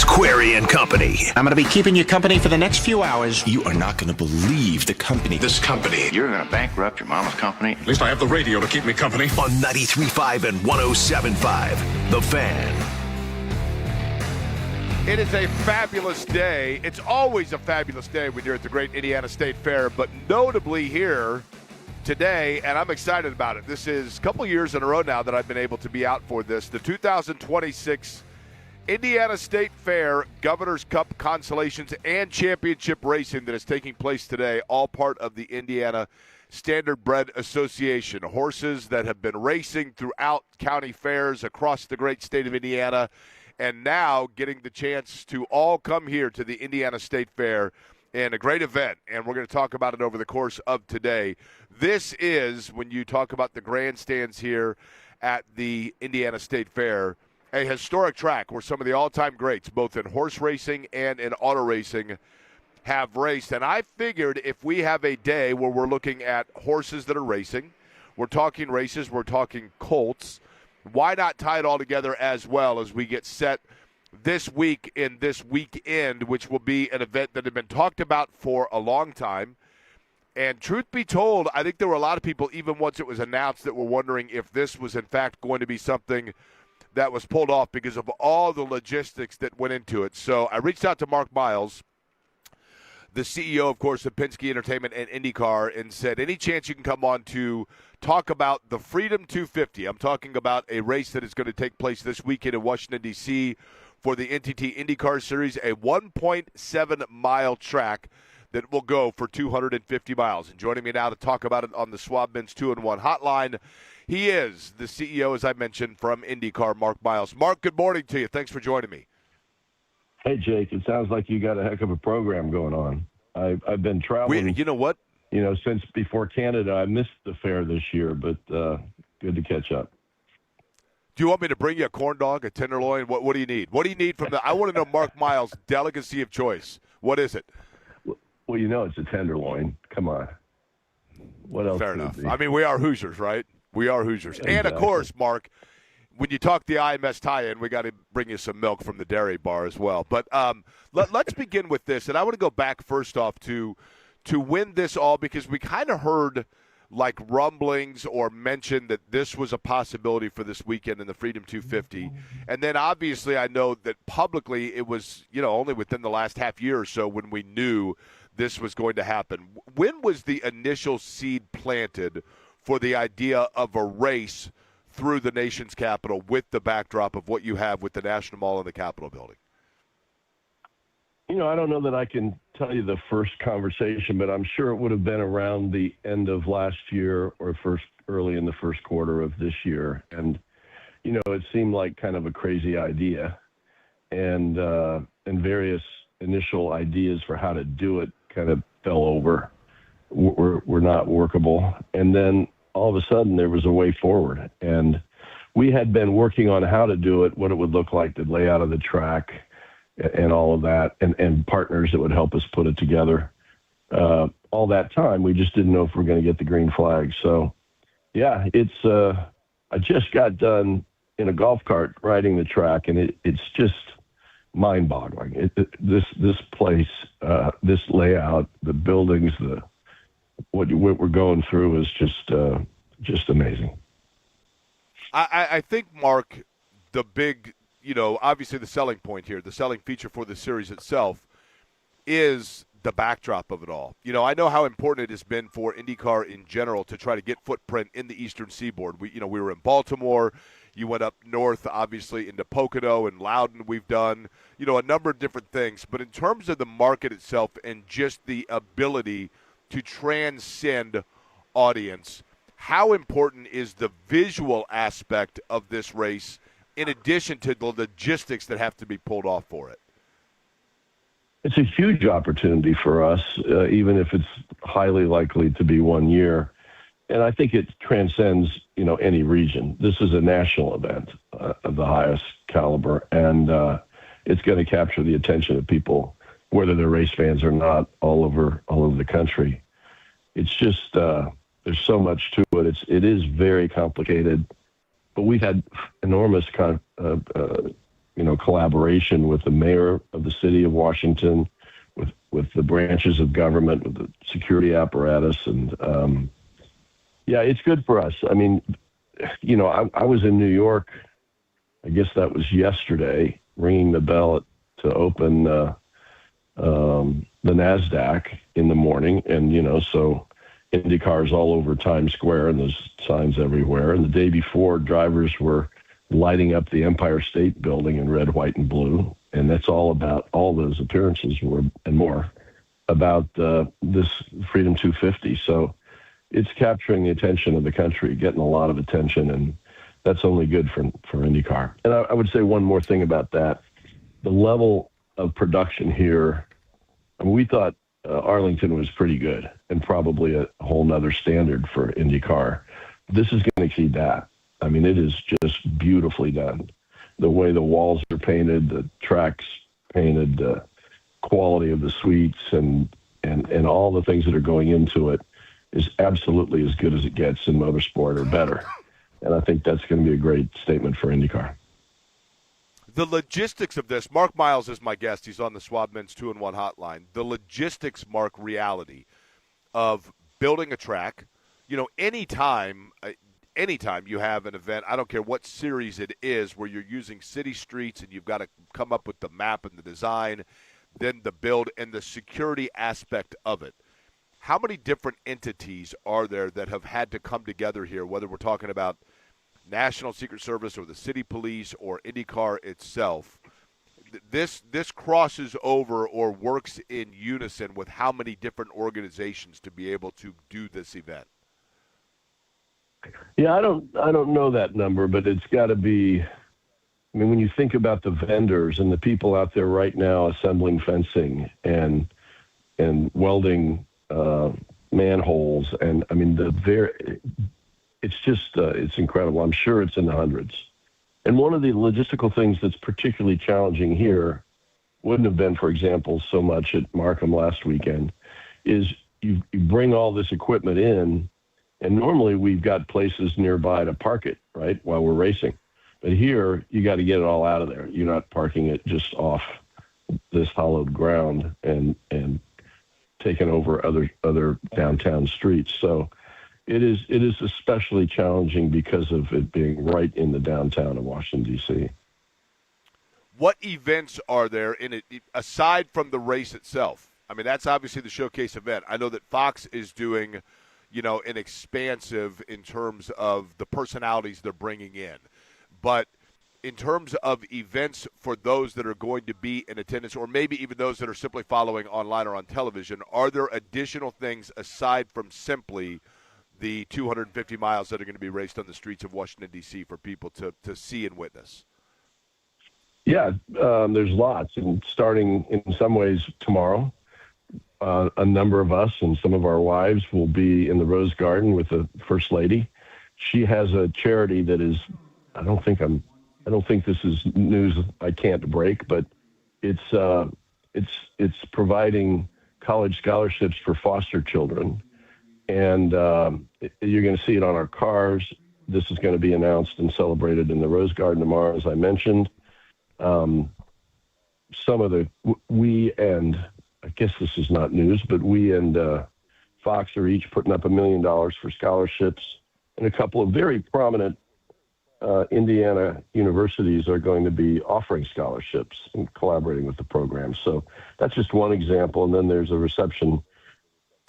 Query and Company. I'm going to be keeping you company for the next few hours. You are not going to believe the company. This company. You're going to bankrupt your mama's company. At least I have the radio to keep me company. On 93.5 and 107.5. The Fan. It is a fabulous day. It's always a fabulous day when you're at the great Indiana State Fair, but notably here today, and I'm excited about it. This is a couple years in a row now that I've been able to be out for this. The 2026 Indiana State Fair Governor's Cup Consolations and Championship Racing that is taking place today, all part of the Indiana Standardbred Association. Horses that have been racing throughout county fairs across the great state of Indiana, and now getting the chance to all come here to the Indiana State Fair in a great event, and we're going to talk about it over the course of today. This is, when you talk about the grandstands here at the Indiana State Fair, a historic track where some of the all-time greats, both in horse racing and in auto racing, have raced. And I figured if we have a day where we're looking at horses that are racing, we're talking races, we're talking Colts, why not tie it all together as well as we get set this week in this weekend, which will be an event that had been talked about for a long time. And truth be told, I think there were a lot of people, even once it was announced, that were wondering if this was in fact going to be something that was pulled off because of all the logistics that went into it. So I reached out to Mark Miles, the CEO, of course, of Penske Entertainment and IndyCar, and said, any chance you can come on to talk about the Freedom 250? I'm talking about a race that is going to take place this weekend in Washington, D.C. for the NTT IndyCar Series, a 1.7-mile track that will go for 250 miles. And joining me now to talk about it on the Schwab Men's 2-in-1 hotline, he is the CEO, as I mentioned, from IndyCar, Mark Miles. Mark, good morning to you. Thanks for joining me. Hey, Jake, it sounds like you got a heck of a program going on. I've been traveling. You know what? Since before Canada. I missed the fair this year, but good to catch up. Do you want me to bring you a corn dog, a tenderloin? What do you need? What do you need from the – I want to know Mark Miles' delicacy of choice. What is it? Well, it's a tenderloin. Come on. What else? Fair enough. I mean, we are Hoosiers, right? We are Hoosiers. Exactly. And, of course, Mark, when you talk the IMS tie-in, we got to bring you some milk from the dairy bar as well. But let's begin with this. And I want to go back first off to win this all, because we kind of heard like rumblings or mention that this was a possibility for this weekend in the Freedom 250. And then obviously I know that publicly it was, only within the last half year or so when we knew this was going to happen. When was the initial seed planted for the idea of a race through the nation's capital with the backdrop of what you have with the National Mall and the Capitol building? I don't know that I can tell you the first conversation, but I'm sure it would have been around the end of last year or early in the first quarter of this year. And, it seemed like kind of a crazy idea, and various initial ideas for how to do it kind of fell over, were not workable. And then all of a sudden there was a way forward, and we had been working on how to do it, what it would look like, the layout of the track and all of that, and partners that would help us put it together. All that time, we just didn't know if we were going to get the green flag. So, yeah, I just got done in a golf cart riding the track, and it's just mind-boggling. This place, this layout, the buildings, what we're going through is just amazing. I think, Mark, the big, obviously the selling point here, the selling feature for the series itself is the backdrop of it all. I know how important it has been for IndyCar in general to try to get footprint in the Eastern Seaboard. We were in Baltimore. You went up north, obviously, into Pocono and Loudon. We've done, a number of different things. But in terms of the market itself and just the ability to transcend audience, how important is the visual aspect of this race in addition to the logistics that have to be pulled off for it? It's a huge opportunity for us, even if it's highly likely to be 1 year. And I think it transcends, any region. This is a national event of the highest caliber, and it's going to capture the attention of people, whether they're race fans or not, all over the country. It's just there's so much to it. It is very complicated, but we've had enormous collaboration with the mayor of the city of Washington, with the branches of government, with the security apparatus, and it's good for us. I mean, I was in New York. I guess that was yesterday, ringing the bell to open the NASDAQ in the morning, and so IndyCars all over Times Square, and there's signs everywhere. And the day before, drivers were lighting up the Empire State Building in red, white, and blue, and that's all about, all those appearances were, and more, about this Freedom 250. So it's capturing the attention of the country, getting a lot of attention, and that's only good for IndyCar. And I would say one more thing about that. The level of production here, I mean, we thought Arlington was pretty good and probably a whole nother standard for IndyCar. This is going to exceed that. I mean, it is just beautifully done. The way the walls are painted, the tracks painted, the quality of the suites, and all the things that are going into it is absolutely as good as it gets in motorsport or better. And I think that's going to be a great statement for IndyCar. The logistics of this, Mark Miles is my guest. He's on the Swabman's 2-in-1 hotline. The logistics, Mark, reality of building a track, anytime you have an event, I don't care what series it is, where you're using city streets and you've got to come up with the map and the design, then the build and the security aspect of it. How many different entities are there that have had to come together here, whether we're talking about National Secret Service or the city police or IndyCar itself? This crosses over or works in unison with how many different organizations to be able to do this event? Yeah, I don't know that number, but it's got to be. I mean, when you think about the vendors and the people out there right now assembling fencing and welding manholes, and I mean it's just it's incredible. I'm sure it's in the hundreds. And one of the logistical things that's particularly challenging here wouldn't have been, for example, so much at Markham last weekend, is you bring all this equipment in, and normally we've got places nearby to park it, right, while we're racing. But here, you got to get it all out of there. You're not parking it just off this hollowed ground and taking over other downtown streets. So it is especially challenging because of it being right in the downtown of Washington, D.C. What events are there in it, aside from the race itself? I mean, that's obviously the showcase event. I know that Fox is doing, an expansive in terms of the personalities they're bringing in. But in terms of events for those that are going to be in attendance, or maybe even those that are simply following online or on television, are there additional things aside from simply the 250 miles that are going to be raced on the streets of Washington, D.C. for people to see and witness? Yeah, there's lots. And starting in some ways tomorrow, a number of us and some of our wives will be in the Rose Garden with the First Lady. She has a charity that is, I don't think this is news I can't break, but it's providing college scholarships for foster children. And you're going to see it on our cars. This is going to be announced and celebrated in the Rose Garden tomorrow, as I mentioned. We and I guess this is not news, but we and Fox are each putting up $1 million for scholarships, and a couple of very prominent Indiana universities are going to be offering scholarships and collaborating with the program. So that's just one example. And then there's a reception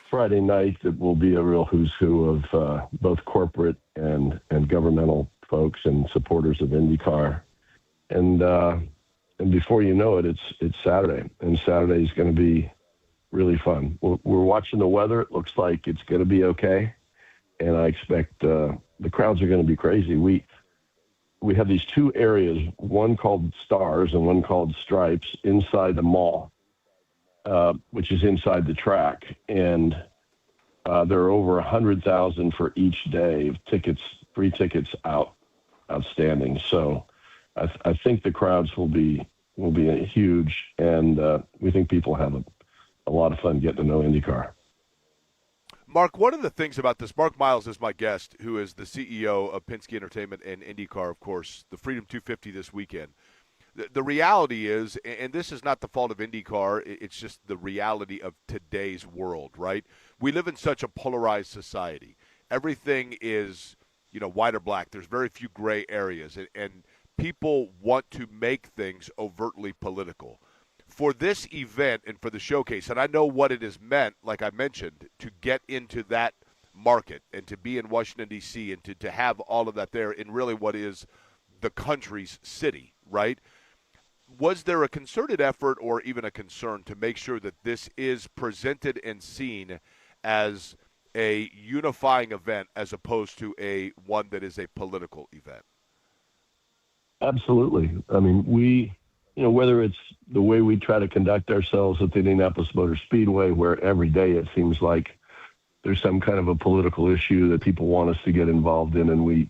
Friday night that will be a real who's who of both corporate and governmental folks and supporters of IndyCar. And before you know it, it's Saturday, and Saturday is going to be really fun. We're watching the weather. It looks like it's going to be okay, and I expect the crowds are going to be crazy. We have these two areas, one called Stars and one called Stripes, inside the mall, which is inside the track. And there are over 100,000 for each day of tickets, free tickets outstanding. So I think the crowds will be huge, and we think people have a lot of fun getting to know IndyCar. Mark, one of the things about this, Mark Miles is my guest, who is the CEO of Penske Entertainment and IndyCar, of course, the Freedom 250 this weekend. the reality is, and this is not the fault of IndyCar, it's just the reality of today's world, right? We live in such a polarized society. Everything is, white or black. There's very few gray areas, and people want to make things overtly political. For this event and for the showcase, and I know what it has meant, like I mentioned, to get into that market and to be in Washington, D.C., and to have all of that there in really what is the country's city, right? Was there a concerted effort or even a concern to make sure that this is presented and seen as a unifying event as opposed to one that is a political event? Absolutely. I mean, whether it's the way we try to conduct ourselves at the Indianapolis Motor Speedway, where every day it seems like there's some kind of a political issue that people want us to get involved in, and we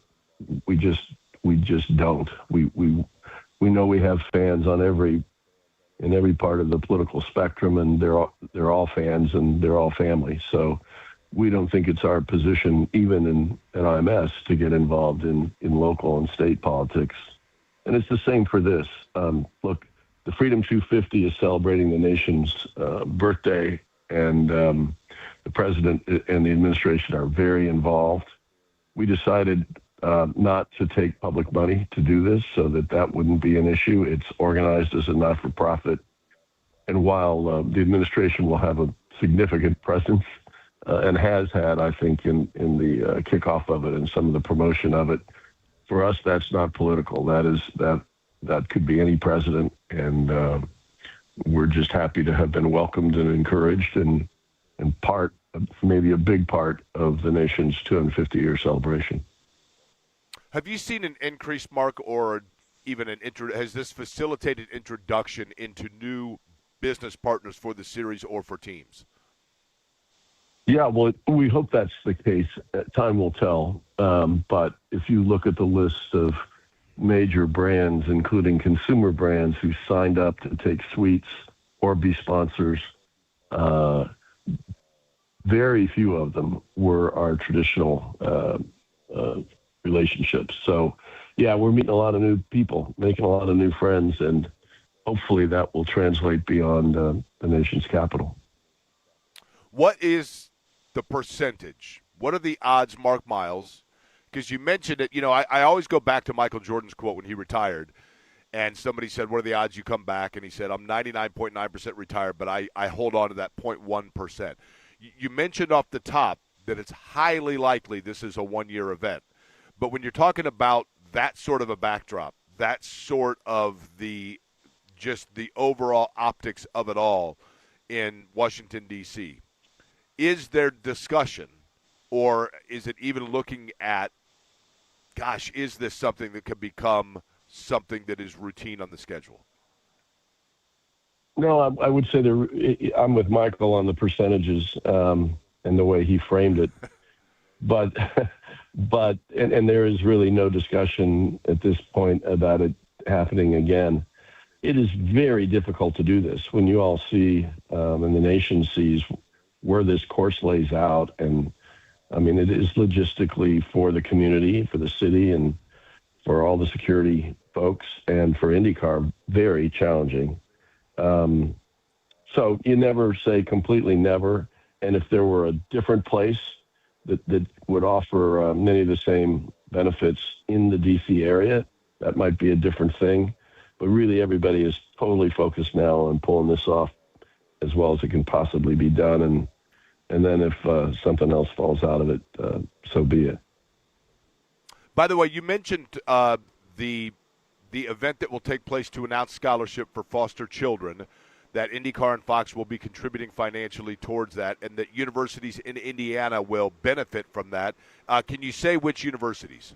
just don't. We know we have fans in every part of the political spectrum, and they're all fans and they're all family. So we don't think it's our position, even in IMS, to get involved in local and state politics. And it's the same for this. Look, the Freedom 250 is celebrating the nation's birthday, and the president and the administration are very involved. We decided not to take public money to do this so that wouldn't be an issue. It's organized as a not-for-profit. And while the administration will have a significant presence and has had, I think, in the kickoff of it and some of the promotion of it, for us, that's not political. That could be any president, and we're just happy to have been welcomed and encouraged and part, maybe a big part of the nation's 250-year celebration. Have you seen an increase, Mark, or even has this facilitated introduction into new business partners for the series or for teams? Yeah, well, we hope that's the case. Time will tell. But if you look at the list of major brands, including consumer brands who signed up to take suites or be sponsors, very few of them were our traditional relationships. So, yeah, we're meeting a lot of new people, making a lot of new friends, and hopefully that will translate beyond the nation's capital. What is the percentage? What are the odds, Mark Miles? Because you mentioned it, I always go back to Michael Jordan's quote when he retired, and somebody said, what are the odds you come back? And he said, I'm 99.9% retired, but I hold on to that 0.1%. You mentioned off the top that it's highly likely this is a one-year event. But when you're talking about that sort of a backdrop, that sort of the overall optics of it all in Washington, D.C., is there discussion, or is it even looking at, gosh, is this something that could become something that is routine on the schedule? No, I would say I'm with Michael on the percentages and the way he framed it. But there is really no discussion at this point about it happening again. It is very difficult to do this when you all see and the nation sees where this course lays out. And, I mean, it is logistically for the community, for the city, and for all the security folks, and for IndyCar, very challenging. So you never say completely never. And if there were a different place that would offer many of the same benefits in the D.C. area, that might be a different thing. But really, everybody is totally focused now on pulling this off as well as it can possibly be done. And then if something else falls out of it, so be it. By the way, you mentioned the event that will take place to announce scholarship for foster children, that IndyCar and Fox will be contributing financially towards that, and that universities in Indiana will benefit from that. Can you say which universities?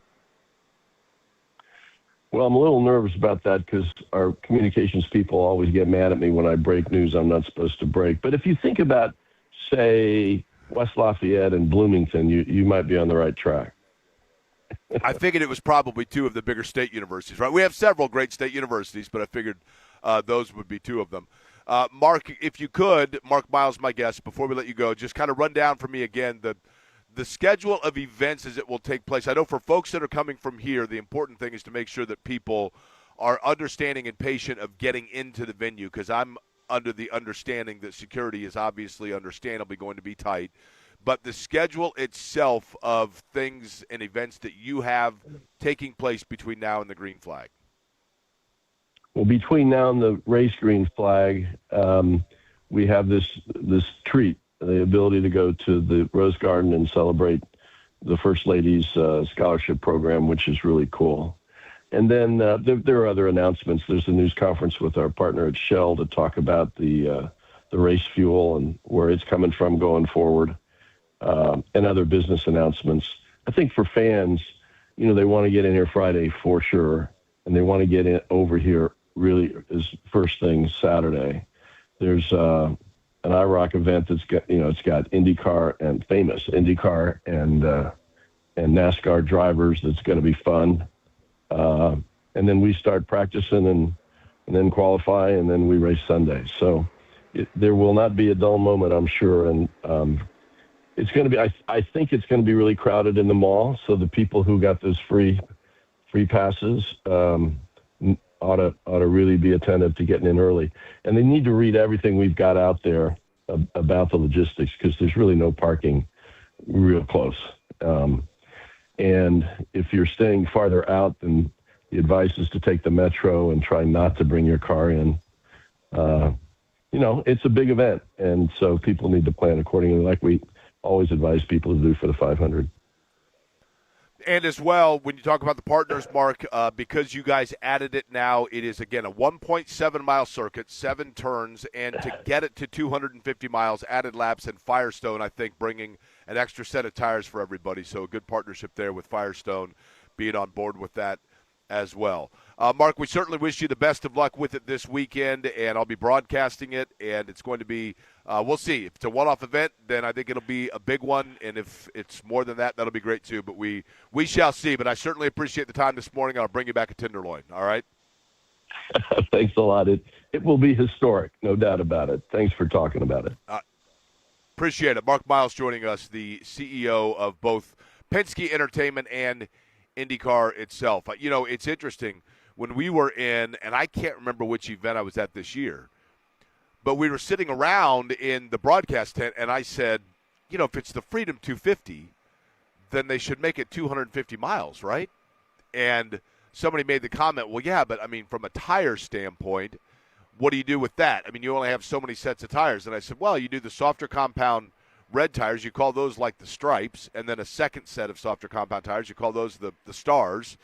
Well, I'm a little nervous about that because our communications people always get mad at me when I break news I'm not supposed to break. But if you think about, say, West Lafayette and Bloomington, you might be on the right track. I figured it was probably two of the bigger state universities, right? We have several great state universities, but I figured those would be two of them. Mark, if you could, Mark Miles, my guest, before we let you go, just kind of run down for me again the schedule of events as it will take place. I know for folks that are coming from here, the important thing is to make sure that people are understanding and patient of getting into the venue, because I'm under the understanding that security is obviously understandably going to be tight. But the schedule itself of things and events that you have taking place between now and the green flag. Well, between now and the race green flag, we have this treat, the ability to go to the Rose Garden and celebrate the First Lady's scholarship program, which is really cool. And then there are other announcements. There's a news conference with our partner at Shell to talk about the race fuel and where it's coming from going forward, and other business announcements. I think for fans, they want to get in here Friday for sure, and they want to get in over here really is first thing Saturday. There's an IROC event that's got, it's got IndyCar and famous IndyCar and NASCAR drivers. That's going to be fun. And then we start practicing and then qualify, and then we race Sunday. So there will not be a dull moment, I'm sure. And it's going to be, I think it's going to be really crowded in the mall. So the people who got those free passes ought to really be attentive to getting in early. And they need to read everything we've got out there about the logistics, because there's really no parking real close. And if you're staying farther out, then the advice is to take the metro and try not to bring your car in. It's a big event, and so people need to plan accordingly, like we always advise people to do for the 500. And as well, when you talk about the partners, Mark, because you guys added it now, it is, again, a 1.7-mile circuit, 7 turns, and to get it to 250 miles, added laps, and Firestone, I think, bringing an extra set of tires for everybody. So a good partnership there with Firestone being on board with that as well. Mark, we certainly wish you the best of luck with it this weekend, and I'll be broadcasting it, and it's going to be, we'll see. If it's a one-off event, then I think it'll be a big one, and if it's more than that, that'll be great too. But we shall see. But I certainly appreciate the time this morning. I'll bring you back a Tenderloin, all right? Thanks a lot. It will be historic, no doubt about it. Thanks for talking about it. Appreciate it. Mark Miles joining us, the CEO of both Penske Entertainment and IndyCar itself. It's interesting. When we were in, and I can't remember which event I was at this year, but we were sitting around in the broadcast tent, and I said, if it's the Freedom 250, then they should make it 250 miles, right? And somebody made the comment, well, yeah, but, from a tire standpoint, what do you do with that? You only have so many sets of tires. And I said, well, you do the softer compound red tires, you call those like the stripes, and then a second set of softer compound tires, you call those the stars.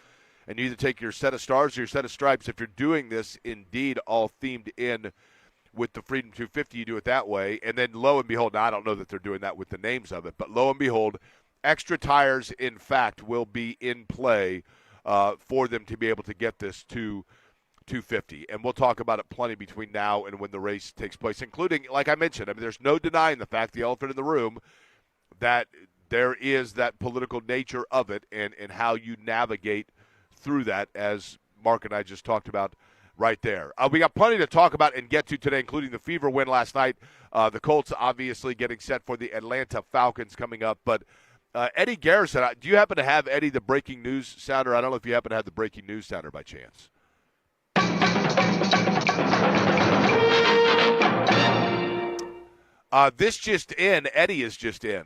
And you either take your set of stars or your set of stripes. If you're doing this indeed all themed in with the Freedom 250, you do it that way. And then lo and behold, now I don't know that they're doing that with the names of it, but lo and behold, extra tires, in fact, will be in play for them to be able to get this to 250. And we'll talk about it plenty between now and when the race takes place, including, like I mentioned, there's no denying the fact, the elephant in the room, that there is that political nature of it and how you navigate through that, as Mark and I just talked about right there. We got plenty to talk about and get to today, including the Fever win last night. The Colts obviously getting set for the Atlanta Falcons coming up. But Eddie Garrison, do you happen to have, Eddie, the breaking news sounder? I don't know if you happen to have the breaking news sounder by chance. This just in, Eddie is just in.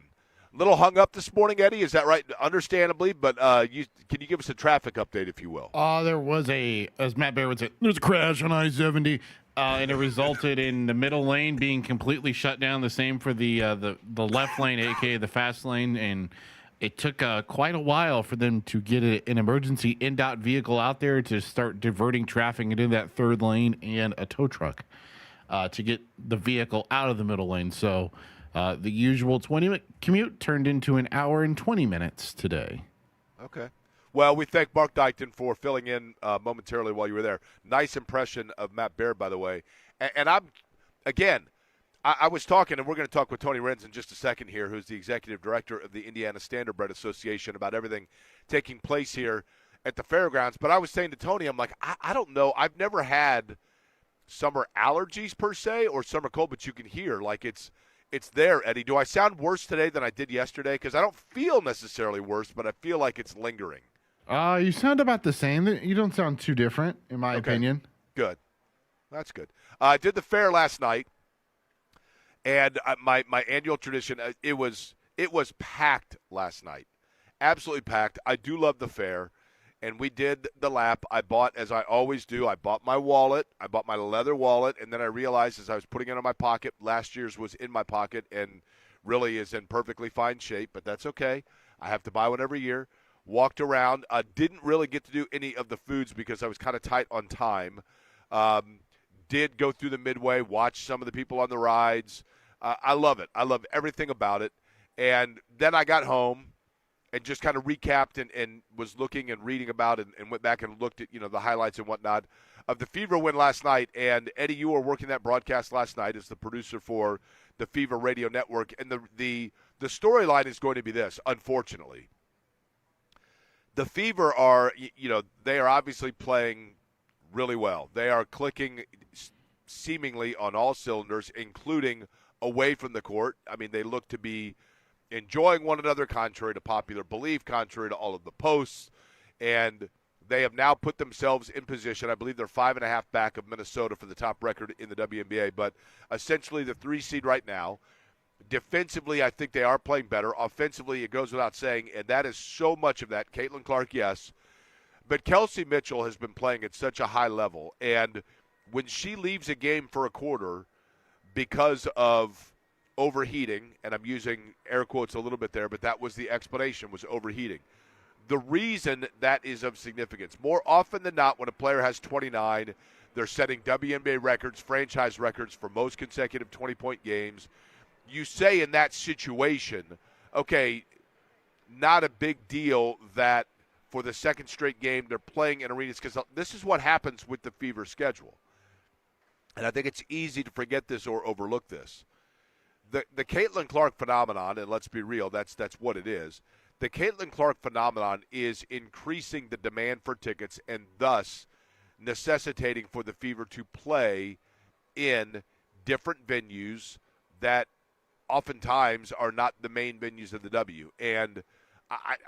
A little hung up this morning, Eddie. Is that right? Understandably, but can you give us a traffic update, if you will? There was as Matt Bear would say, there's a crash on I-70, and it resulted in the middle lane being completely shut down. The same for the left lane, aka the fast lane, and it took quite a while for them to get an emergency NDOT vehicle out there to start diverting traffic into that third lane and a tow truck to get the vehicle out of the middle lane. So. The usual 20-minute commute turned into an hour and 20 minutes today. Okay. Well, we thank Mark Dykton for filling in momentarily while you were there. Nice impression of Matt Baird, by the way. And I was talking, and we're going to talk with Tony Renz in just a second here, who's the executive director of the Indiana Standardbred Association, about everything taking place here at the fairgrounds. But I was saying to Tony, I'm like, I don't know. I've never had summer allergies per se or summer cold, but you can hear like it's there, Eddie. Do I sound worse today than I did yesterday? Because I don't feel necessarily worse, but I feel like it's lingering. You sound about the same. You don't sound too different, in my opinion. Good. That's good. I did the fair last night, and my annual tradition, it was packed last night. Absolutely packed. I do love the fair, and we did the lap. I bought, as I always do, I bought my wallet. I bought my leather wallet, and then I realized as I was putting it in my pocket, last year's was in my pocket and really is in perfectly fine shape, but that's okay. I have to buy one every year. Walked around. Didn't really get to do any of the foods because I was kind of tight on time. Did go through the midway, watch some of the people on the rides. I love it. I love everything about it. And then I got home and just kind of recapped and was looking and reading about it and went back and looked at, the highlights and whatnot of the Fever win last night. And, Eddie, you were working that broadcast last night as the producer for the Fever Radio Network. And the storyline is going to be this, unfortunately. The Fever are, they are obviously playing really well. They are clicking seemingly on all cylinders, including away from the court. I mean, they look to be enjoying one another, contrary to popular belief, contrary to all of the posts. And they have now put themselves in position. I believe they're 5.5 back of Minnesota for the top record in the WNBA, but essentially the 3 seed right now. Defensively, I think they are playing better. Offensively, it goes without saying, and that is so much of that. Caitlin Clark, yes. But Kelsey Mitchell has been playing at such a high level, and when she leaves a game for a quarter because of overheating, and I'm using air quotes a little bit there, but that was the explanation, was overheating. The reason that is of significance, more often than not, when a player has 29, they're setting WNBA records, franchise records for most consecutive 20-point games. You say in that situation, okay, not a big deal that for the second straight game they're playing in arenas, because this is what happens with the Fever schedule. And I think it's easy to forget this or overlook this. The Caitlin Clark phenomenon, and let's be real, that's what it is. The Caitlin Clark phenomenon is increasing the demand for tickets and thus necessitating for the Fever to play in different venues that oftentimes are not the main venues of the W. And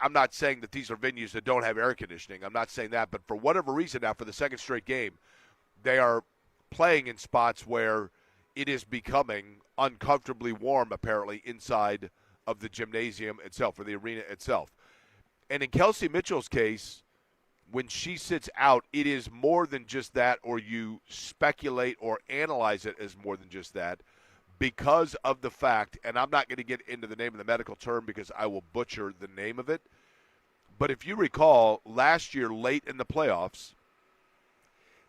I'm not saying that these are venues that don't have air conditioning. I'm not saying that. But for whatever reason now, for the second straight game, they are playing in spots where it is becoming uncomfortably warm, apparently, inside of the gymnasium itself or the arena itself. And in Kelsey Mitchell's case, when she sits out, it is more than just that, or you speculate or analyze it as more than just that, because of the fact, and I'm not going to get into the name of the medical term because I will butcher the name of it, but if you recall, last year late in the playoffs,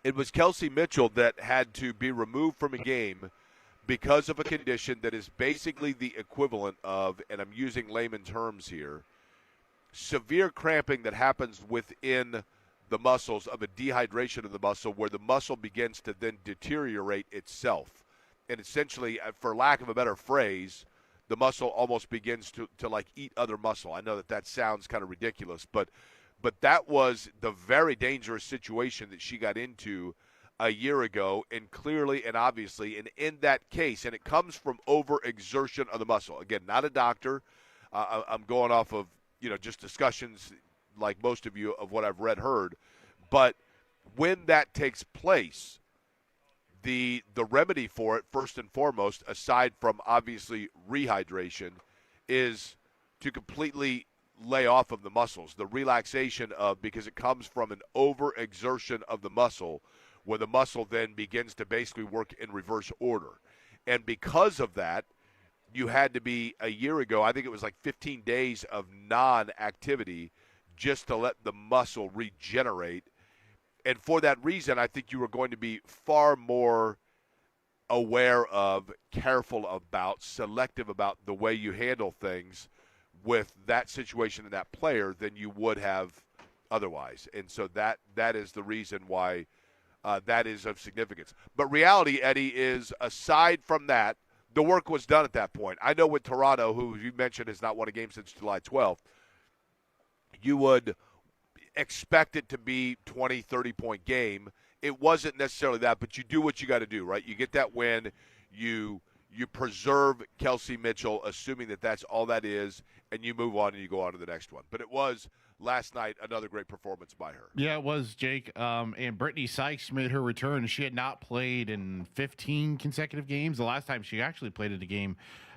it was Kelsey Mitchell that had to be removed from a game because of a condition that is basically the equivalent of, and I'm using layman terms here, severe cramping that happens within the muscles of a dehydration of the muscle where the muscle begins to then deteriorate itself. And essentially, for lack of a better phrase, the muscle almost begins to like eat other muscle. I know that sounds kind of ridiculous, but that was the very dangerous situation that she got into a year ago, and clearly and obviously, and in that case, and it comes from overexertion of the muscle. Again, not a doctor. I'm going off of, just discussions like most of you of what I've heard. But when that takes place, the remedy for it, first and foremost, aside from obviously rehydration, is to completely lay off of the muscles. The relaxation because it comes from an overexertion of the muscle, where the muscle then begins to basically work in reverse order. And because of that, you had to be, a year ago, I think it was like 15 days of non-activity just to let the muscle regenerate. And for that reason, I think you were going to be far more aware of, careful about, selective about the way you handle things with that situation and that player than you would have otherwise. And so that is the reason why that is of significance. But reality, Eddie, is aside from that, the work was done at that point. I know with Toronto, who you mentioned has not won a game since July 12th, you would expect it to be 20, 30-point game. It wasn't necessarily that, but you do what you got to do, right? You get that win. You preserve Kelsey Mitchell, assuming that that's all that is, and you move on and you go on to the next one. But it was last night, another great performance by her. Yeah, it was, Jake. And Brittany Sykes made her return. She had not played in 15 consecutive games. The last time she actually played in a game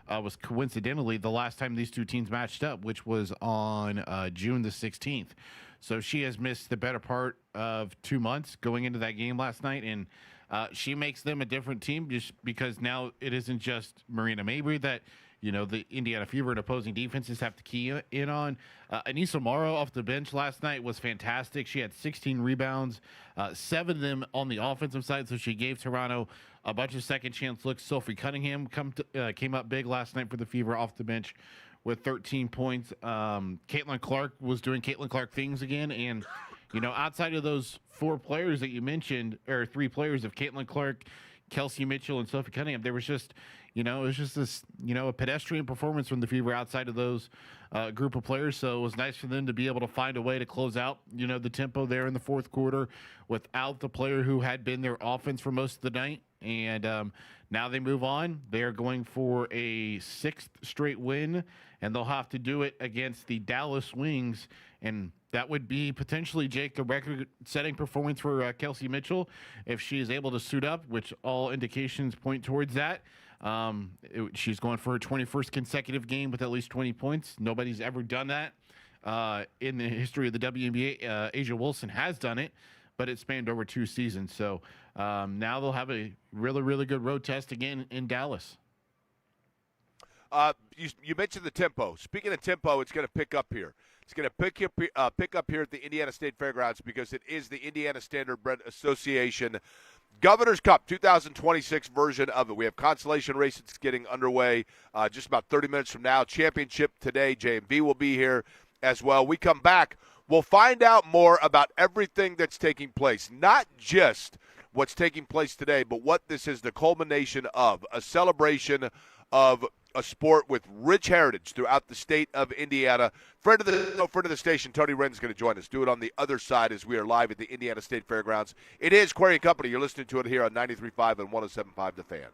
was coincidentally the last time these two teams matched up, which was on June the 16th. So she has missed the better part of 2 months going into that game last night. And she makes them a different team just because now it isn't just Marina Mabry that the Indiana Fever and opposing defenses have to key in on. Anissa Morrow off the bench last night was fantastic. She had 16 rebounds, 7 of them on the offensive side, so she gave Toronto a bunch of second chance looks. Sophie Cunningham came up big last night for the Fever off the bench with 13 points. Caitlin Clark was doing Caitlin Clark things again, and outside of those 4 players that you mentioned, or 3 players of Caitlin Clark, Kelsey Mitchell, and Sophie Cunningham, there was just it was just this, a pedestrian performance from the Fever outside of those group of players. So it was nice for them to be able to find a way to close out, the tempo there in the fourth quarter without the player who had been their offense for most of the night. And now they move on. They're going for a 6th straight win, and they'll have to do it against the Dallas Wings. And that would be potentially, Jake, the record-setting performance for Kelsey Mitchell if she is able to suit up, which all indications point towards that. She's going for her 21st consecutive game with at least 20 points. Nobody's ever done that in the history of the WNBA. Asia Wilson has done it, but it spanned over 2 seasons. So now they'll have a really, really good road test again in Dallas. You mentioned the tempo. Speaking of tempo, it's going to pick up here. It's going to pick up here at the Indiana State Fairgrounds because it is the Indiana Standardbred Association Governor's Cup 2026 version of it. We have consolation races getting underway just about 30 minutes from now. Championship today. JMV will be here as well. We come back. We'll find out more about everything that's taking place, not just what's taking place today, but what this is the culmination of, a celebration of a sport with rich heritage throughout the state of Indiana. Friend of the station, Tony Wren, is going to join us. Do it on the other side as we are live at the Indiana State Fairgrounds. It is Query and Company. You're listening to it here on 93.5 and 107.5 The Fan.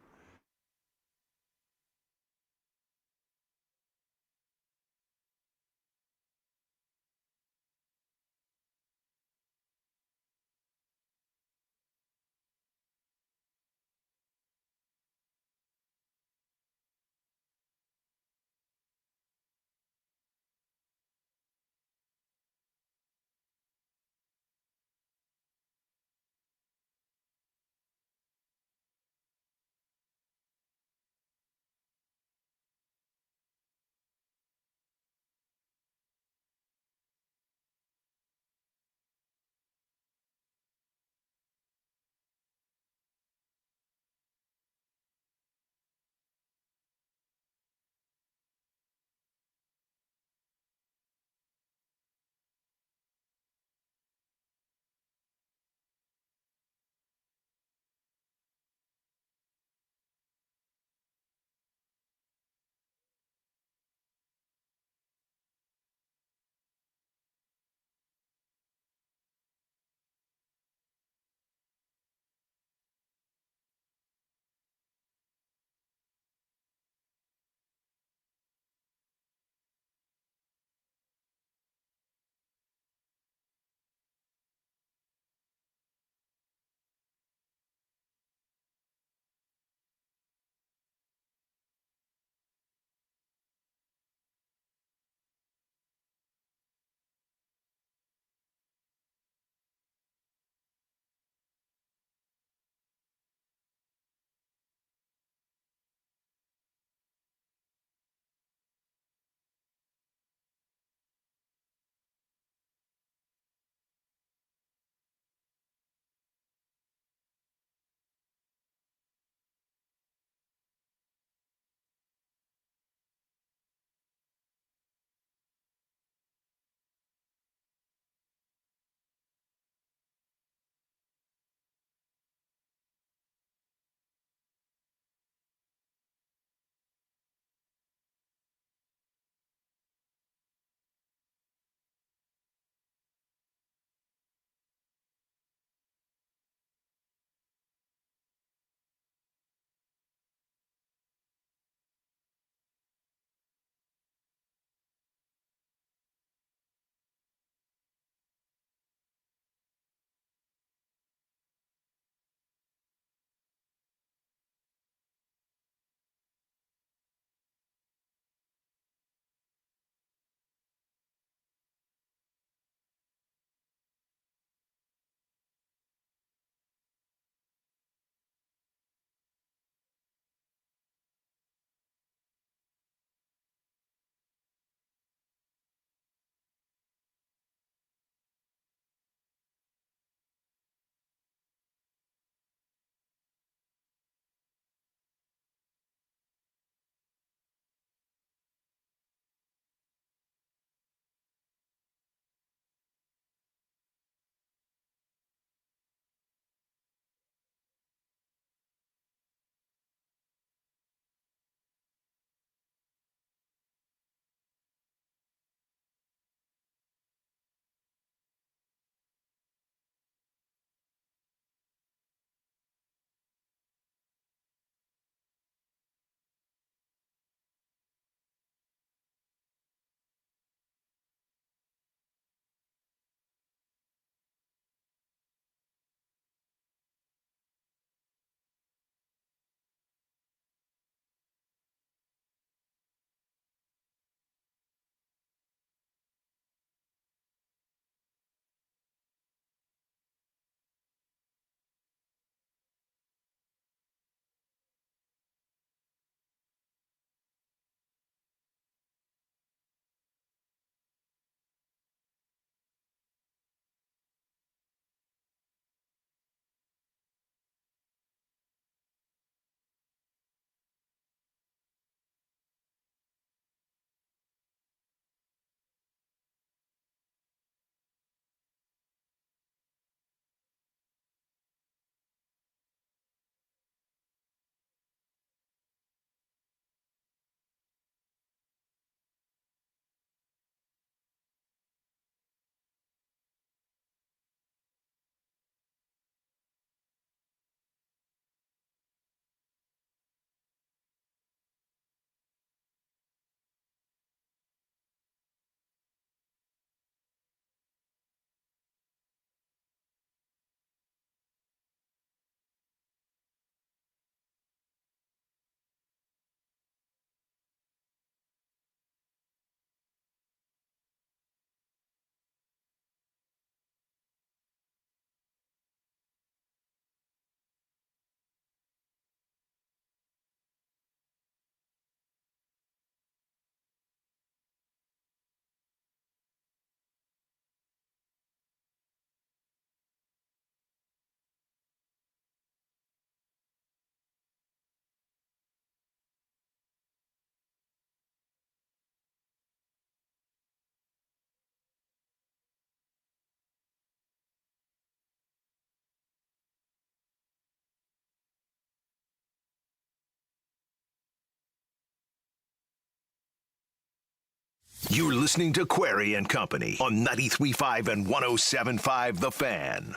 You're listening to Query and Company on 93.5 and 107.5 The Fan.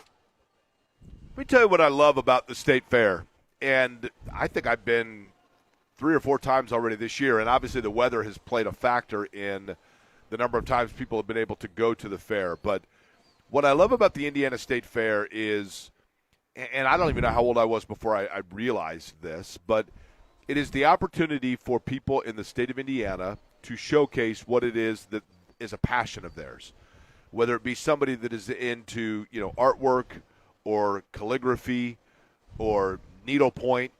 Let me tell you what I love about the State Fair. And I think I've been 3 or 4 times already this year. And obviously the weather has played a factor in the number of times people have been able to go to the fair. But what I love about the Indiana State Fair is, and I don't even know how old I was before I realized this, but it is the opportunity for people in the state of Indiana to showcase what it is that is a passion of theirs, whether it be somebody that is into, artwork or calligraphy or needlepoint.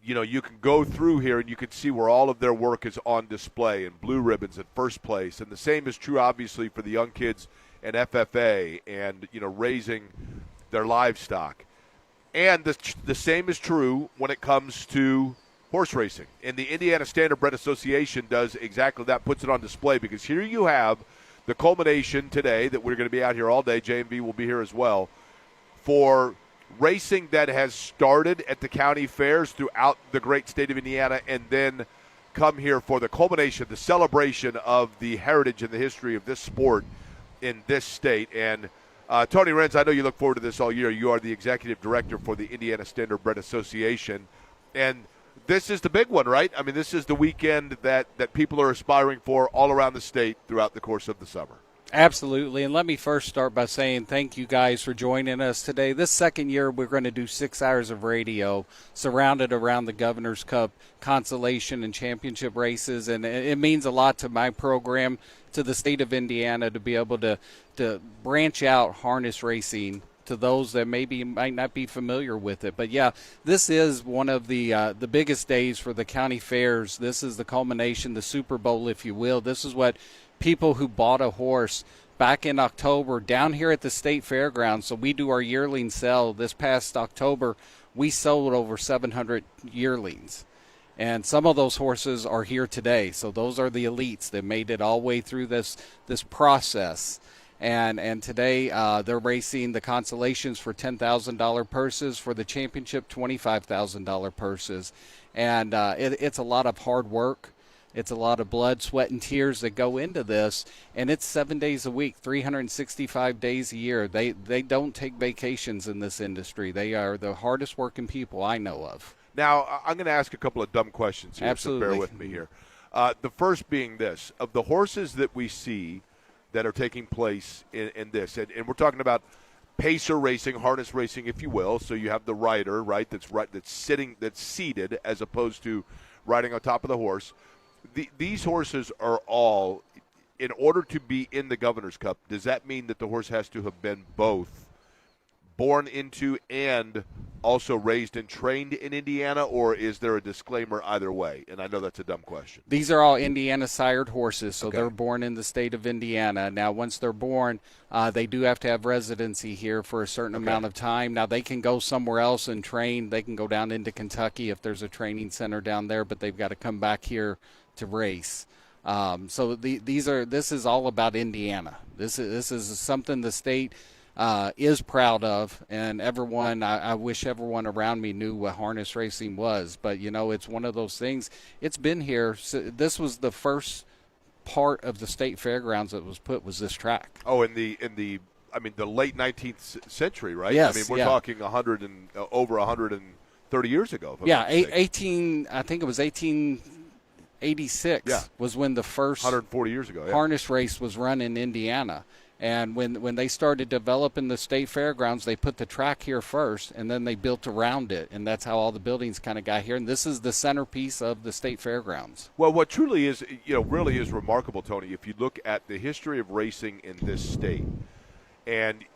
You can go through here and you can see where all of their work is on display and blue ribbons in first place. And the same is true, obviously, for the young kids in FFA and, raising their livestock. And the same is true when it comes to horse racing. And the Indiana Standardbred Association does exactly that, puts it on display, because here you have the culmination today that we're going to be out here all day. J&B will be here as well, for racing that has started at the county fairs throughout the great state of Indiana and then come here for the culmination, the celebration of the heritage and the history of this sport in this state. And Tony Renz, I know you look forward to this all year. You are the executive director for the Indiana Standardbred Association. And this is the big one, right? I mean, this is the weekend that people are aspiring for all around the state throughout the course of the summer. Absolutely. And let me first start by saying thank you guys for joining us today. This second year, we're going to do 6 hours of radio surrounded around the Governor's Cup consolation and championship races. And it means a lot to my program, to the state of Indiana, to be able to branch out harness racing to those that might not be familiar with it. But yeah, this is one of the biggest days for the county fairs. This is the culmination, the Super Bowl, if you will. This is what people who bought a horse back in October down here at the state fairgrounds. So we do our yearling sale. This past October, we sold over 700 yearlings. And some of those horses are here today. So those are the elites that made it all the way through this process. And today they're racing the consolations for $10,000 purses, for the championship $25,000 purses. And it's a lot of hard work. It's a lot of blood, sweat, and tears that go into this. And it's 7 days a week, 365 days a year. They don't take vacations in this industry. They are the hardest working people I know of. Now, I'm going to ask a couple of dumb questions here, Absolutely. so bear with me here. The first being this. Of the horses that we see that are taking place in this, and we're talking about pacer racing, harness racing, if you will. So you have the rider, right, that's seated as opposed to riding on top of the horse. These horses are all, in order to be in the Governor's Cup, does that mean that the horse has to have been both born into and also raised and trained in Indiana, or is there a disclaimer either way? And I know that's a dumb question. These are all Indiana-sired horses, so Okay. They're born in the state of Indiana. Now, once they're born, they do have to have residency here for a certain amount of time. Now, they can go somewhere else and train. They can go down into Kentucky if there's a training center down there, but they've got to come back here to race. So this is all about Indiana. This is something the state is proud of, and everyone, I wish everyone around me knew what harness racing was. But it's one of those things. It's been here. This was the first part of the state fairgrounds that was this track. Oh, in the late 19th century, right? Yes, I mean, we're talking over 130 years ago. If I'm not mistaken. I think it was 1886 was when the first 140 years ago harness race was run in Indiana. And when they started developing the state fairgrounds, they put the track here first, and then they built around it, and that's how all the buildings kind of got here. And this is the centerpiece of the state fairgrounds. Well, what truly is, really is remarkable, Tony, if you look at the history of racing in this state, and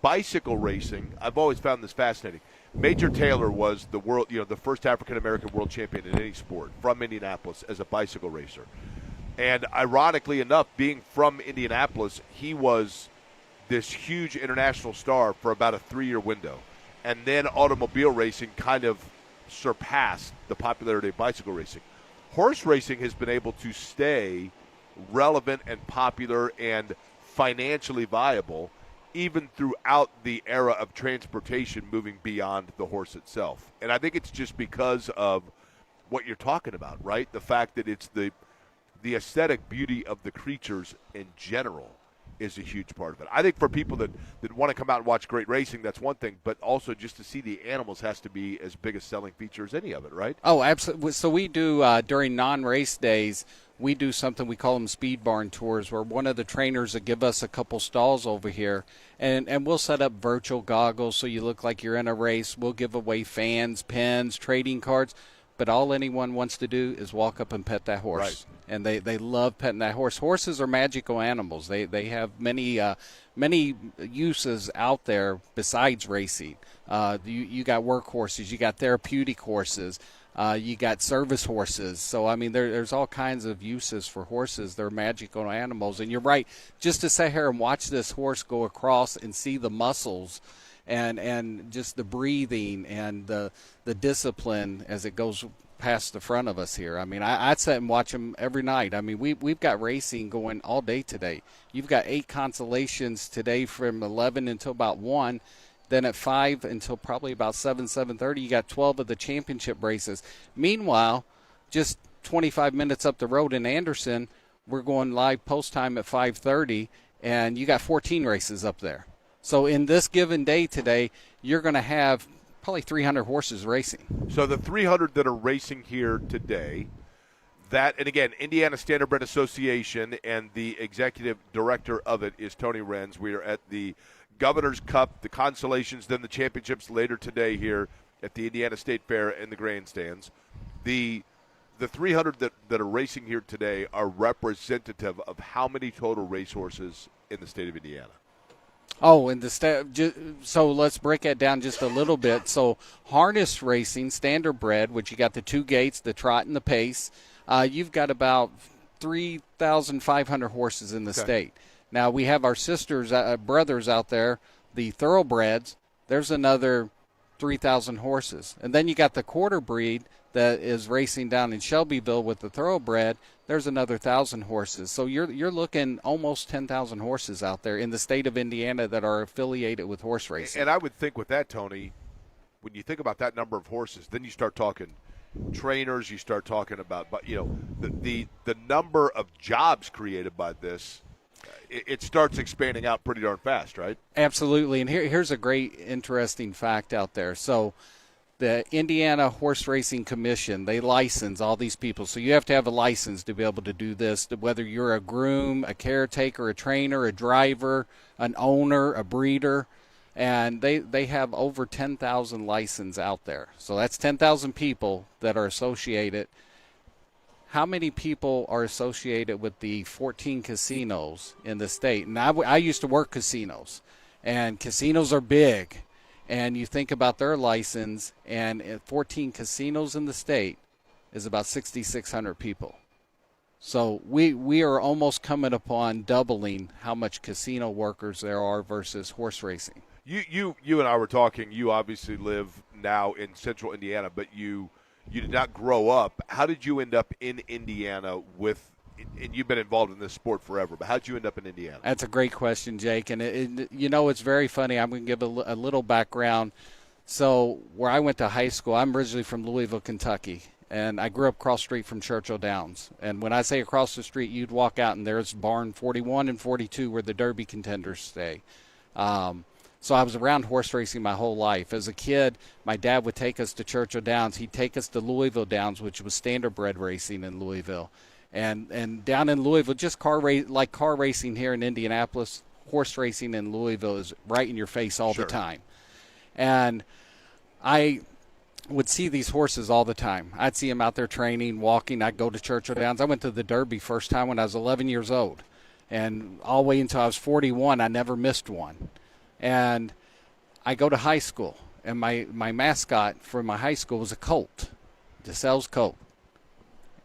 bicycle racing, I've always found this fascinating. Major Taylor was the first African American world champion in any sport from Indianapolis as a bicycle racer. And ironically enough, being from Indianapolis, he was this huge international star for about a 3-year window. And then automobile racing kind of surpassed the popularity of bicycle racing. Horse racing has been able to stay relevant and popular and financially viable even throughout the era of transportation moving beyond the horse itself. And I think it's just because of what you're talking about, right? The fact that it's the the aesthetic beauty of the creatures in general is a huge part of it. I think for people that want to come out and watch great racing, that's one thing, but also just to see the animals has to be as big a selling feature as any of it, right? Oh, absolutely. So we do, during non-race days, we do something, we call them speed barn tours, where one of the trainers will give us a couple stalls over here, and we'll set up virtual goggles so you look like you're in a race. We'll give away fans, pens, trading cards, but all anyone wants to do is walk up and pet that horse. Right. And they love petting that horse. Horses are magical animals. They have many uses out there besides racing. You got work horses, you got therapeutic horses, you got service horses. So I mean, there's all kinds of uses for horses. They're magical animals. And you're right. Just to sit here and watch this horse go across and see the muscles and just the breathing and the discipline as it goes past the front of us here. I mean, I'd sit and watch them every night. I mean, we've got racing going all day today. You've got 8 consolations today from 11 until about 1. Then at 5 until probably about 7:30, you got 12 of the championship races. Meanwhile, just 25 minutes up the road in Anderson, we're going live post time at 5:30, and you got 14 races up there. So in this given day today, you're going to have probably 300 horses racing. So the 300 that are racing here today, and again, Indiana Standardbred Association, and the executive director of it is Tony Renz. We are at the Governor's Cup, the consolations, then the championships later today here at the Indiana State Fair in the grandstands. The 300 that are racing here today are representative of how many total racehorses in the state of Indiana? Oh, and so let's break that down just a little bit. So harness racing, standardbred, which you got the 2 gates, the trot and the pace, you've got about 3,500 horses in the state. Now we have our brothers out there, the thoroughbreds. There's another 3,000 horses. And then you got the quarter breed that is racing down in Shelbyville with the thoroughbred. There's another 1,000 horses. So you're looking almost 10,000 horses out there in the state of Indiana that are affiliated with horse racing. And I would think with that, Tony, when you think about that number of horses, then you start talking trainers, you start talking about, the number of jobs created by this. It starts expanding out pretty darn fast, right? Absolutely. And here's a great, interesting fact out there. So the Indiana Horse Racing Commission, they license all these people. So you have to have a license to be able to do this, whether you're a groom, a caretaker, a trainer, a driver, an owner, a breeder. And they have over 10,000 licenses out there. So that's 10,000 people that are associated. How many people are associated with the 14 casinos in the state? And I used to work casinos, and casinos are big. And you think about their license, and 14 casinos in the state is about 6,600 people. So we are almost coming upon doubling how much casino workers there are versus horse racing. You and I were talking. You obviously live now in central Indiana, but you did not grow up. How did you end up in Indiana and you've been involved in this sport forever, but how did you end up in Indiana? That's a great question, Jake. And, it's very funny. I'm going to give a little background. So where I went to high school, I'm originally from Louisville, Kentucky, and I grew up across the street from Churchill Downs. And when I say across the street, you'd walk out, and there's barn 41 and 42 where the Derby contenders stay. So I was around horse racing my whole life. As a kid, my dad would take us to Churchill Downs. He'd take us to Louisville Downs, which was standardbred racing in Louisville. And down in Louisville, just car racing here in Indianapolis, horse racing in Louisville is right in your face all the time. And I would see these horses all the time. I'd see them out there training, walking. I'd go to Churchill Downs. I went to the Derby first time when I was 11 years old. And all the way until I was 41, I never missed one. And I go to high school, and my mascot for my high school was a colt, DeSales colt.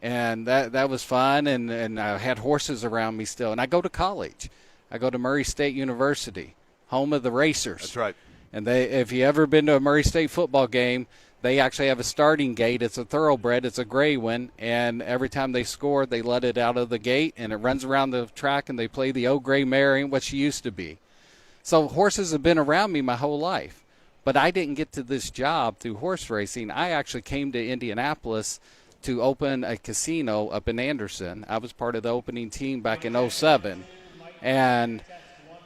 And that was fun, and I had horses around me still. And I go to college. I go to Murray State University, home of the Racers. That's right. And if you ever been to a Murray State football game, they actually have a starting gate. It's a thoroughbred. It's a gray one. And every time they score, they let it out of the gate, and it runs around the track, and they play the old gray mare, ain't what she used to be. So horses have been around me my whole life. But I didn't get to this job through horse racing. I actually came to Indianapolis to open a casino up in Anderson. I was part of the opening team back in '07, and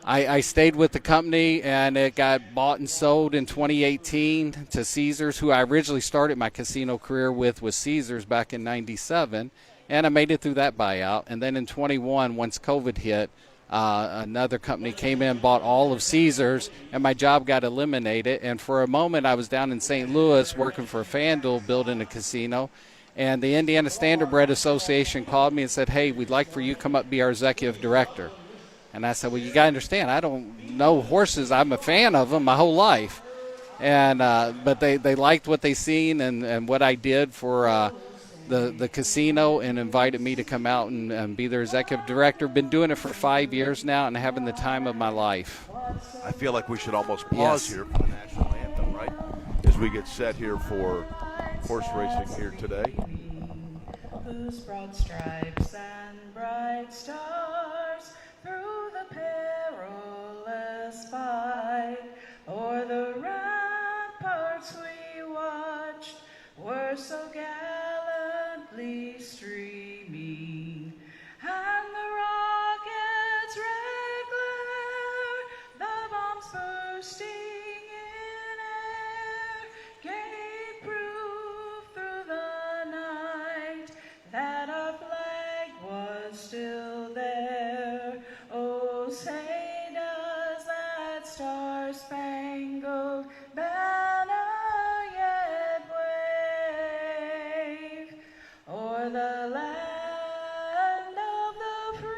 I stayed with the company, and it got bought and sold in 2018 to Caesars, who I originally started my casino career with was Caesars back in '97, and I made it through that buyout. And then in 21, once COVID hit, another company came in, bought all of Caesars, and my job got eliminated. And for a moment, I was down in St. Louis working for FanDuel, building a casino. And the Indiana Standardbred Association called me and said, hey, we'd like for you to come up and be our executive director. And I said, well, you got to understand, I don't know horses. I'm a fan of them my whole life. And but they liked what they seen and what I did for the casino, and invited me to come out and be their executive director. Been doing it for 5 years now and having the time of my life. I feel like we should almost pause here for the national anthem, right? As we get set here for horse racing here today. Whose broad stripes and bright stars through the perilous fight, o'er the ramparts we watched, were so gallantly streaming, and the rockets' red glare, the bombs bursting in air, gave proof through the night that our flag was still there. Oh, say does that star-spangled banner yet wave o'er the land of the free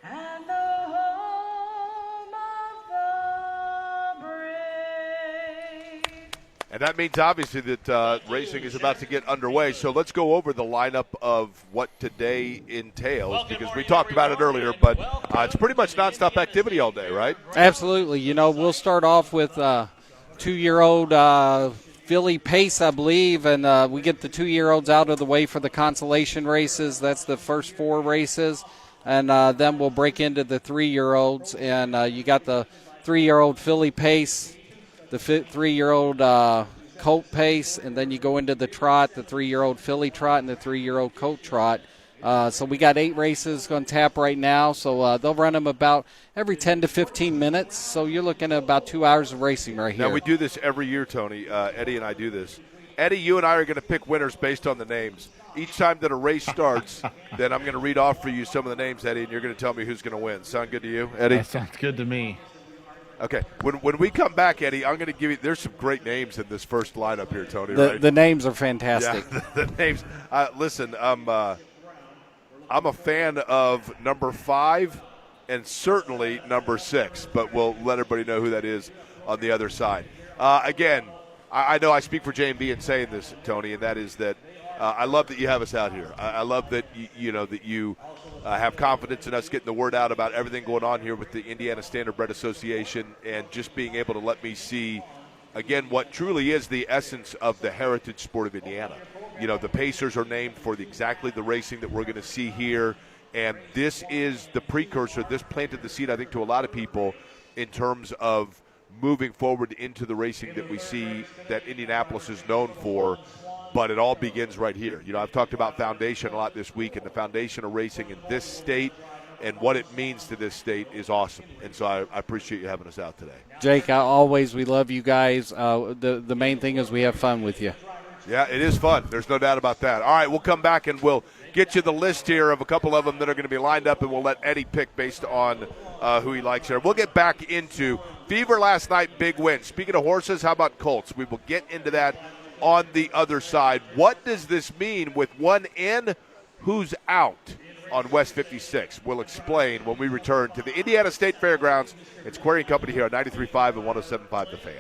and the home of the brave? And that means obviously that racing is about to get underway. So let's go over the lineup of what today entails, because we talked about it earlier, but it's pretty much nonstop activity all day, right? Absolutely. You know, we'll start off with 2-year-old Philly Pace, I believe, and we get the 2-year-olds out of the way for the consolation races. That's the first 4 races. And then we'll break into the 3-year-olds, and you got the 3-year-old Philly Pace, the 3-year-old Colt Pace, and then you go into the trot, the 3-year-old Philly Trot and the 3-year-old Colt Trot. So we got 8 races going to tap right now. So they'll run them about every 10 to 15 minutes. So you're looking at about 2 hours of racing right here. Now, we do this every year, Tony. Eddie and I do this. Eddie, you and I are going to pick winners based on the names. Each time that a race starts, then I'm going to read off for you some of the names, Eddie, and you're going to tell me who's going to win. Sound good to you, Eddie? That sounds good to me. Okay. When we come back, Eddie, I'm going to give you – there's some great names in this first lineup here, Tony, right? The names are fantastic. Yeah, the names. Listen, I'm a fan of number 5 and certainly number 6, but we'll let everybody know who that is on the other side. Again, I know I speak for J&B in saying this, Tony, and that is that I love that you have us out here. I love that you have confidence in us getting the word out about everything going on here with the Indiana Standardbred Association, and just being able to let me see, again, what truly is the essence of the heritage sport of Indiana. You know, the Pacers are named for exactly the racing that we're going to see here, and this is the precursor. This planted the seed, I think, to a lot of people in terms of moving forward into the racing that we see that Indianapolis is known for. But it all begins right here. You know, I've talked about foundation a lot this week, and the foundation of racing in this state and what it means to this state is awesome. And so I appreciate you having us out today. Jake, we love you guys. The main thing is we have fun with you. Yeah, it is fun. There's no doubt about that. All right, we'll come back and we'll get you the list here of a couple of them that are going to be lined up, and we'll let Eddie pick based on who he likes here. We'll get back into Fever last night, big win. Speaking of horses, how about Colts? We will get into that on the other side. What does this mean with one in? Who's out on West 56? We'll explain when we return to the Indiana State Fairgrounds. It's Query & Company here on 93.5 and 107.5 The Fan.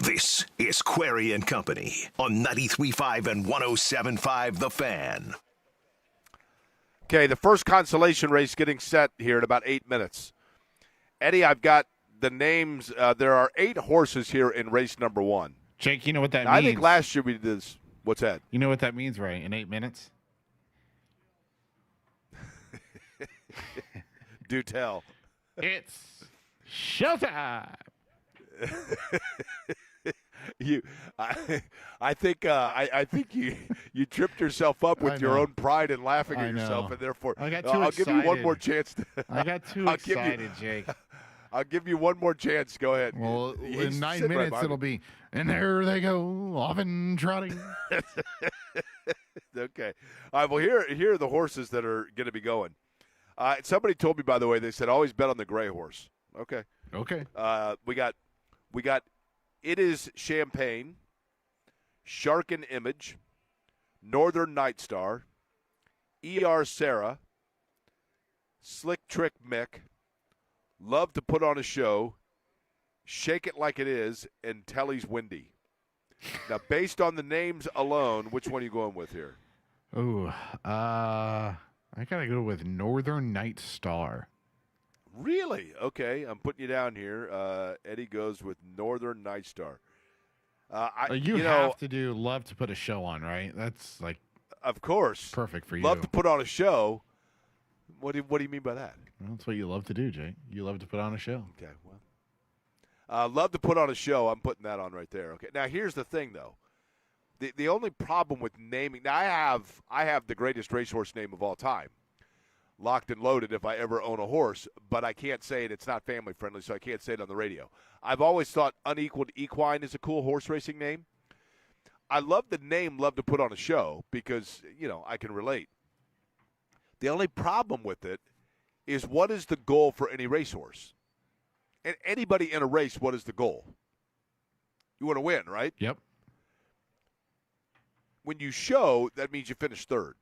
This is Query and Company on 93.5 and 107.5 The Fan. Okay, the first consolation race getting set here in about 8 minutes. Eddie, I've got the names. There are 8 horses here in race number 1. Jake, you know what that Now, means? I think last year we did this. What's that? You know what that means, right? In 8 minutes? Do tell. It's showtime. I think you tripped yourself up with your own pride and laughing at yourself, and therefore I got too I'll excited. give you one more chance. I got too excited, Jake. I'll give you one more chance. Go ahead. Well, He's in 9 sitting right minutes behind it'll me. be, and there they go, off and trotting. Okay. All right. Well, here are the horses that are going to be going. Somebody told me, by the way, they said always bet on the gray horse. Okay. Okay. We got It Is Champagne, Shark and Image, Northern Night Star, E.R. Sarah, Slick Trick Mick, Love to Put on a Show, Shake It Like It Is, and Telly's Windy. Now, based on the names alone, which one are you going with here? Ooh, I got to go with Northern Night Star. Really? Okay, I'm putting you down here. Eddie goes with Northern Night Star. You have to do Love to Put a Show on, right? That's like, of course, perfect for you. Love to put on a show. What do you mean by that? Well, that's what you love to do, Jake. You love to put on a show. Okay, well, love to put on a show. I'm putting that on right there. Okay, now here's the thing, though. The only problem with naming, now I have the greatest racehorse name of all time, Locked and Loaded, if I ever own a horse, but I can't say it. It's not family friendly, so I can't say it on the radio. I've always thought Unequaled Equine is a cool horse racing name. I love the name Love to Put on a Show because, I can relate. The only problem with it is, what is the goal for any racehorse? And anybody in a race, what is the goal? You want to win, right? Yep. When you show, that means you finish third.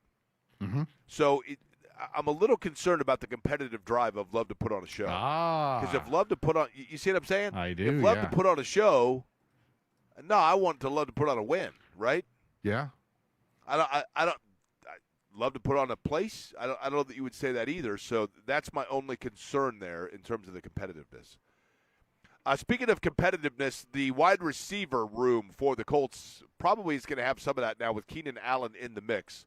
Mm-hmm. So I'm a little concerned about the competitive drive of Love to Put on a Show. Because if Love to Put on, you see what I'm saying? I do. If Love to Put on a show, no, I want to Love to Put on a win, right? Yeah. I don't Love to Put on a place. I don't know that you would say that either. So that's my only concern there in terms of the competitiveness. Speaking of competitiveness, the wide receiver room for the Colts probably is going to have some of that now with Keenan Allen in the mix.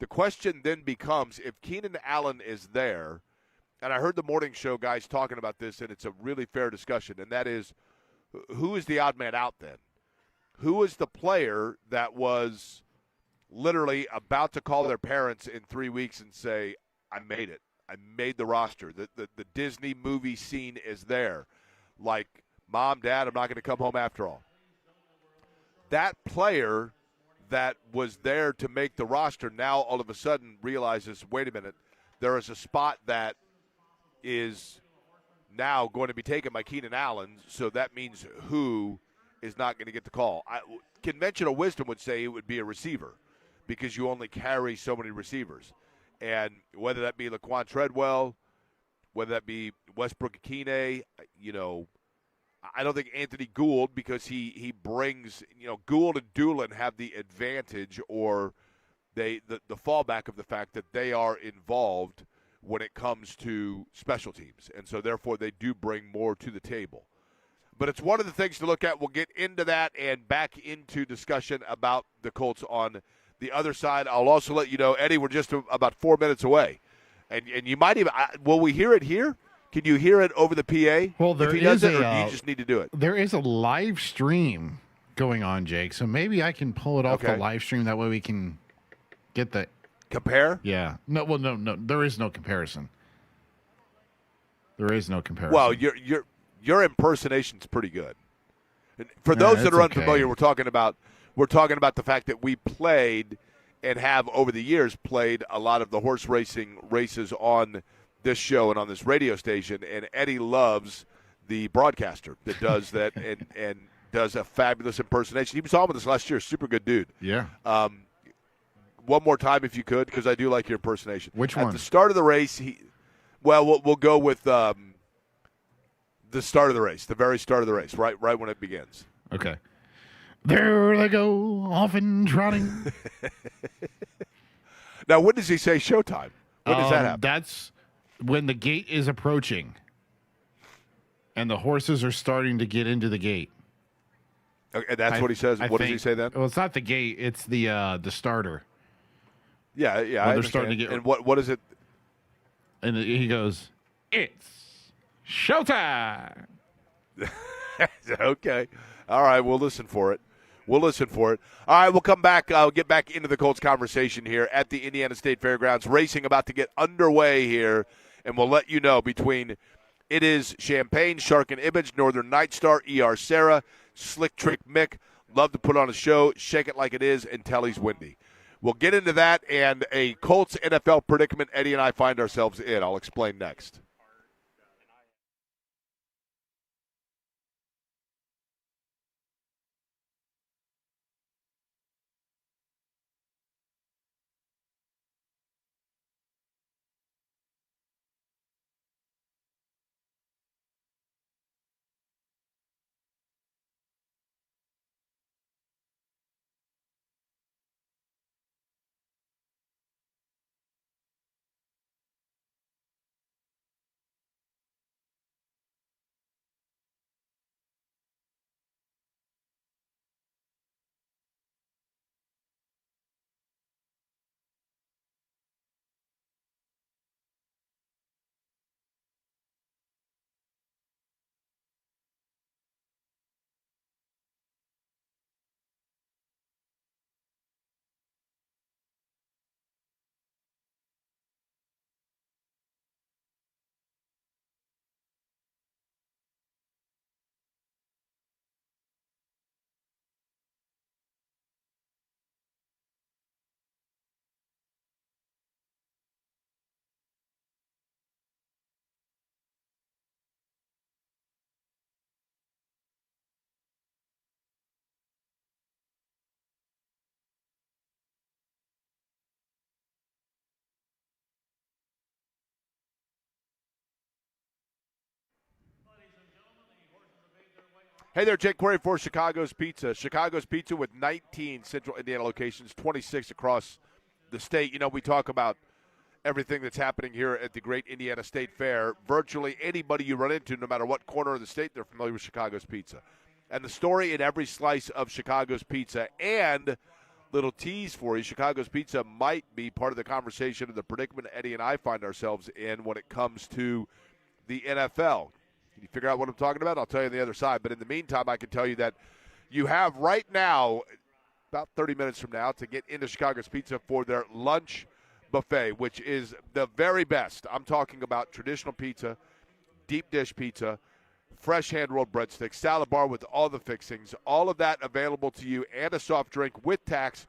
The question then becomes, if Keenan Allen is there, and I heard the morning show guys talking about this, and it's a really fair discussion, and that is, who is the odd man out then? Who is the player that was literally about to call their parents in 3 weeks and say, I made it. I made the roster. The Disney movie scene is there. Like, Mom, Dad, I'm not going to come home after all. That player that was there to make the roster now all of a sudden realizes, wait a minute, there is a spot that is now going to be taken by Keenan Allen, so that means who is not going to get the call. Conventional wisdom would say it would be a receiver because you only carry so many receivers. And whether that be Laquan Treadwell, whether that be Westbrook Akine, I don't think Anthony Gould, because he brings, Gould and Doolin have the advantage or the fallback of the fact that they are involved when it comes to special teams. And so, therefore, they do bring more to the table. But it's one of the things to look at. We'll get into that and back into discussion about the Colts on the other side. I'll also let you know, Eddie, we're just about 4 minutes away. And you might even will we hear it here? Can you hear it over the PA? Well, there if he is does it, or do you just need to do it? There is a live stream going on, Jake. So maybe I can pull it off the live stream. That way we can get the compare. Yeah. No. Well, no. There is no comparison. There is no comparison. Well, your impersonation's pretty good. And for those that are unfamiliar, we're talking about the fact that we played and have over the years played a lot of the horse racing races on this show and on this radio station, and Eddie loves the broadcaster that does that and does a fabulous impersonation. He was on with us last year. Super good dude. Yeah. One more time if you could, because I do like your impersonation. Which one? At the start of the race, we'll go with the start of the race, the very start of the race, right when it begins. Okay. There they go, off and trotting. Now, when does he say showtime? When does that happen? That's when the gate is approaching, and the horses are starting to get into the gate. Okay, that's what he says. What does he say then? Well, it's not the gate; it's the starter. Yeah. Well, they're starting to get. And what is it? And he goes, "It's showtime." Okay. All right. We'll listen for it. All right. We'll come back. I'll get back into the Colts conversation here at the Indiana State Fairgrounds. Racing about to get underway here, and we'll let you know between it is Champagne, Shark and Image, Northern Night Star, ER Sarah, Slick Trick Mick. Love to put on a show. Shake it like it is, and Telly's Windy. We'll get into that and a Colts NFL predicament Eddie and I find ourselves in. I'll explain next. Hey there, Jake Query for Chicago's Pizza. Chicago's Pizza with 19 Central Indiana locations, 26 across the state. You know, we talk about everything that's happening here at the Great Indiana State Fair. Virtually anybody you run into, no matter what corner of the state, they're familiar with Chicago's Pizza. And the story in every slice of Chicago's Pizza, and little tease for you, Chicago's Pizza might be part of the conversation of the predicament Eddie and I find ourselves in when it comes to the NFL. Can you figure out what I'm talking about? I'll tell you on the other side. But in the meantime, I can tell you that you have right now, about 30 minutes from now, to get into Chicago's Pizza for their lunch buffet, which is the very best. I'm talking about traditional pizza, deep dish pizza, fresh hand-rolled breadsticks, salad bar with all the fixings, all of that available to you, and a soft drink with tax,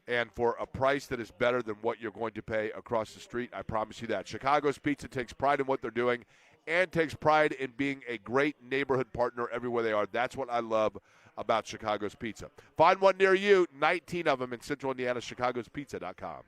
and for a price that is better than what you're going to pay across the street. I promise you that. Chicago's Pizza takes pride in what they're doing and takes pride in being a great neighborhood partner everywhere they are. That's what I love about Chicago's Pizza. Find one near you, 19 of them in Central Indiana, chicagospizza.com.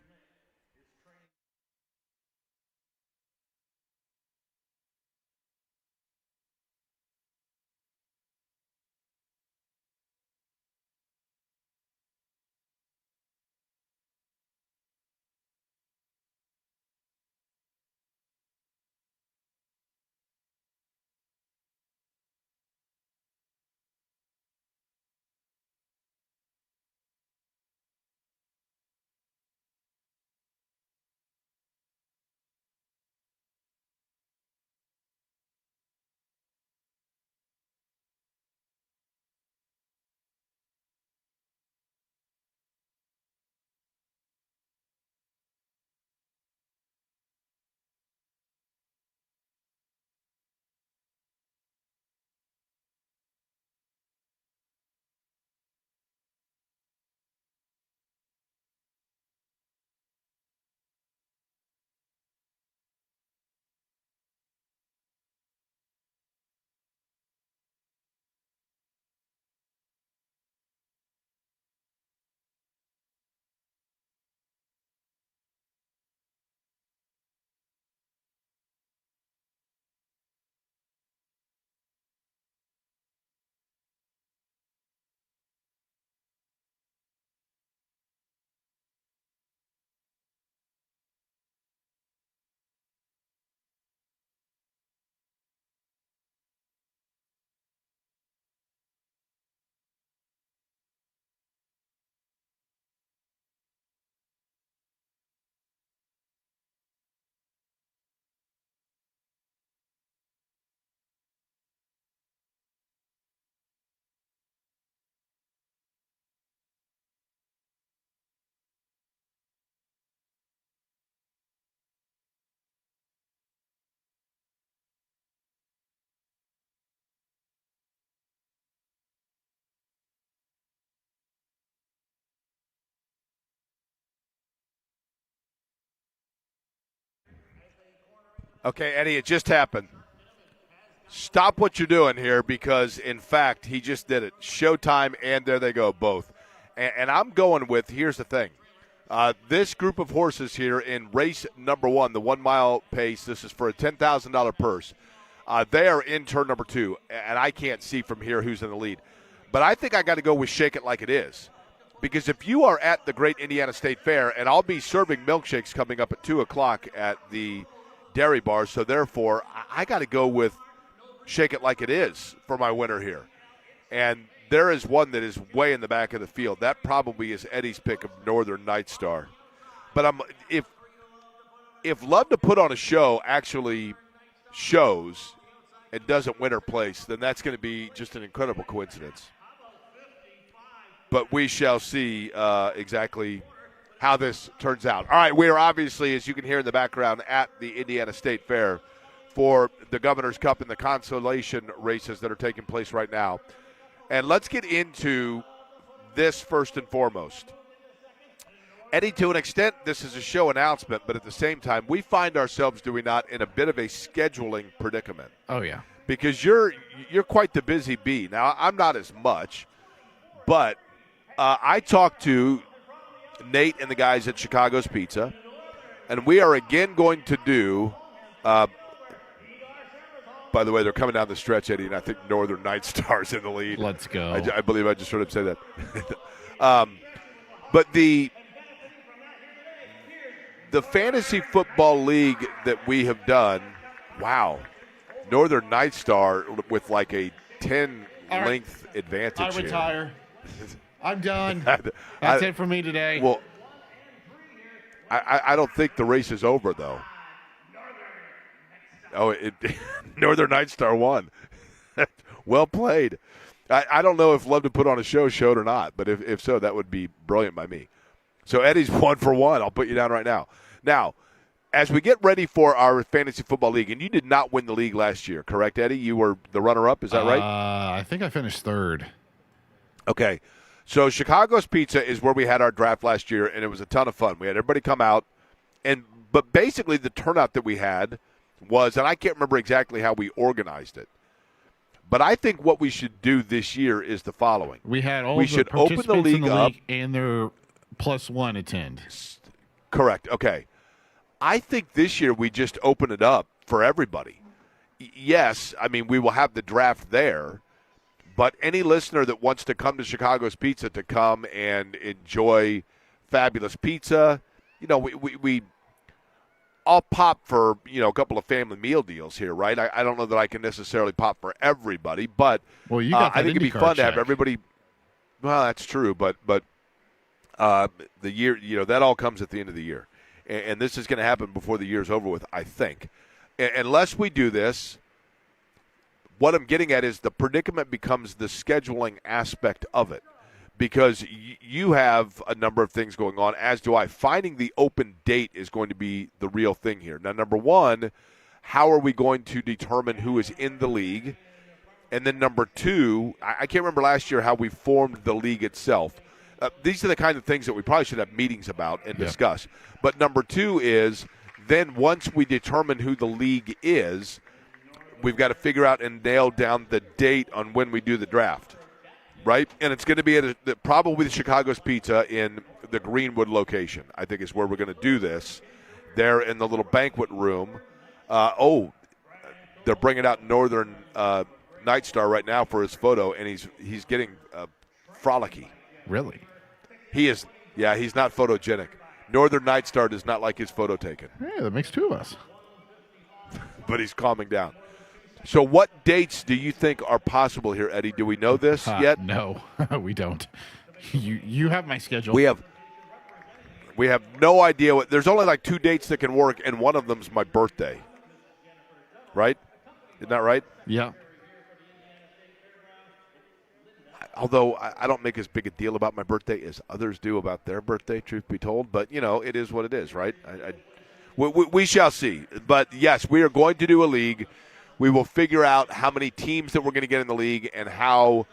Okay, Eddie, it just happened. Stop what you're doing here because, in fact, he just did it. Showtime, and there they go, both. And I'm going with, here's the thing. This group of horses here in race number 1, the 1 mile pace, this is for a $10,000 purse. They are in turn number 2, and I can't see from here who's in the lead. But I think I got to go with Shake It Like It Is. Because if you are at the Great Indiana State Fair, and I'll be serving milkshakes coming up at 2 o'clock at the dairy bar, so therefore I got to go with Shake It Like It Is for my winner here. And there is one that is way in the back of the field. That probably is Eddie's pick of Northern Night Star. But if Love to Put on a Show actually shows and doesn't win her place, then that's going to be just an incredible coincidence. But we shall see exactly how this turns out. All right, we are obviously, as you can hear in the background, at the Indiana State Fair for the Governor's Cup and the consolation races that are taking place right now. And let's get into this first and foremost. Eddie, to an extent, this is a show announcement, but at the same time, we find ourselves, do we not, in a bit of a scheduling predicament. Oh, yeah. Because you're quite the busy bee. Now, I'm not as much, but I talked to Nate and the guys at Chicago's Pizza, and we are again going to do by the way, they're coming down the stretch, Eddie, and I think Northern Night Star's in the lead. Let's go. I believe I just heard him say that. But the fantasy football league that we have done, wow, Northern Night Star with like a 10-length advantage I here. retire. I'm done. That's it for me today. Well, I don't think the race is over, though. Oh, Northern Night Star won. Well played. I don't know if Love to Put on a Show showed or not, but if so, that would be brilliant by me. So Eddie's 1 for 1. I'll put you down right now. Now, as we get ready for our fantasy football league, and you did not win the league last year, correct, Eddie? You were the runner-up. Is that right? I think I finished 3rd. Okay. So Chicago's Pizza is where we had our draft last year, and it was a ton of fun. We had everybody come out, but basically the turnout that we had was, and I can't remember exactly how we organized it, but I think what we should do this year is the following. We had all we the should open the participants league in the up, league and their +1 attend. Correct. Okay. I think this year we just open it up for everybody. Yes, I mean, we will have the draft there, but any listener that wants to come to Chicago's Pizza to come and enjoy fabulous pizza, we I'll pop for, a couple of family meal deals here, right? I don't know that I can necessarily pop for everybody, but well, you got I think it'd be IndyCar fun to check. have everybody. Well, that's true, but the year, that all comes at the end of the year. And this is going to happen before the year's over with, I think. Unless we do this, what I'm getting at is the predicament becomes the scheduling aspect of it. Because you have a number of things going on, as do I. Finding the open date is going to be the real thing here. Now, number one, how are we going to determine who is in the league? And then number two, I can't remember last year how we formed the league itself. These are the kind of things that we probably should have meetings about and discuss. But number two is then once we determine who the league is, we've got to figure out and nail down the date on when we do the draft. Right? And it's going to be at probably the Chicago's Pizza in the Greenwood location, I think is where we're going to do this. There in the little banquet room. They're bringing out Northern Night Star right now for his photo, and he's getting frolicky. Really? He is. Yeah, he's not photogenic. Northern Night Star does not like his photo taken. Yeah, that makes 2 of us. But he's calming down. So what dates do you think are possible here, Eddie? Do we know this yet? No, we don't. You have my schedule. We have no idea. There's only like 2 dates that can work, and one of them's my birthday. Right? Isn't that right? Yeah. Although I don't make as big a deal about my birthday as others do about their birthday, truth be told. But, it is what it is, right? We shall see. But, yes, we are going to do a league. We will figure out how many teams that we're going to get in the league and how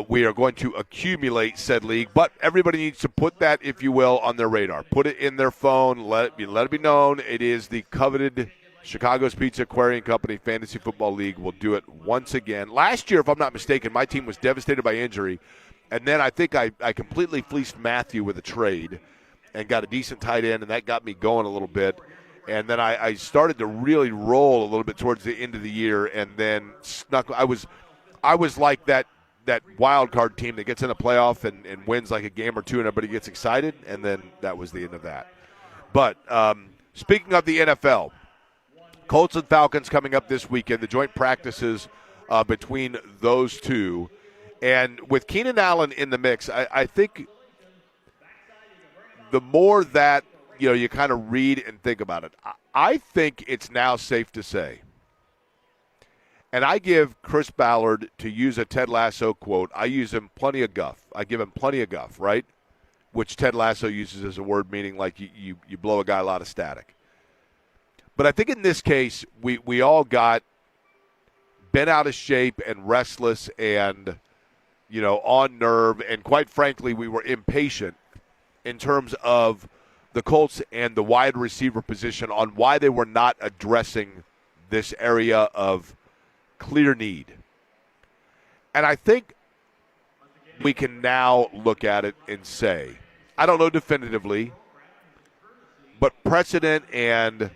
we are going to accumulate said league, but everybody needs to put that, if you will, on their radar. Put it in their phone. Let it be known. It is the coveted Chicago's Pizza Aquarium Company Fantasy Football League. Will do it once again. Last year, if I'm not mistaken, my team was devastated by injury, and then I think I completely fleeced Matthew with a trade and got a decent tight end, and that got me going a little bit. And then I started to really roll a little bit towards the end of the year, and then snuck. I was like that wild card team that gets in a playoff and wins like a game or two, and everybody gets excited, and then that was the end of that. But speaking of the NFL, Colts and Falcons coming up this weekend, the joint practices between those two. And with Keenan Allen in the mix, I think the more that you kind of read and think about it, I think it's now safe to say, and I give Chris Ballard, to use a Ted Lasso quote, I use him plenty of guff. I give him plenty of guff, right? Which Ted Lasso uses as a word meaning like you blow a guy a lot of static. But I think in this case, we all got bent out of shape and restless and, on nerve. And quite frankly, we were impatient in terms of the Colts and the wide receiver position on why they were not addressing this area of clear need. And I think we can now look at it and say, I don't know definitively, but precedent and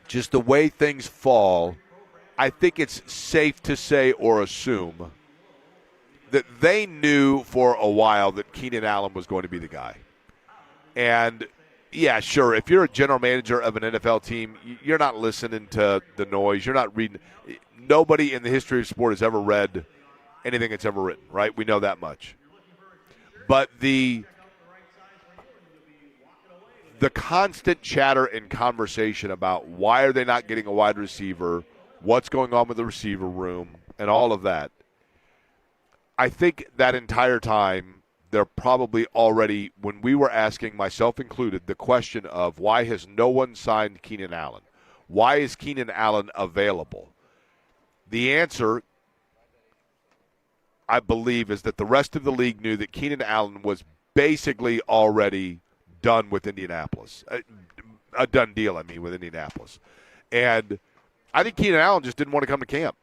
just the way things fall, I think it's safe to say or assume that they knew for a while that Keenan Allen was going to be the guy. And, yeah, sure, if you're a general manager of an NFL team, you're not listening to the noise. You're not reading. Nobody in the history of sport has ever read anything that's ever written, right? We know that much. But the constant chatter and conversation about why are they not getting a wide receiver, what's going on with the receiver room, and all of that, I think that entire time they're probably already, when we were asking, myself included, the question of why has no one signed Keenan Allen? Why is Keenan Allen available? The answer, I believe, is that the rest of the league knew that Keenan Allen was basically already done with Indianapolis. A done deal, with Indianapolis. And I think Keenan Allen just didn't want to come to camp.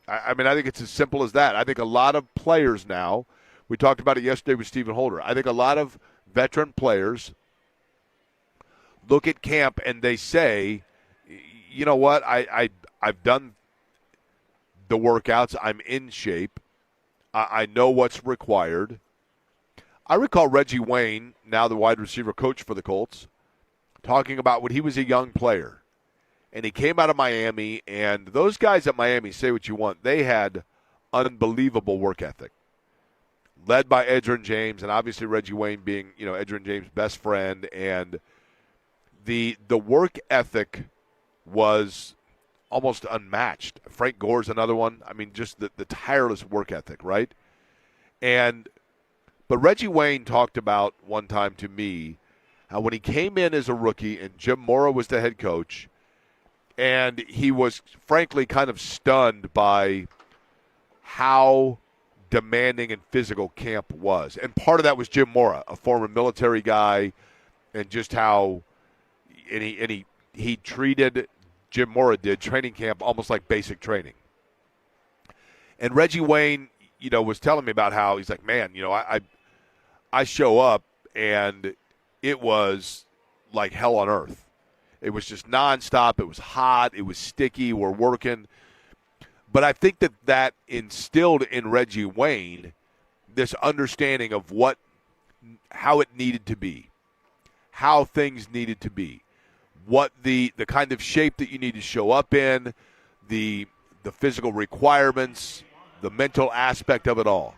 I think it's as simple as that. I think a lot of players now, we talked about it yesterday with Stephen Holder, I think a lot of veteran players look at camp and they say, you know what, I've done the workouts, I'm in shape, I know what's required. I recall Reggie Wayne, now the wide receiver coach for the Colts, talking about when he was a young player. And he came out of Miami, and those guys at Miami, say what you want, they had unbelievable work ethic. Led by Edgerrin James, and obviously Reggie Wayne being, Edgerrin James' best friend. And the work ethic was almost unmatched. Frank Gore's another one. Just the tireless work ethic, right? But Reggie Wayne talked about one time to me how when he came in as a rookie and Jim Mora was the head coach, and he was frankly kind of stunned by how demanding and physical camp was. And part of that was Jim Mora, a former military guy, and just how he treated, Jim Mora did, training camp almost like basic training. And Reggie Wayne, was telling me about how he's like, man, I show up and it was like hell on earth. It was just nonstop. It was hot. It was sticky. We're working. But I think that instilled in Reggie Wayne this understanding of how it needed to be, how things needed to be, what the kind of shape that you need to show up in, the physical requirements, the mental aspect of it all.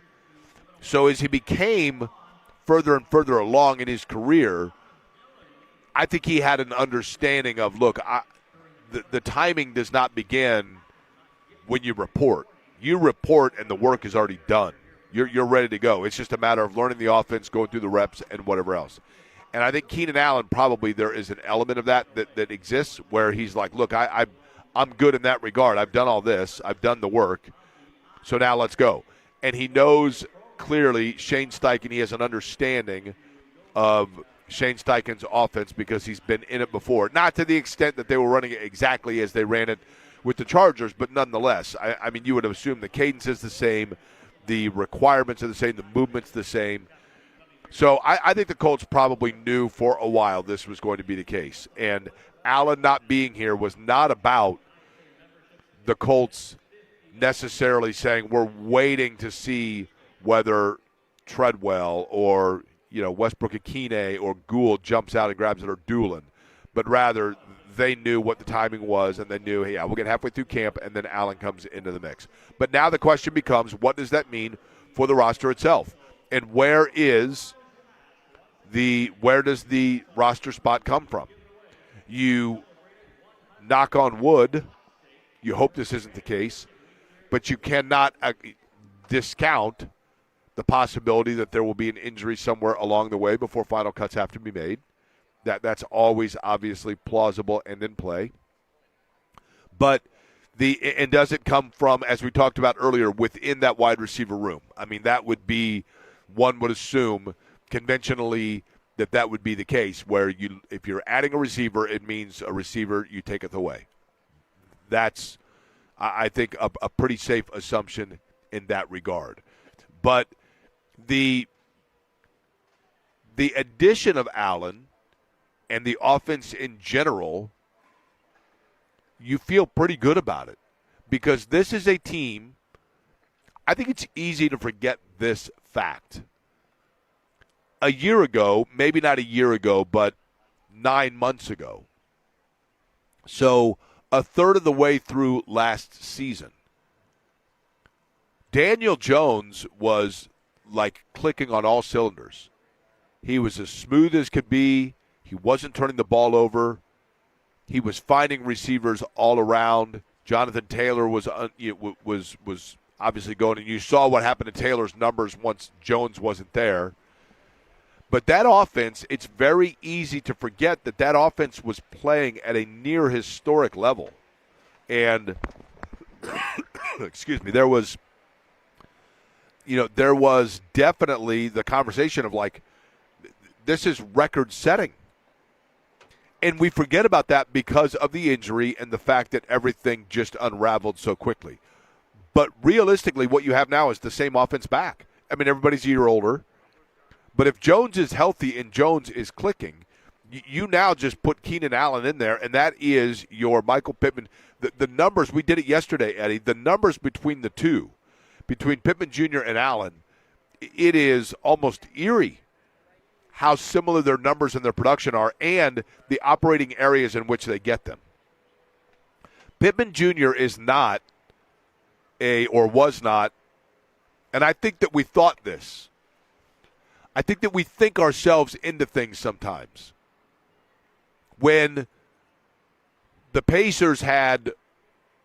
So as he became further and further along in his career, I think he had an understanding of, look, the timing does not begin when you report. You report and the work is already done. You're ready to go. It's just a matter of learning the offense, going through the reps, and whatever else. And I think Keenan Allen, probably there is an element of that exists where he's like, look, I'm good in that regard. I've done all this. I've done the work. So now let's go. and he knows clearly Shane Steichen. He has an understanding of Shane Steichen's offense because he's been in it before. Not to the extent that they were running it exactly as they ran it with the Chargers, but nonetheless, I mean, you would assume the cadence is the same, the requirements are the same, the movement's the same. So I think the Colts probably knew for a while this was going to be the case. And Allen not being here was not about the Colts necessarily saying we're waiting to see whether Treadwell or Westbrook-Akine or Gould jumps out and grabs it, or Doolin. But rather, they knew what the timing was, and they knew, hey, we'll get halfway through camp, and then Allen comes into the mix. But now the question becomes, what does that mean for the roster itself? And where does the roster spot come from? You knock on wood, you hope this isn't the case, but you cannot discount the possibility that there will be an injury somewhere along the way before final cuts have to be made. That's always obviously plausible and in play. But and does it come from, as we talked about earlier, within that wide receiver room? I mean, that would be, one would assume conventionally that would be the case, where if you're adding a receiver, it means a receiver, you take it away. That's, I think, a pretty safe assumption in that regard. But the addition of Allen and the offense in general, you feel pretty good about it, because this is a team, I think it's easy to forget this fact. A year ago, maybe not a year ago, but 9 months ago, so a third of the way through last season, Daniel Jones was like clicking on all cylinders. He was as smooth as could be. He wasn't turning the ball over. He was finding receivers all around. Jonathan Taylor was obviously going, and you saw what happened to Taylor's numbers once Jones wasn't there. But that offense, it's very easy to forget that offense was playing at a near historic level. And, excuse me, there was definitely the conversation of, like, this is record-setting. And we forget about that because of the injury and the fact that everything just unraveled so quickly. But realistically, what you have now is the same offense back. I mean, everybody's a year older. But if Jones is healthy and Jones is clicking, you now just put Keenan Allen in there, and that is your Michael Pittman. The numbers, we did it yesterday, Eddie, the numbers between the two, between Pittman Jr. and Allen, it is almost eerie how similar their numbers and their production are, and the operating areas in which they get them. Pittman Jr. is not was not, and I think that we thought this. I think that we think ourselves into things sometimes. When the Pacers had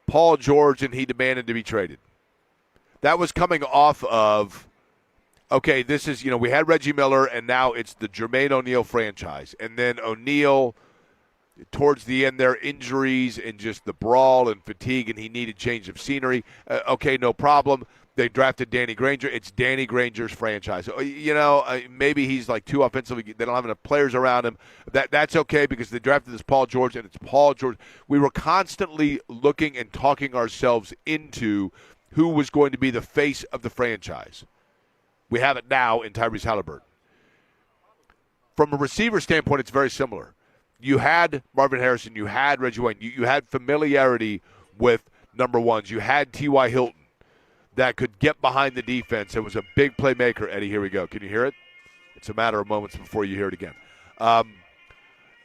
Paul George and he demanded to be traded, that was coming off of, okay, this is, we had Reggie Miller, and now it's the Jermaine O'Neal franchise. And then O'Neal, towards the end there, injuries and just the brawl and fatigue, and he needed change of scenery. Okay, no problem. They drafted Danny Granger. It's Danny Granger's franchise. Maybe he's like too offensive. They don't have enough players around him. That's okay because they drafted this Paul George, and it's Paul George. We were constantly looking and talking ourselves into who was going to be the face of the franchise. We have it now in Tyrese Halliburton. From a receiver standpoint, it's very similar. You had Marvin Harrison. You had Reggie Wayne. You had familiarity with number ones. You had T.Y. Hilton that could get behind the defense. It was a big playmaker, Eddie. Here we go. Can you hear it? It's a matter of moments before you hear it again. And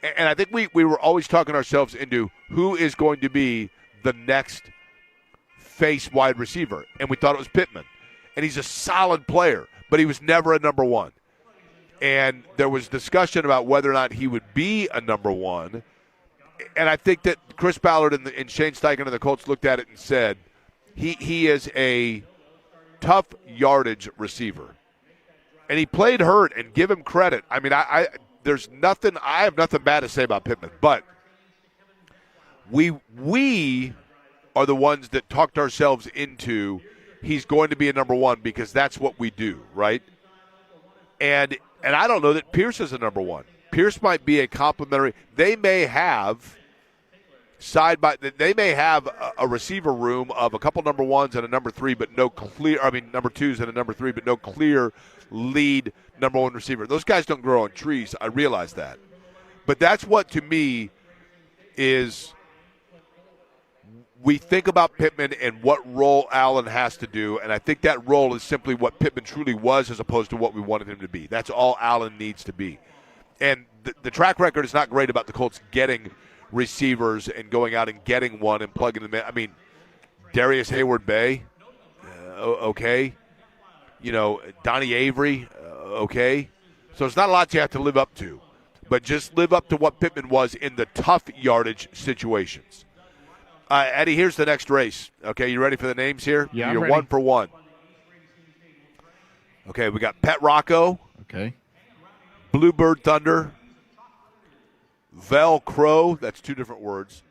I think we were always talking ourselves into who is going to be the next face wide receiver. And we thought it was Pittman. And he's a solid player, but he was never a number one. And there was discussion about whether or not he would be a number one. And I think that Chris Ballard and Shane Steichen and the Colts looked at it and said, he is a tough yardage receiver. And he played hurt, and give him credit. I mean, I have nothing bad to say about Pittman, but we are the ones that talked ourselves into he's going to be a number one because that's what we do, right? And I don't know that Pierce is a number one. Pierce might be a complementary. They may have they may have a receiver room of a couple number ones and a number three, but no clear. I mean, number twos and a number three, but no clear lead number one receiver. Those guys don't grow on trees. I realize that, but that's what to me is. We think about Pittman and what role Allen has to do, and I think that role is simply what Pittman truly was as opposed to what we wanted him to be. That's all Allen needs to be. And the track record is not great about the Colts getting receivers and going out and getting one and plugging them in. I mean, Darius Hayward-Bay, okay. You know, Donnie Avery, okay. So it's not a lot you have to live up to, but just live up to what Pittman was in the tough yardage situations. Eddie, here's the next race. Okay, you ready for the names here? Yeah, You're I'm ready. 1 for 1. Okay, we got Pet Rocco. Okay. Bluebird Thunder. Velcro. That's two different words.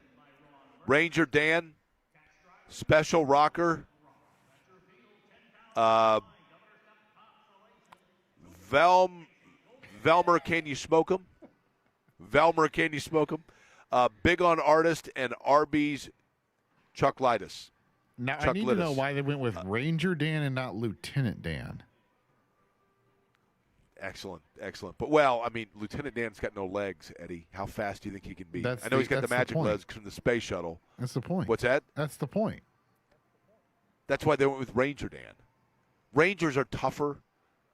Ranger Dan. Special Rocker. Velmer, can you smoke 'em? Velmer, can you smoke 'em? Big on Artist and Arby's Chucklitis. Now, I need to know why they went with Ranger Dan and not Lieutenant Dan. Excellent. But, well, I mean, Lieutenant Dan's got no legs, Eddie. How fast do you think he can be? I know he's got the magic legs from the space shuttle. That's the point. What's that? That's the point. That's why they went with Ranger Dan. Rangers are tougher,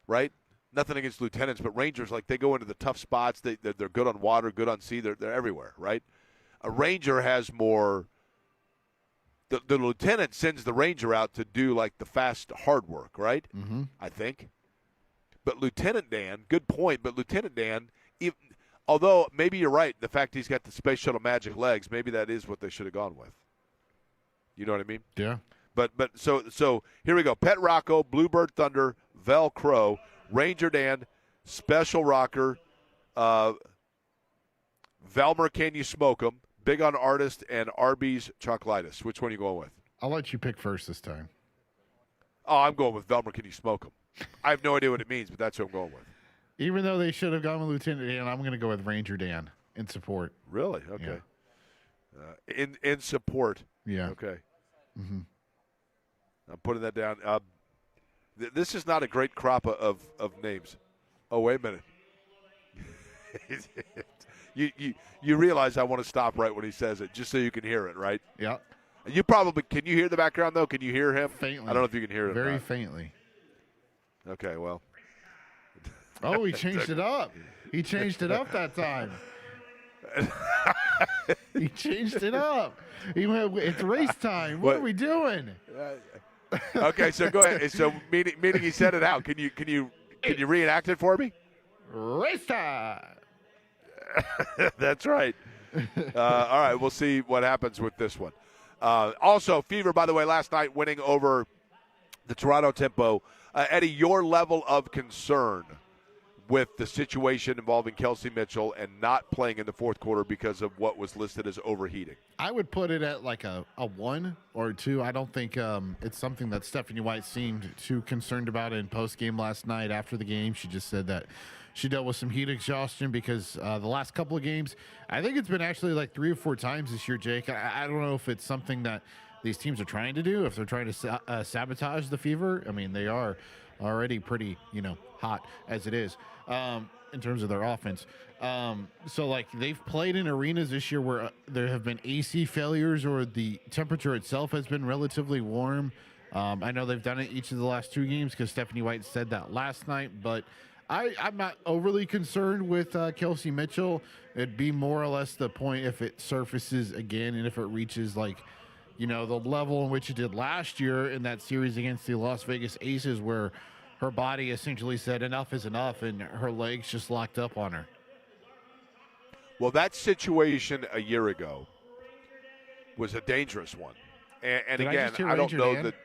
right? Nothing against lieutenants, but Rangers, like, they go into the tough spots. They're good on water, good on sea. They're everywhere, right? A Ranger has more. The lieutenant sends the Ranger out to do, like, the fast, hard work, right? Mm-hmm. I think. But Lieutenant Dan, good point, but Lieutenant Dan, although maybe you're right, the fact he's got the space shuttle magic legs, maybe that is what they should have gone with. You know what I mean? Yeah. But so here we go. Pet Rocco, Bluebird Thunder, Velcro, Ranger Dan, Special Rocker, Velmer, can you smoke 'em? Big on Artist, and Arby's Chucklitis. Which one are you going with? I'll let you pick first this time. Oh, I'm going with Velmer, can you smoke 'em? I have no idea what it means, but that's what I'm going with. Even though they should have gone with Lieutenant Dan, I'm going to go with Ranger Dan in support. Really? Okay. Yeah. In support. Yeah. Okay. Mm-hmm. I'm putting that down. This is not a great crop of names. Oh, wait a minute. You realize I want to stop right when he says it, just so you can hear it, right? Yeah. You probably can. You hear the background though? Can you hear him? Faintly. I don't know if you can hear it. Very faintly. Okay. Well. Oh, he changed it up. He changed it up that time. He changed it up. He went, it's race time. What are we doing? Okay, so go ahead. So meaning he said it out. Can you reenact it for me? Race time. That's right. All right, we'll see what happens with this one. Also, Fever, by the way, last night winning over the Toronto Tempo. Eddie, your level of concern with the situation involving Kelsey Mitchell and not playing in the fourth quarter because of what was listed as overheating? I would put it at like a 1 or 2. I don't think it's something that Stephanie White seemed too concerned about in post-game last night. After the game, she just said that she dealt with some heat exhaustion because the last couple of games, I think it's been actually like 3 or 4 times this year, Jake. I don't know if it's something that these teams are trying to do, if they're trying to sabotage the Fever. I mean, they are already pretty, hot as it is in terms of their offense. So, like, they've played in arenas this year where there have been AC failures or the temperature itself has been relatively warm. I know they've done it each of the last 2 games because Stephanie White said that last night, but I'm not overly concerned with Kelsey Mitchell. It'd be more or less the point if it surfaces again and if it reaches, like, the level in which it did last year in that series against the Las Vegas Aces where her body essentially said enough is enough and her legs just locked up on her. Well, that situation a year ago was a dangerous one. And again, I don't know that.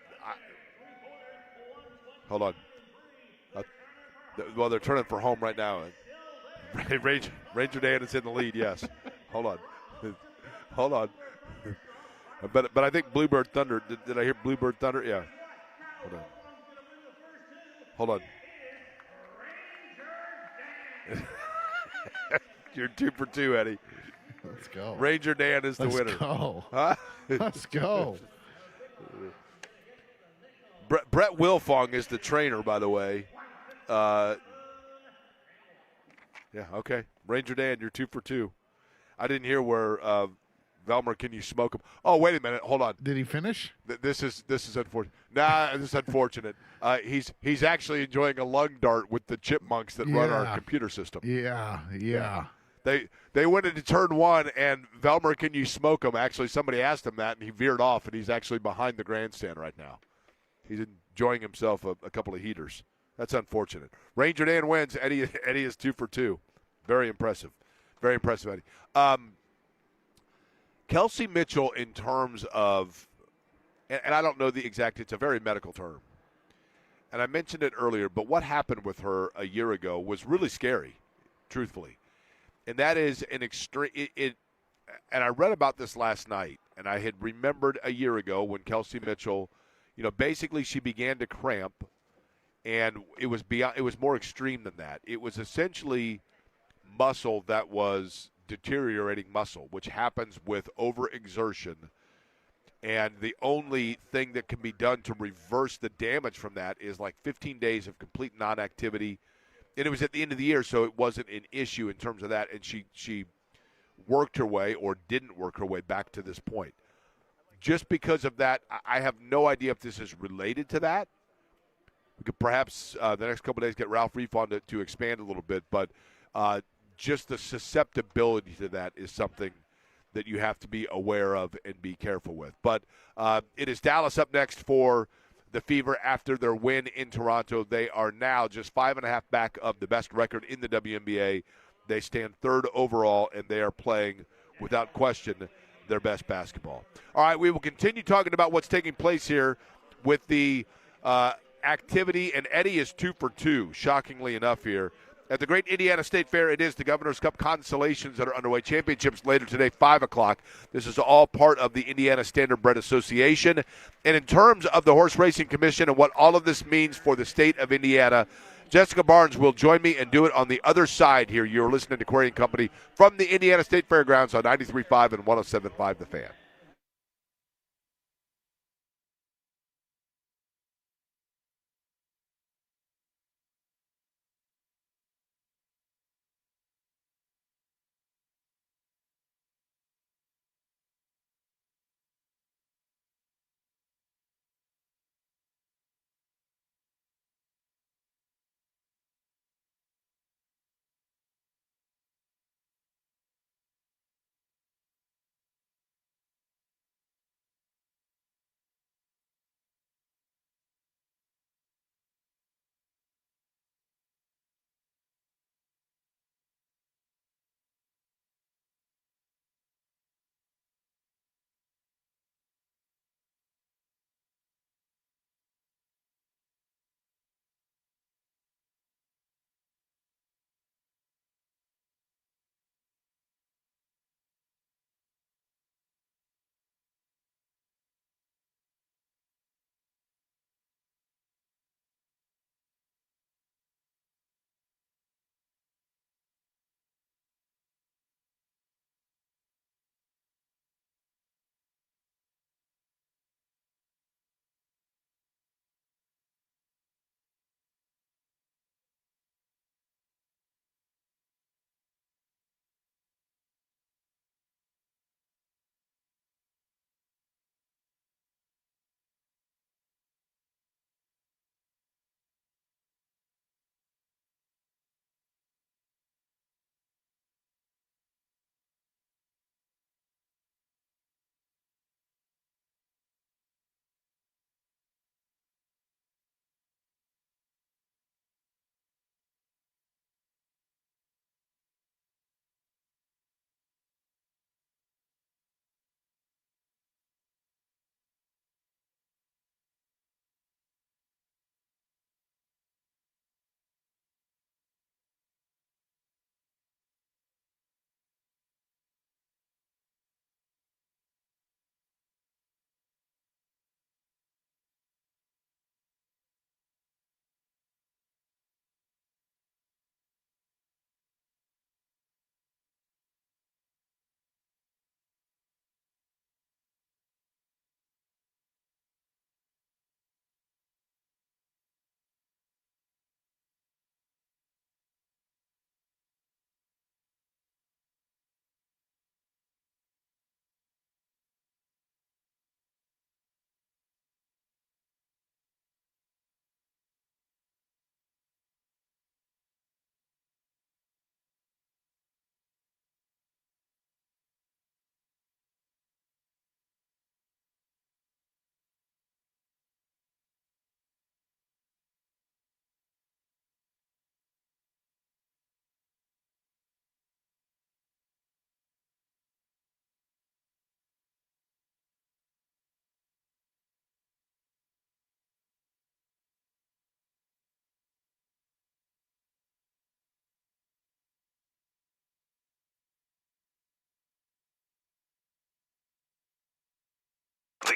Hold on. Well, they're turning for home right now. Ranger Dan is in the lead, yes. Hold on. But I think Bluebird Thunder, did I hear Bluebird Thunder? Yeah. Hold on. You're 2 for 2, Eddie. Let's go. Ranger Dan is the Let's winner. go. Huh? Let's go. Brett Wilfong is the trainer, by the way. Yeah, okay. Ranger Dan, you're 2 for 2. I didn't hear where Velmer, can you smoke him? Oh, wait a minute. Hold on. Did he finish? This is unfortunate. Nah, this is unfortunate. He's actually enjoying a lung dart with the chipmunks that run our computer system. Yeah. They went into turn one, and Velmer, can you smoke him? Actually, somebody asked him that, and he veered off, and he's actually behind the grandstand right now. He's enjoying himself a couple of heaters. That's unfortunate. Ranger Dan wins. Eddie is 2 for 2. Very impressive. Very impressive, Eddie. Kelsey Mitchell, in terms of, and I don't know the exact, it's a very medical term. And I mentioned it earlier, but what happened with her a year ago was really scary, truthfully. And that is an extreme, and I read about this last night, and I had remembered a year ago when Kelsey Mitchell, basically she began to cramp, and it was more extreme than that. It was essentially muscle that was deteriorating muscle, which happens with overexertion. And the only thing that can be done to reverse the damage from that is like 15 days of complete non-activity. And it was at the end of the year, so it wasn't an issue in terms of that. And she worked her way or didn't work her way back to this point. Just because of that, I have no idea if this is related to that. We could perhaps the next couple of days get Ralph Reef on to expand a little bit, but just the susceptibility to that is something that you have to be aware of and be careful with. But it is Dallas up next for the Fever after their win in Toronto. They are now just 5.5 back of the best record in the WNBA. They stand third overall, and they are playing, without question, their best basketball. All right, we will continue talking about what's taking place here with the activity, and Eddie is 2 for 2, shockingly enough here. At the great Indiana State Fair, it is the Governor's Cup consolations that are underway. Championships later today, 5 o'clock. This is all part of the Indiana Standardbred Association. And in terms of the Horse Racing Commission and what all of this means for the state of Indiana, Jessica Barnes will join me and do it on the other side here. You're listening to Query and Company from the Indiana State Fairgrounds on 93.5 and 107.5 The Fan.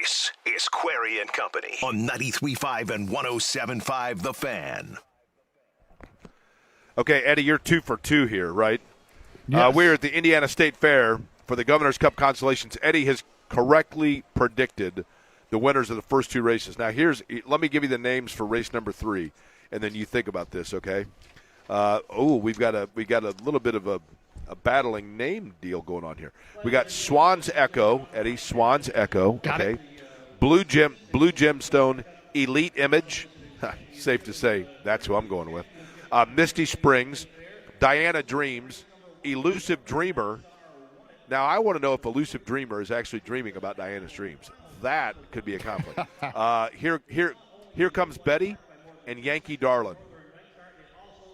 This is Query and Company on 93.5 and 107.5 The Fan. Okay, Eddie, you're 2 for 2 here, right? Yes. We're at the Indiana State Fair for the Governor's Cup Consolations. Eddie has correctly predicted the winners of the first 2 races. Now, let me give you the names for race number 3, and then you think about this, okay? We got a little bit of a battling name deal going on here. We got Swan's Echo, Eddie. Swan's Echo. Got okay. it. Blue Gemstone, Elite Image. Safe to say that's who I'm going with. Misty Springs, Diana Dreams, Elusive Dreamer. Now I want to know if Elusive Dreamer is actually dreaming about Diana's dreams. That could be a conflict. Here comes Betty and Yankee Darlin.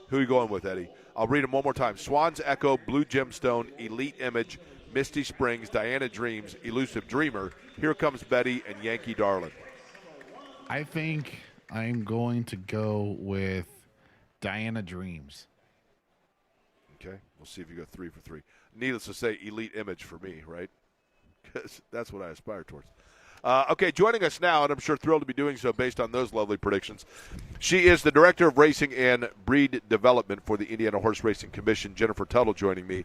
Who are you going with, Eddie? I'll read them one more time. Swan's Echo, Blue Gemstone, Elite Image, Misty Springs, Diana Dreams, Elusive Dreamer. Here comes Betty and Yankee Darlin. I think I'm going to go with Diana Dreams. Okay, we'll see if you go 3 for 3. Needless to say, Elite Image for me, right? Because that's what I aspire towards. Okay, joining us now, and I'm sure thrilled to be doing so based on those lovely predictions. She is the Director of Racing and Breed Development for the Indiana Horse Racing Commission, Jennifer Tuttle, joining me.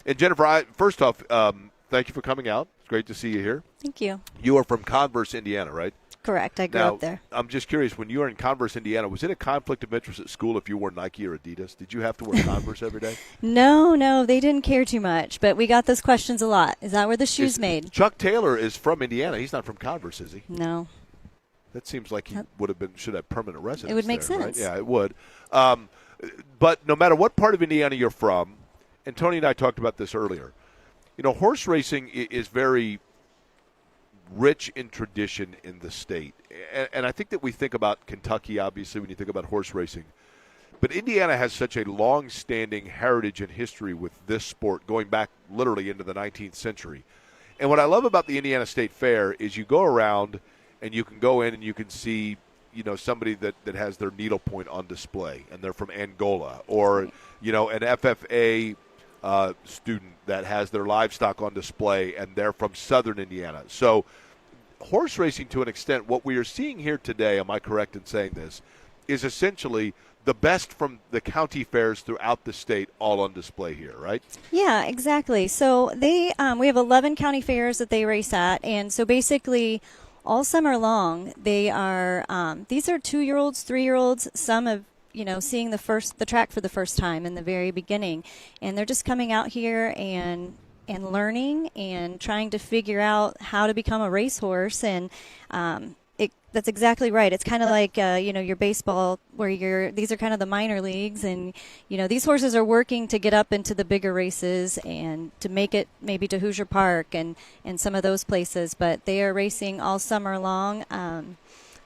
And Jennifer, first off, thank you for coming out. It's great to see you here. Thank you. You are from Converse, Indiana, right? Correct. I grew up there. I'm just curious, when you were in Converse, Indiana, was it a conflict of interest at school if you wore Nike or Adidas? Did you have to wear Converse every day? No, they didn't care too much, but we got those questions a lot. Is that where the shoes made? Chuck Taylor is from Indiana. He's not from Converse, is he? No. That seems like he should have permanent residence. It would make there, sense. Right? Yeah, it would. But no matter what part of Indiana you're from, and Tony and I talked about this earlier, horse racing is very rich in tradition in the state. And I think that we think about Kentucky, obviously, when you think about horse racing. But Indiana has such a long-standing heritage and history with this sport going back literally into the 19th century. And what I love about the Indiana State Fair is you go around and you can go in and you can see, somebody that has their needlepoint on display and they're from Angola, or, an FFA student that has their livestock on display and they're from southern Indiana. So horse racing, to an extent, what we are seeing here today, am I correct in saying this, is essentially the best from the county fairs throughout the state all on display here, right? Yeah, exactly. So we have 11 county fairs that they race at, and so basically all summer long they are these are 2-year-olds, 3-year-olds, some of seeing the track for the first time in the very beginning, and they're just coming out here and learning and trying to figure out how to become a racehorse. And that's exactly right. It's kind of like your baseball, where these are kind of the minor leagues, and these horses are working to get up into the bigger races and to make it maybe to Hoosier Park and some of those places. But they are racing all summer long,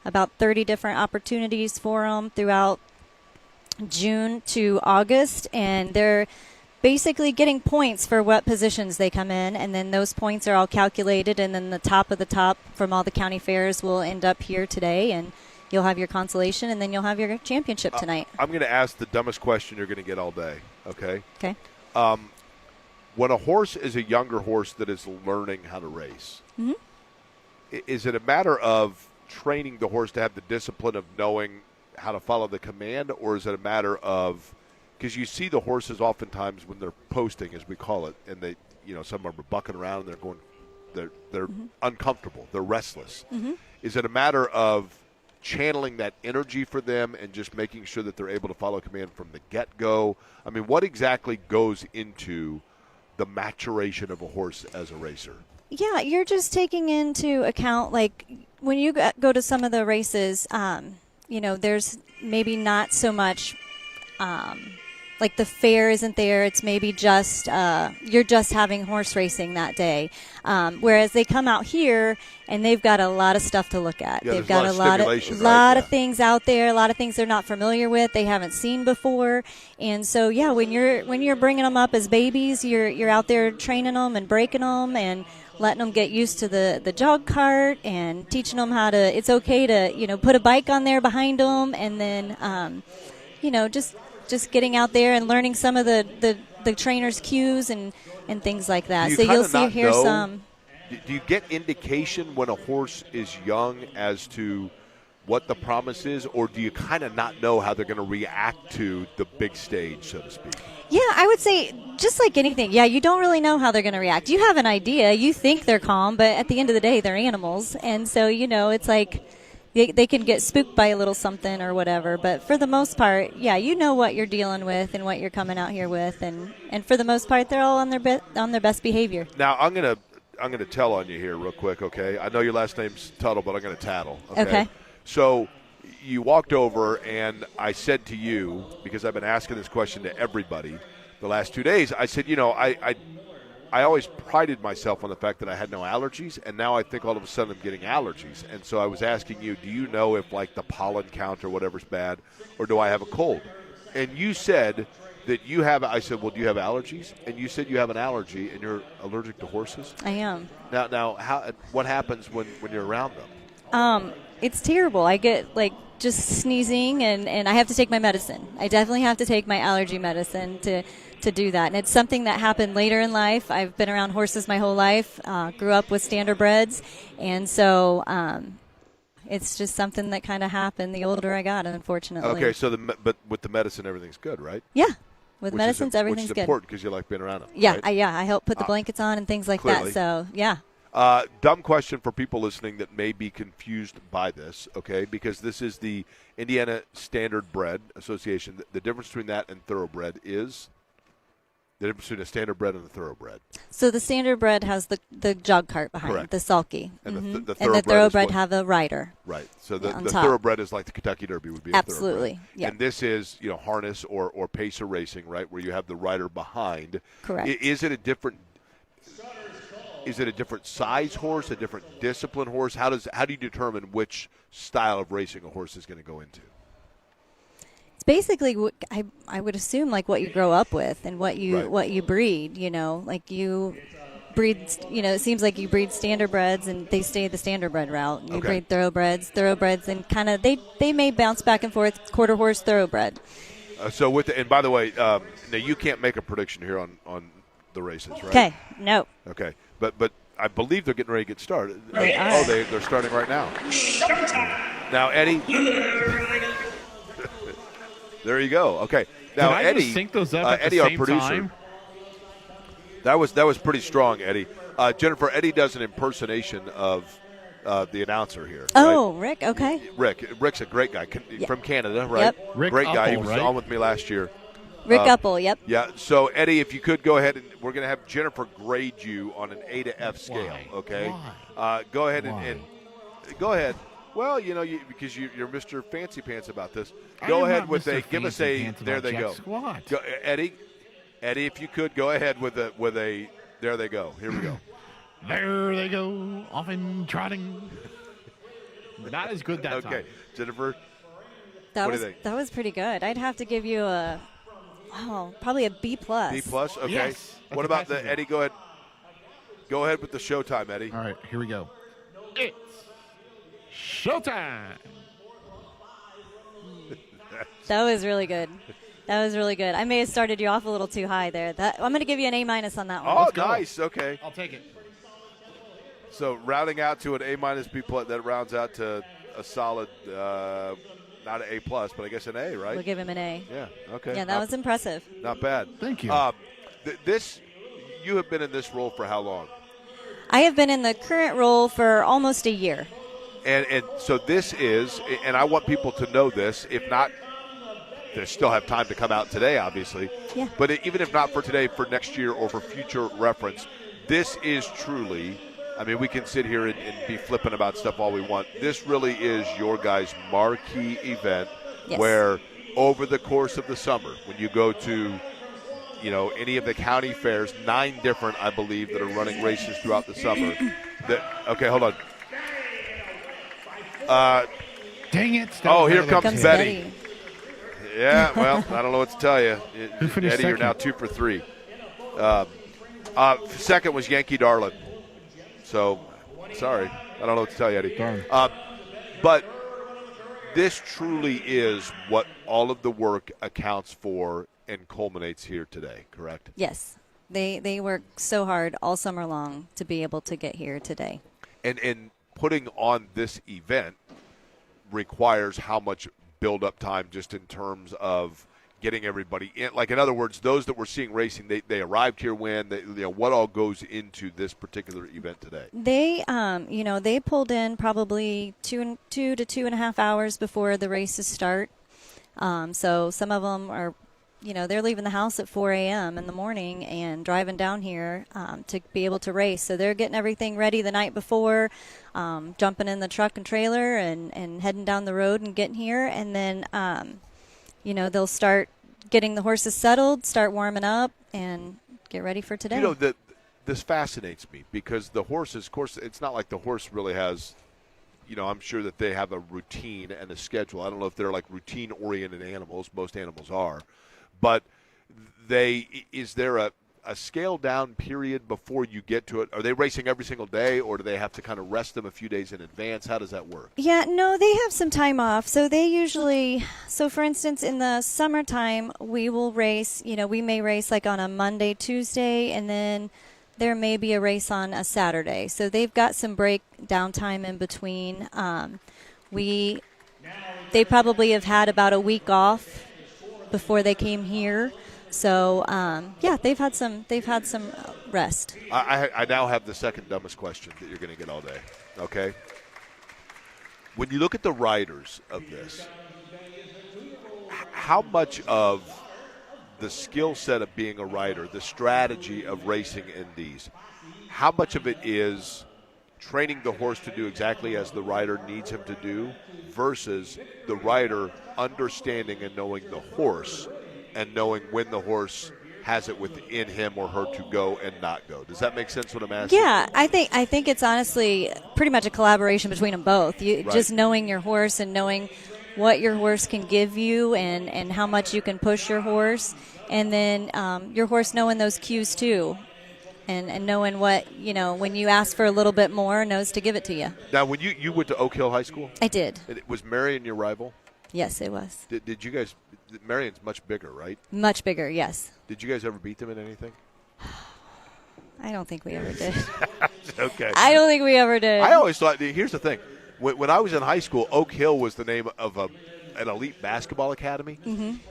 about 30 different opportunities for them throughout June to August, and they're basically getting points for what positions they come in, and then those points are all calculated, and then the top of the top from all the county fairs will end up here today, and you'll have your consolation, and then you'll have your championship tonight. I'm going to ask the dumbest question you're going to get all day, okay? Okay. When a horse is a younger horse that is learning how to race, mm-hmm. Is it a matter of training the horse to have the discipline of knowing how to follow the command, or is it a matter of, because you see the horses oftentimes when they're posting, as we call it, and they, some of them are bucking around and they're mm-hmm. uncomfortable, they're restless. Mm-hmm. Is it a matter of channeling that energy for them and just making sure that they're able to follow command from the get-go? I mean, what exactly goes into the maturation of a horse as a racer? Yeah, you're just taking into account, like, when you go to some of the races, there's maybe not so much, like the fair isn't there. It's maybe just you're just having horse racing that day. Whereas they come out here and they've got a lot of stuff to look at. Yeah, they've got a lot of things out there, a lot of things they're not familiar with, they haven't seen before. And so when you're bringing them up as babies, you're out there training them and breaking them and letting them get used to the jog cart and teaching them how to. It's okay to put a bike on there behind them, and then just getting out there and learning some of the trainer's cues and things like that. So you'll hear some. do you get indication when a horse is young as to what the promise is, or do you kind of not know how they're going to react to the big stage, so to speak? Yeah, I would say just like anything. Yeah, you don't really know how they're going to react. You have an idea. You think they're calm, but at the end of the day, they're animals. And so, it's like they can get spooked by a little something or whatever. But for the most part, yeah, you know what you're dealing with and what you're coming out here with. And for the most part, they're all on their best behavior. Now, I'm gonna tell on you here real quick, okay? I know your last name's Tuttle, but I'm going to tattle, Okay. So you walked over, and I said to you, because I've been asking this question to everybody the last 2 days, I said, I always prided myself on the fact that I had no allergies, and now I think all of a sudden I'm getting allergies. And so I was asking you, do you know if, like, the pollen count or whatever's bad, or do I have a cold? And you said that you have – I said, well, do you have allergies? And you said you have an allergy and you're allergic to horses? I am. Now, what happens when you're around them? It's terrible. I get just sneezing, and I have to take my medicine. I definitely have to take my allergy medicine to do that. And it's something that happened later in life. I've been around horses my whole life, grew up with standardbreds, and so it's just something that kind of happened the older I got, unfortunately. Okay, so but with the medicine, everything's good, right? Yeah. With medicines, everything's good. Which is important because you like being around them. Yeah, right? I help put the blankets on and things like clearly. that. So, yeah. Dumb question for people listening that may be confused by this, okay? Because this is the Indiana Standardbred Association. The difference between that and thoroughbred is the difference between a standardbred and a thoroughbred. So the standardbred has the jog cart behind, Correct. the sulky. And the and the thoroughbred have a rider. Right. So the top. thoroughbred is like the Kentucky Derby would be. Absolutely. A thoroughbred. Yeah. And this is, harness or pacer racing, right, where you have the rider behind. Correct. Is it a different size horse, a different discipline horse? How do you determine which style of racing a horse is going to go into? It's basically I would assume like what you grow up with and what you breed. Like you breed. It seems like you breed standardbreds and they stay the standardbred route. You breed thoroughbreds, and kind of they may bounce back and forth. Quarter horse, thoroughbred. And by the way, now you can't make a prediction here on the races, right? Okay. No. Okay. But I believe they're getting ready to get started. They are. They're starting right now. Now, Eddie. There you go. Okay. Now, Did I Eddie. just sync those up at Eddie, the our same producer. time? That was pretty strong, Eddie. Jennifer, Eddie does an impersonation of the announcer here. Oh, right? Rick. Okay. Rick's a great guy from Canada, right? Yep. Rick great guy. Uppel, He was right? on with me last year. Rick Uppel. Yep. Yeah. So, Eddie, if you could go ahead, and we're going to have Jennifer grade you on an A to F scale. Why? Okay. Why? Go ahead and go ahead. Well, because you're Mr. Fancy Pants about this. Go ahead with Mr. give us Fancy a. Pants There about they Jack go. Squat. Go. Eddie, if you could go ahead with a. There they go. Here we go. There they go, off and trotting. Not as good that time. Okay, Jennifer. That what was do you think? that was pretty good. I'd have to give you probably a B plus. B plus. Okay. Yes, What that's about a the passing Eddie? Go ahead. Go ahead with the showtime, Eddie. All right, here we go. It's showtime. That was really good. That was really good. I may have started you off a little too high there. I'm going to give you an A minus on that one. Oh, nice. Okay. I'll take it. So rounding out to an A minus B plus, that rounds out to a solid, not an A plus, but I guess an A, right? We'll give him an A. Yeah. Okay. Yeah, that was impressive. Not bad. Thank you. You have been in this role for how long? I have been in the current role for almost a year. And so this is, and I want people to know this. If not, they still have time to come out today, obviously. Yeah. But even if not for today, for next year or for future reference, this is truly, I mean, we can sit here and be flippant about stuff all we want. This really is your guys' marquee event. Yes. Where over the course of the summer, when you go to, any of the county fairs, 9 different, I believe, that are running races throughout the summer. Okay, hold on. Dang it. Here comes Betty. Betty. Yeah, well, I don't know what to tell you. Who finished Eddie, you're second? now 2 for 3. Second was Yankee Darlin. So, sorry. I don't know what to tell you, Eddie. Darn. But this truly is what all of the work accounts for and culminates here today, correct? Yes. They work so hard all summer long to be able to get here today. And putting on this event requires how much build-up time just in terms of getting everybody in? Like, in other words, those that we're seeing racing, they arrived here when? What all goes into this particular event today? They, they pulled in probably 2 to 2.5 hours before the races start. So some of them are, they're leaving the house at 4 a.m. in the morning and driving down here to be able to race. So they're getting everything ready the night before, jumping in the truck and trailer and heading down the road and getting here. And then, they'll start getting the horses settled, start warming up, and get ready for today. This fascinates me because the horses, of course, it's not like the horse really has, I'm sure that they have a routine and a schedule. I don't know if they're like routine-oriented animals. Most animals are. But is there a scaled-down period before you get to it? Are they racing every single day, or do they have to kind of rest them a few days in advance? How does that work? Yeah, no, they have some time off. So they usually, for instance, in the summertime, we will race, we may race like on a Monday, Tuesday, and then there may be a race on a Saturday. So they've got some break downtime in between. They probably have had about a week off before they came here. So, they've had some rest. I now have the second dumbest question that you're going to get all day, okay? When you look at the riders of this, how much of the skill set of being a rider, the strategy of racing Indies, how much of it is training the horse to do exactly as the rider needs him to do versus the rider understanding and knowing the horse and knowing when the horse has it within him or her to go and not go? Does that make sense what I'm asking? Yeah, I think it's honestly pretty much a collaboration between them both. Just knowing your horse and knowing what your horse can give you and how much you can push your horse, and then your horse knowing those cues too. And knowing what, when you ask for a little bit more, knows to give it to you. Now, when you went to Oak Hill High School? I did. Was Marion your rival? Yes, it was. Did you guys – Marion's much bigger, right? Much bigger, yes. Did you guys ever beat them in anything? I don't think we ever did. Okay. I don't think we ever did. I always thought – here's the thing. When I was in high school, Oak Hill was the name of an elite basketball academy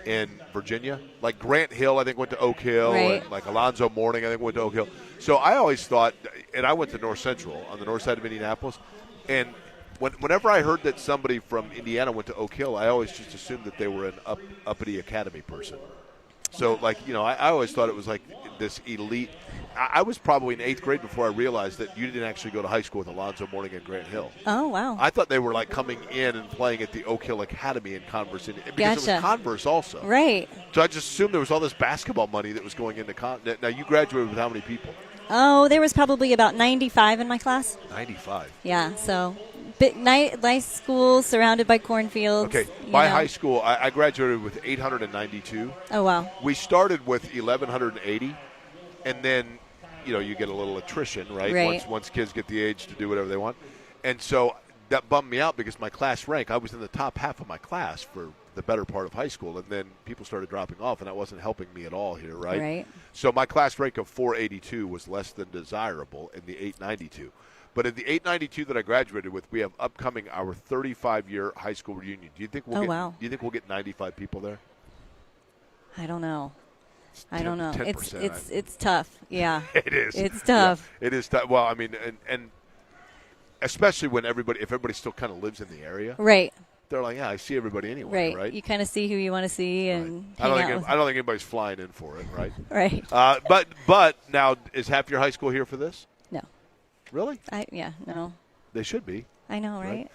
in Virginia. Like Grant Hill, I think, went to Oak Hill. Right. And like Alonzo Mourning, I think, went to Oak Hill. So I always thought – and I went to North Central on the north side of Indianapolis. And – whenever I heard that somebody from Indiana went to Oak Hill, I always just assumed that they were an uppity academy person. So, I always thought it was like this elite. I was probably in 8th grade before I realized that you didn't actually go to high school with Alonzo Mourning and Grant Hill. Oh, wow. I thought they were like coming in and playing at the Oak Hill Academy in Converse, because Gotcha. it was Converse also. Right. So I just assumed there was all this basketball money that was going into Now, you graduated with how many people? Oh, there was probably about 95 in my class. 95. Yeah, so nice school surrounded by cornfields. Okay, by high school, I graduated with 892. Oh, wow. We started with 1,180, and then, you get a little attrition, right? Right. Once kids get the age to do whatever they want. And so that bummed me out because my class rank, I was in the top half of my class for the better part of high school, and then people started dropping off, and that wasn't helping me at all here, right? Right. So my class rank of 482 was less than desirable in the 892. But in the 892 that I graduated with, we have upcoming our 35-year high school reunion. Do you think we'll wow. Do you think we'll get 95 people there? I don't know. I don't know. 10%, It's tough. Yeah. It is. It's tough. Yeah, it is tough. Well, I mean, and especially when if everybody still kind of lives in the area. Right. They're like, yeah, I see everybody anyway, right? You kind of see who you want to see and I don't hang out think anybody's flying in for it, right? Right. But now, is half your high school here for this? No. Really? No. They should be. I know, right?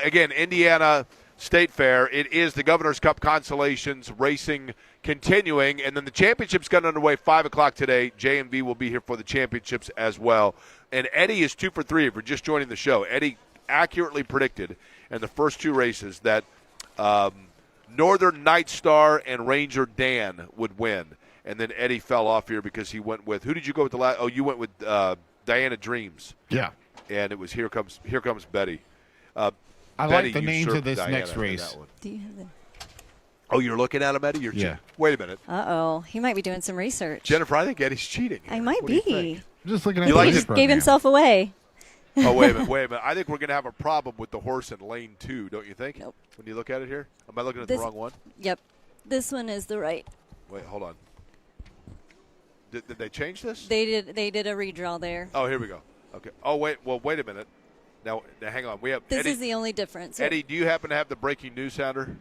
Again, Indiana State Fair. It is the Governor's Cup Consolations racing continuing, and then the championships got underway 5 o'clock today. J&V will be here for the championships as well. And Eddie is 2 for 3 if you're just joining the show. Eddie accurately predicted in the first 2 races that Northern Night Star and Ranger Dan would win. And then Eddie fell off here because he went with – who did you go with the last – oh, you went with Diana Dreams. Yeah. And it was Here Comes Betty. I Betty like the names of usurped this Diana next in race. that one. Do you have the Oh, you're looking at him, Eddie? Yeah. Wait a minute. Uh-oh. He might be doing some research. Jennifer, I think Eddie's cheating. I might What do you be. think? I'm just looking at You the like He race just program. gave himself away. Oh, wait a minute. I think we're going to have a problem with the horse in lane 2, don't you think? Nope. When you look at it here? Am I looking at This- the wrong one? Yep. This one is the right. Wait, hold on. Did they change this? They did a redraw there. Oh, here we go. Okay. Oh, wait a minute. Now hang on. We have This Eddie. is the only difference. Eddie, do you happen to have the breaking news sounder?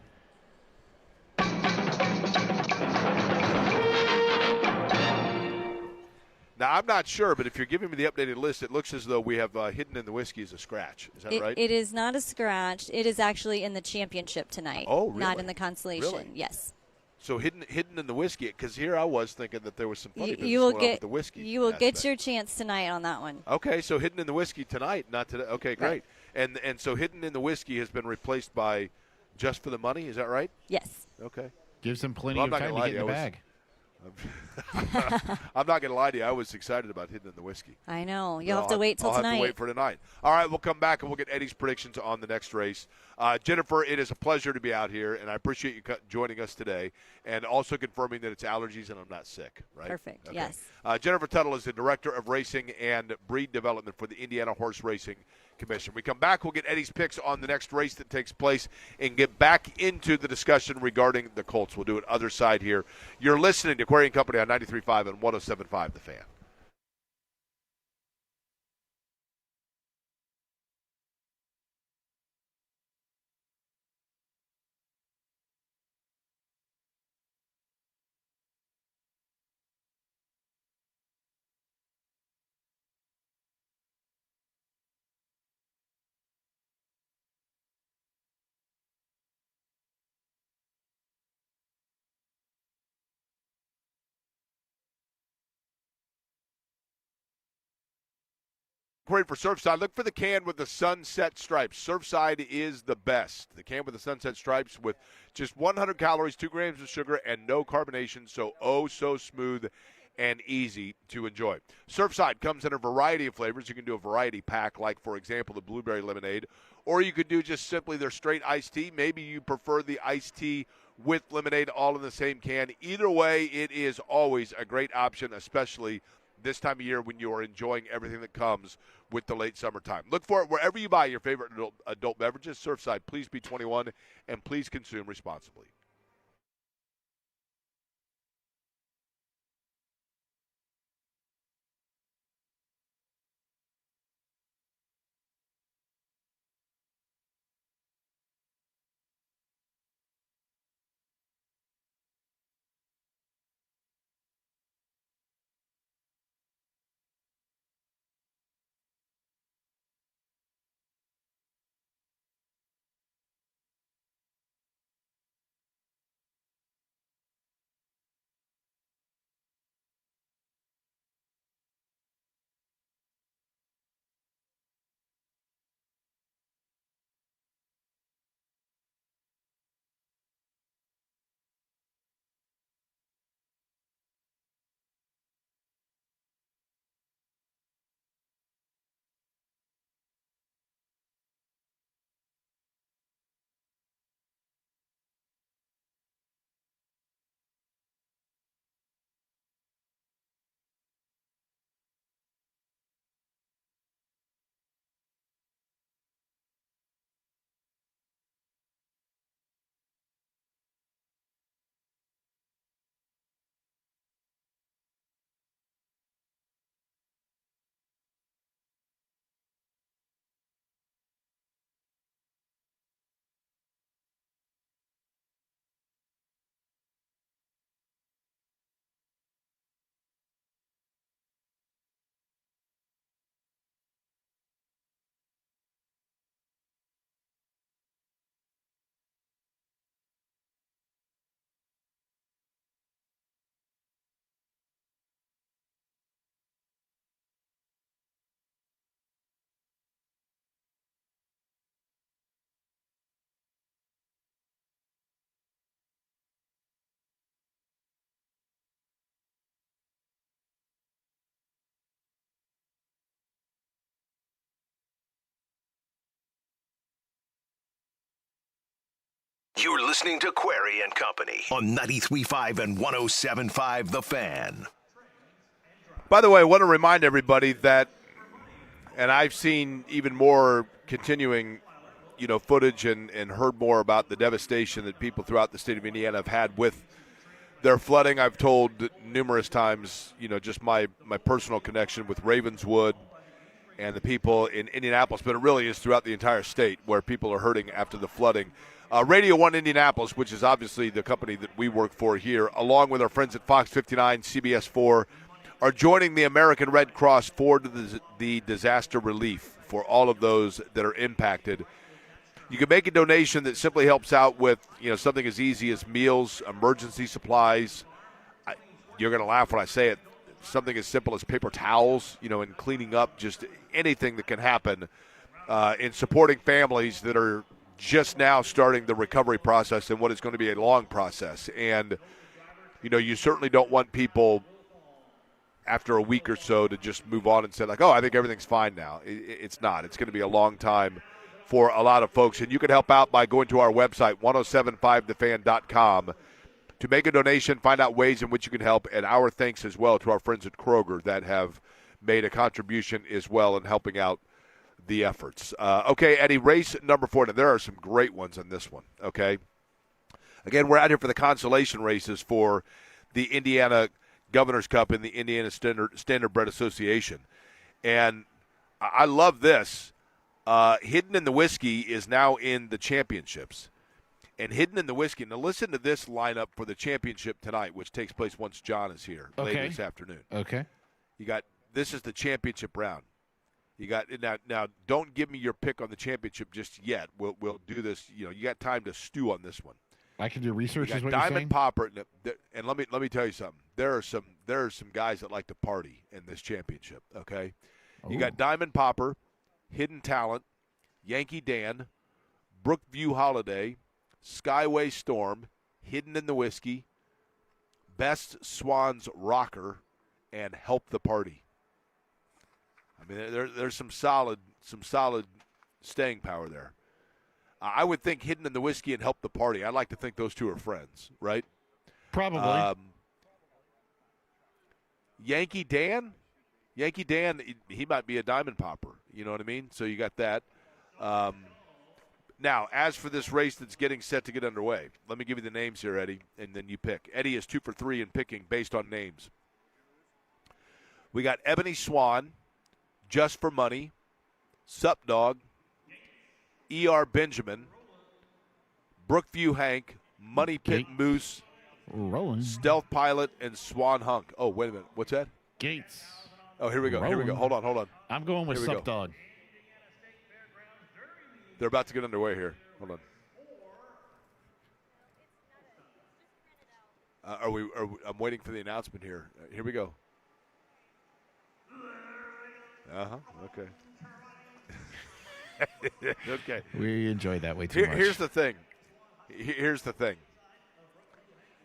Now, I'm not sure, but if you're giving me the updated list, it looks as though we have Hidden in the Whiskey as a scratch. Is that right? It is not a scratch. It is actually in the championship tonight. Oh, really? Not in the consolation. Really? Yes. So hidden in the whiskey, because here I was thinking that there was some funny business You will going on with get the whiskey. You will get aspect. your chance tonight on that one. Okay, so hidden in the whiskey tonight, not today. Okay, great. Right. And so hidden in the whiskey has been replaced by Just for the Money. Is that right? Yes. Okay. Gives him plenty Well, of I'm not time gonna to get in lie the to you, bag. I'm not going to lie to you. I was excited about Hidden in the Whiskey. I know. You'll have to wait till I'll tonight. have to wait for tonight. All right, we'll come back and we'll get Eddie's predictions on the next race. Jennifer, it is a pleasure to be out here, and I appreciate you joining us today, and also confirming that it's allergies and I'm not sick, right? Perfect, Okay. yes. Jennifer Tuttle is the Director of Racing and Breed Development for the Indiana Horse Racing Commission. We come back, we'll get Eddie's picks on the next race that takes place and get back into the discussion regarding the Colts. We'll do it other side here. You're listening to Query & Company on 93.5 and 107.5 The Fan. Great for Surfside. Look for the can with the sunset stripes. Surfside is the best. The can with the sunset stripes with just 100 calories, 2 grams of sugar, and no carbonation, so so smooth and easy to enjoy. Surfside comes in a variety of flavors. You can do a variety pack, like, for example, the blueberry lemonade, or you could do just simply their straight iced tea. Maybe you prefer the iced tea with lemonade all in the same can. Either way, it is always a great option, especially this time of year when you are enjoying everything that comes with the late summertime. Look for it wherever you buy your favorite adult beverages. Surfside, please be 21 and please consume responsibly. You're listening to Query and Company on 93.5 and 107.5 The Fan. By the way, I want to remind everybody that, and I've seen even more continuing, footage and heard more about the devastation that people throughout the state of Indiana have had with their flooding. I've told numerous times, just my personal connection with Ravenswood and the people in Indianapolis, but it really is throughout the entire state where people are hurting after the flooding. Radio 1 Indianapolis, which is obviously the company that we work for here, along with our friends at Fox 59, CBS 4, are joining the American Red Cross for the disaster relief for all of those that are impacted. You can make a donation that simply helps out with, something as easy as meals, emergency supplies. You're going to laugh when I say it. Something as simple as paper towels, and cleaning up, just anything that can happen in supporting families that are just now starting the recovery process and what is going to be a long process. And, you certainly don't want people after a week or so to just move on and say, like, oh, I think everything's fine now. It's not. It's going to be a long time for a lot of folks. And you can help out by going to our website, 1075thefan.com, to make a donation, find out ways in which you can help. And our thanks as well to our friends at Kroger that have made a contribution as well in helping out the efforts. Okay, Eddie, race number 4. Now, there are some great ones on this one, okay? Again, we're out here for the consolation races for the Indiana Governor's Cup in the Indiana Standardbred Association. And I love this. Hidden in the Whiskey is now in the championships. And Hidden in the Whiskey, now listen to this lineup for the championship tonight, which takes place once John is here later this afternoon. Okay. This is the championship round. Now don't give me your pick on the championship just yet. We'll do this. You got time to stew on this one. I can do research. You is got what Diamond you're saying? Popper, and let me tell you something. There are some guys that like to party in this championship. Okay, You got Diamond Popper, Hidden Talent, Yankee Dan, Brookview Holiday, Skyway Storm, Hidden in the Whiskey, Best Swans Rocker, and Help the Party. I mean, there's some solid staying power there. I would think Hidden in the Whiskey and Help the Party. I'd like to think those two are friends, right? Probably. Yankee Dan, he might be a diamond popper. You know what I mean? So you got that. Now, as for this race that's getting set to get underway, let me give you the names here, Eddie, and then you pick. Eddie is 2 for 3 in picking based on names. We got Ebony Swan, Just for Money, Sup Dog, E.R. Benjamin, Brookview Hank, Money Pit Moose, Rolling. Stealth Pilot, and Swan Hunk. Oh, wait a minute. What's that? Gates. Oh, here we go. Here we go. Hold on. I'm going with Sup Dog. They're about to get underway here. Hold on. I'm waiting for the announcement here. Here we go. Okay. Okay. We enjoyed that way too much. Here's the thing.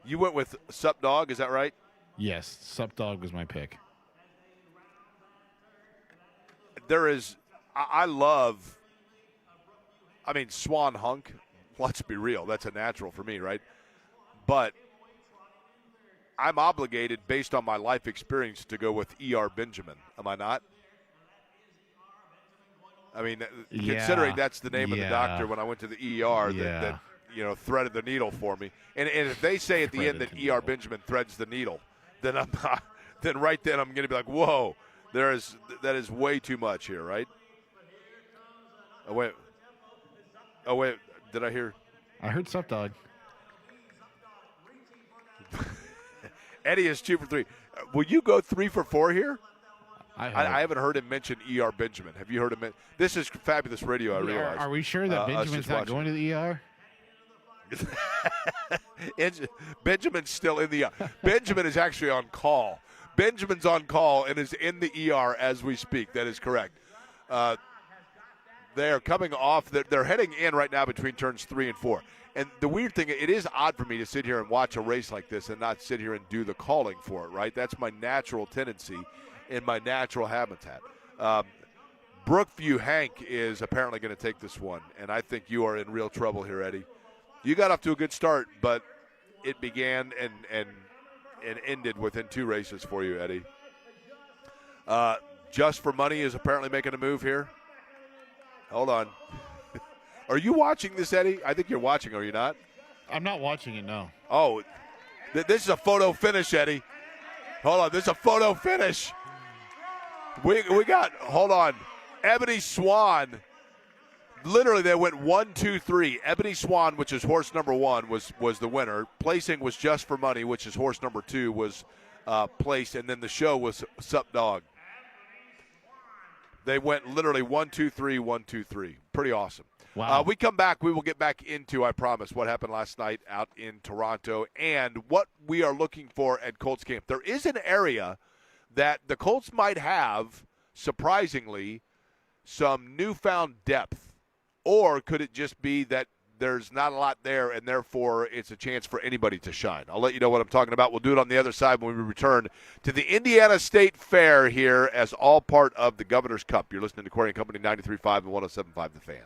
You went with Sup Dog, is that right? Yes, Sup Dog was my pick. Swan Hunk, let's be real, that's a natural for me, right? But I'm obligated, based on my life experience, to go with E.R. Benjamin. Am I not? I mean, considering that's the name of the doctor when I went to the ER that threaded the needle for me. And if they say at the end that E.R. Benjamin threads the needle, then I'm not, then right then I'm going to be like, whoa, that is way too much here, right? Oh, wait, did I hear? I heard Sup Dog. Eddie is 2 for 3. Will you go 3 for 4 here? I haven't heard him mention E.R. Benjamin. Have you heard him? This is fabulous radio, I realize. Are we sure that Benjamin's not going to the ER? Benjamin's still in the ER. Benjamin is actually on call. Benjamin's on call and is in the ER as we speak. That is correct. They're coming off. They're heading in right now between turns 3 and 4. And the weird thing, it is odd for me to sit here and watch a race like this and not sit here and do the calling for it, right? That's my natural tendency in my natural habitat. Brookview Hank is apparently going to take this one, and I think you are in real trouble here, Eddie. You got off to a good start, but it began and ended within 2 races for you, Eddie. Just for Money is apparently making a move here. Hold on. Are you watching this, Eddie? I think you're watching, are you not? I'm not watching it, no. Oh, this is a photo finish, Eddie. Hold on, this is a photo finish. We got, hold on, Ebony Swan. Literally, they went 1, 2, 3. Ebony Swan, which is horse number 1, was the winner. Placing was Just for Money, which is horse number 2, was placed, and then the show was Sup Dog. They went literally 1, 2, 3, 1, 2, 3. Pretty awesome. Wow. We come back, we will get back into, I promise, what happened last night out in Toronto and what we are looking for at Colts camp. There is an area that the Colts might have, surprisingly, some newfound depth. Or could it just be that there's not a lot there, and therefore it's a chance for anybody to shine? I'll let you know what I'm talking about. We'll do it on the other side when we return to the Indiana State Fair here as all part of the Governor's Cup. You're listening to Corey and Company, 93.5 and 107.5 The Fan.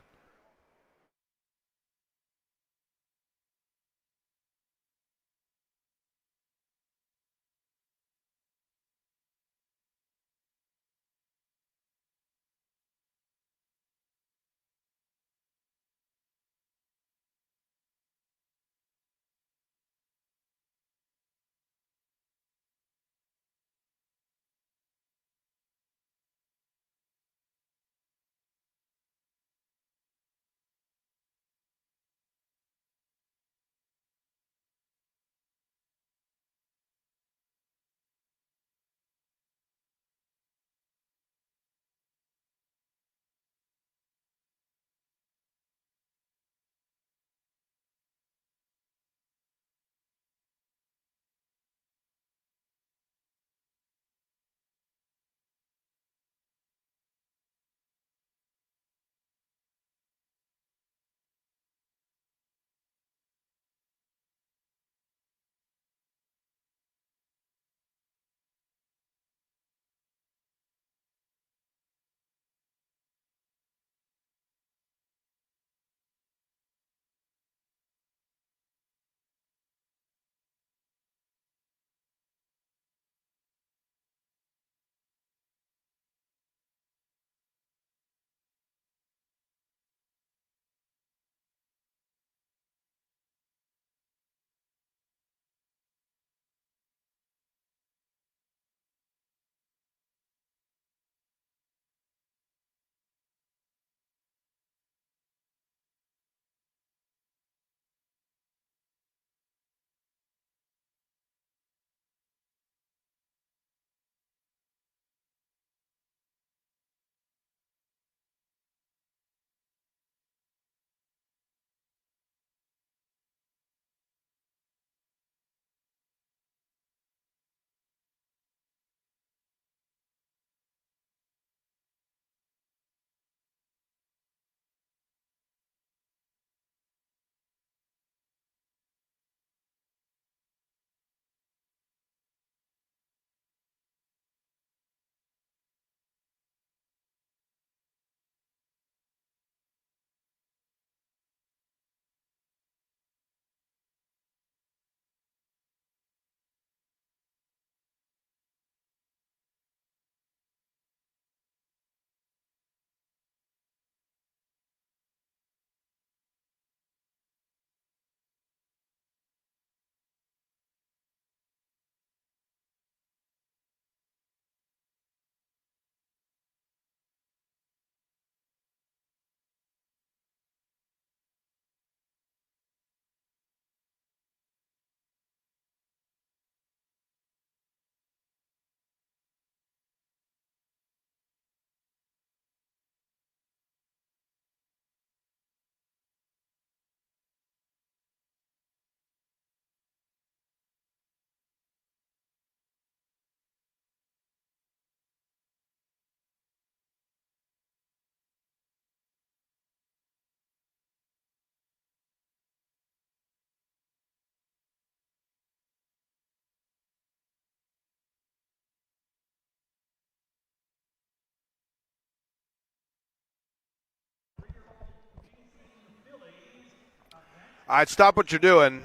All right, stop what you're doing.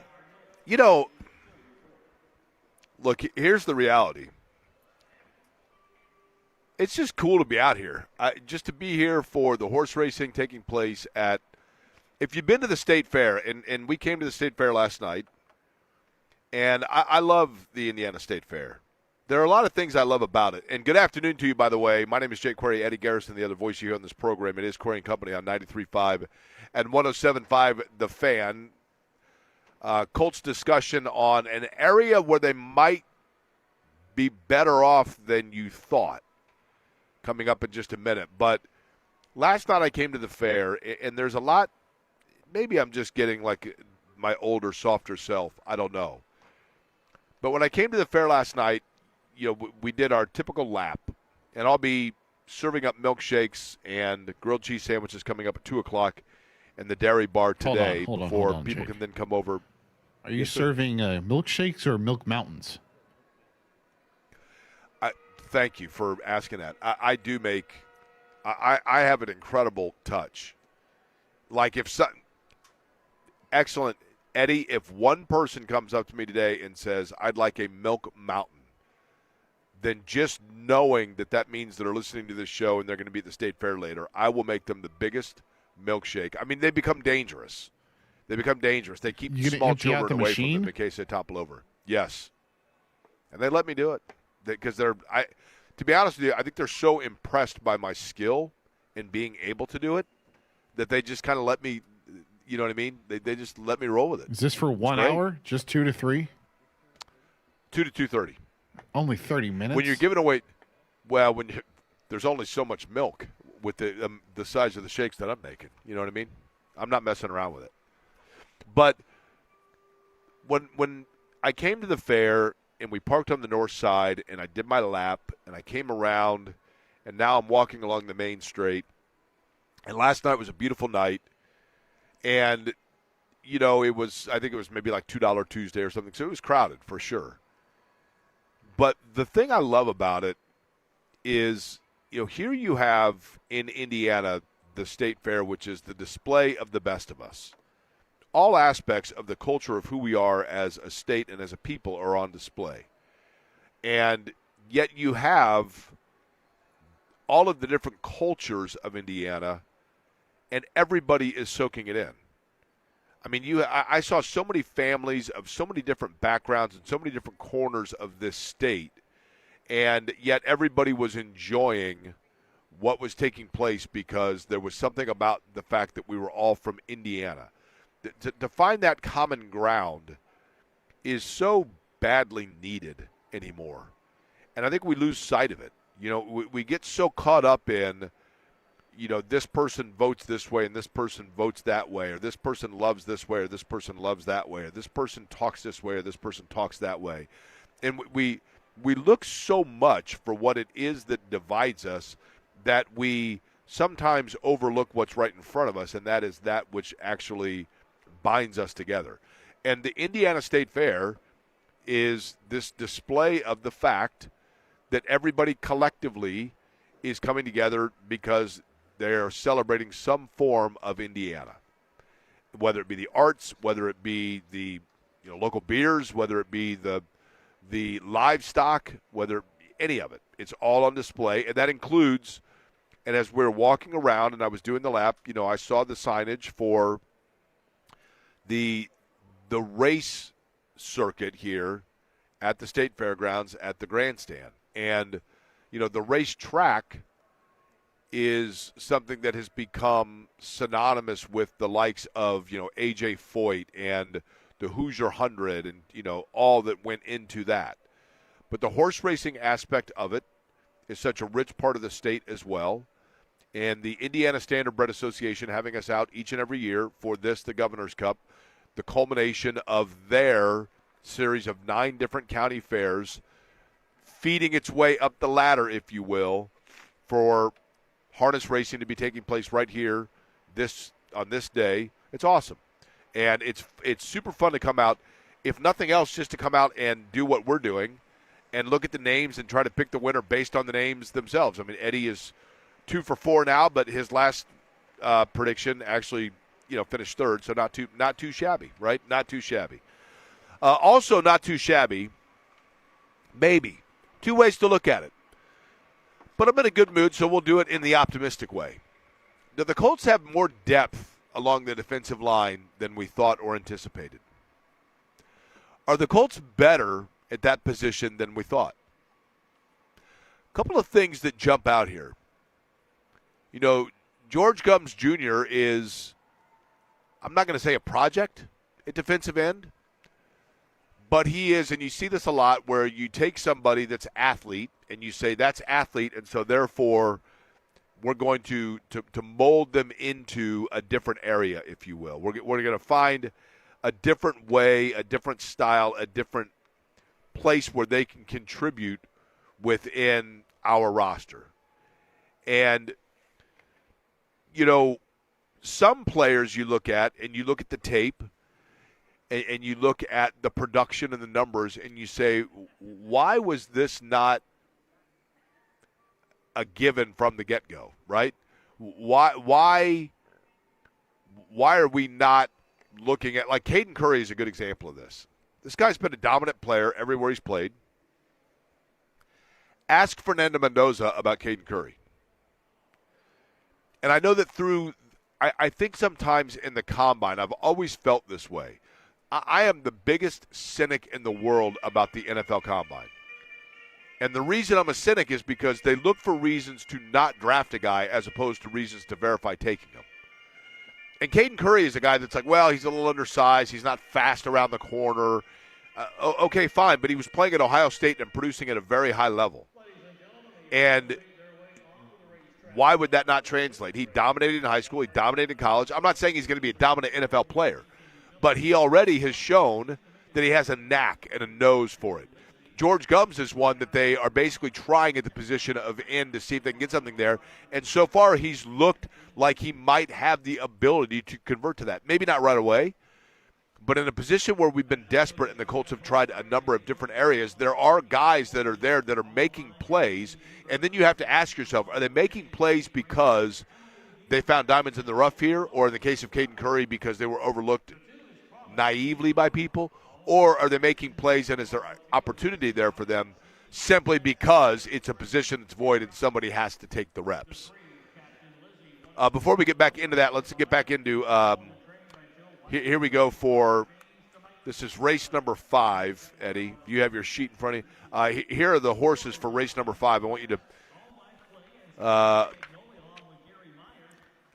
You know, look, here's the reality. It's just cool to be out here. Just to be here for the horse racing taking place at – if you've been to the State Fair, and we came to the State Fair last night, and I love the Indiana State Fair. There are a lot of things I love about it. And good afternoon to you, by the way. My name is Jake Query, Eddie Garrison, the other voice you hear on this program. It is Query & Company on 93.5 and 107.5 The Fan. Colts discussion on an area where they might be better off than you thought coming up in just a minute. But last night I came to the fair, and there's a lot – maybe I'm just getting like my older, softer self. I don't know. But when I came to the fair last night, you know, we did our typical lap, and I'll be serving up milkshakes and grilled cheese sandwiches coming up at 2 o'clock in the dairy bar today before people can then come over. Are you serving milkshakes or milk mountains? Thank you for asking that. I do make – I have an incredible touch. Like if – excellent. Eddie, if one person comes up to me today and says, I'd like a milk mountain, then just knowing that means they're listening to this show and they're going to be at the State Fair later, I will make them the biggest milkshake. I mean, they become dangerous. They keep small children away from them in case they topple over. Yes. And they let me do it because to be honest with you, I think they're so impressed by my skill in being able to do it that they just kind of let me, you know what I mean? They just let me roll with it. Is this for 1 hour? Just 2 to 3? 2 to 2:30. Only 30 minutes? When you're giving away, well, there's only so much milk with the size of the shakes that I'm making. You know what I mean? I'm not messing around with it. But when I came to the fair and we parked on the north side and I did my lap and I came around and now I'm walking along the main straight. And last night was a beautiful night. And, you know, I think it was maybe like $2 Tuesday or something. So it was crowded for sure. But the thing I love about it is, you know, here you have in Indiana the State Fair, which is the display of the best of us. All aspects of the culture of who we are as a state and as a people are on display. And yet you have all of the different cultures of Indiana, and everybody is soaking it in. I mean, I saw so many families of so many different backgrounds and so many different corners of this state, and yet everybody was enjoying what was taking place because there was something about the fact that we were all from Indiana. To find that common ground is so badly needed anymore, and I think we lose sight of it. You know, we get so caught up in, you know, this person votes this way and this person votes that way, or this person loves this way or this person loves that way, or this person talks this way or this person talks that way. And we look so much for what it is that divides us that we sometimes overlook what's right in front of us, and that is that which actually binds us together. And the Indiana State Fair is this display of the fact that everybody collectively is coming together because they're celebrating some form of Indiana, whether it be the arts, whether it be the local beers, whether it be the livestock, whether any of it. It's all on display, and that includes. And as we're walking around, and I was doing the lap, I saw the signage for the race circuit here at the State Fairgrounds at the grandstand, and the race track is something that has become synonymous with the likes of, A.J. Foyt and the Hoosier 100 and, all that went into that. But the horse racing aspect of it is such a rich part of the state as well. And the Indiana Standardbred Association having us out each and every year for the Governor's Cup, the culmination of their series of 9 different county fairs, feeding its way up the ladder, if you will, for harness racing to be taking place right here on this day. It's awesome. And it's super fun to come out, if nothing else, just to come out and do what we're doing and look at the names and try to pick the winner based on the names themselves. I mean, Eddie is 2 for 4 now, but his last prediction actually, finished third, so not too shabby, right? Not too shabby. Also not too shabby, maybe. Two ways to look at it. But I'm in a good mood, so we'll do it in the optimistic way. Do the Colts have more depth along the defensive line than we thought or anticipated? Are the Colts better at that position than we thought? A couple of things that jump out here. George Gumbs Jr. is, I'm not going to say a project at defensive end, but he is, and you see this a lot, where you take somebody that's athlete and you say that's athlete, and so therefore we're going to mold them into a different area, if you will. We're going to find a different way, a different style, a different place where they can contribute within our roster. And, some players you look at, and you look at the tape, and you look at the production and the numbers, and you say, why was this not a given from the get-go, right? Why are we not looking at, like, Caden Curry is a good example of this. This guy's been a dominant player everywhere he's played. Ask Fernando Mendoza about Caden Curry. And I know that I think sometimes in the combine, I've always felt this way. I am the biggest cynic in the world about the NFL combine. And the reason I'm a cynic is because they look for reasons to not draft a guy as opposed to reasons to verify taking him. And Caden Curry is a guy that's like, well, he's a little undersized. He's not fast around the corner. Okay, fine. But he was playing at Ohio State and producing at a very high level. And why would that not translate? He dominated in high school. He dominated in college. I'm not saying he's going to be a dominant NFL player, but he already has shown that he has a knack and a nose for it. George Gumbs is one that they are basically trying at the position of end to see if they can get something there. And so far, he's looked like he might have the ability to convert to that. Maybe not right away, but in a position where we've been desperate and the Colts have tried a number of different areas, there are guys that are there that are making plays. And then you have to ask yourself, are they making plays because they found diamonds in the rough here, or in the case of Caden Curry, because they were overlooked naively by people? Or are they making plays and is there opportunity there for them simply because it's a position that's void and somebody has to take the reps? Before we get back into that, let's get back into here we go for this is race number 5, Eddie. You have your sheet in front of you. Here are the horses for race number 5. I want you to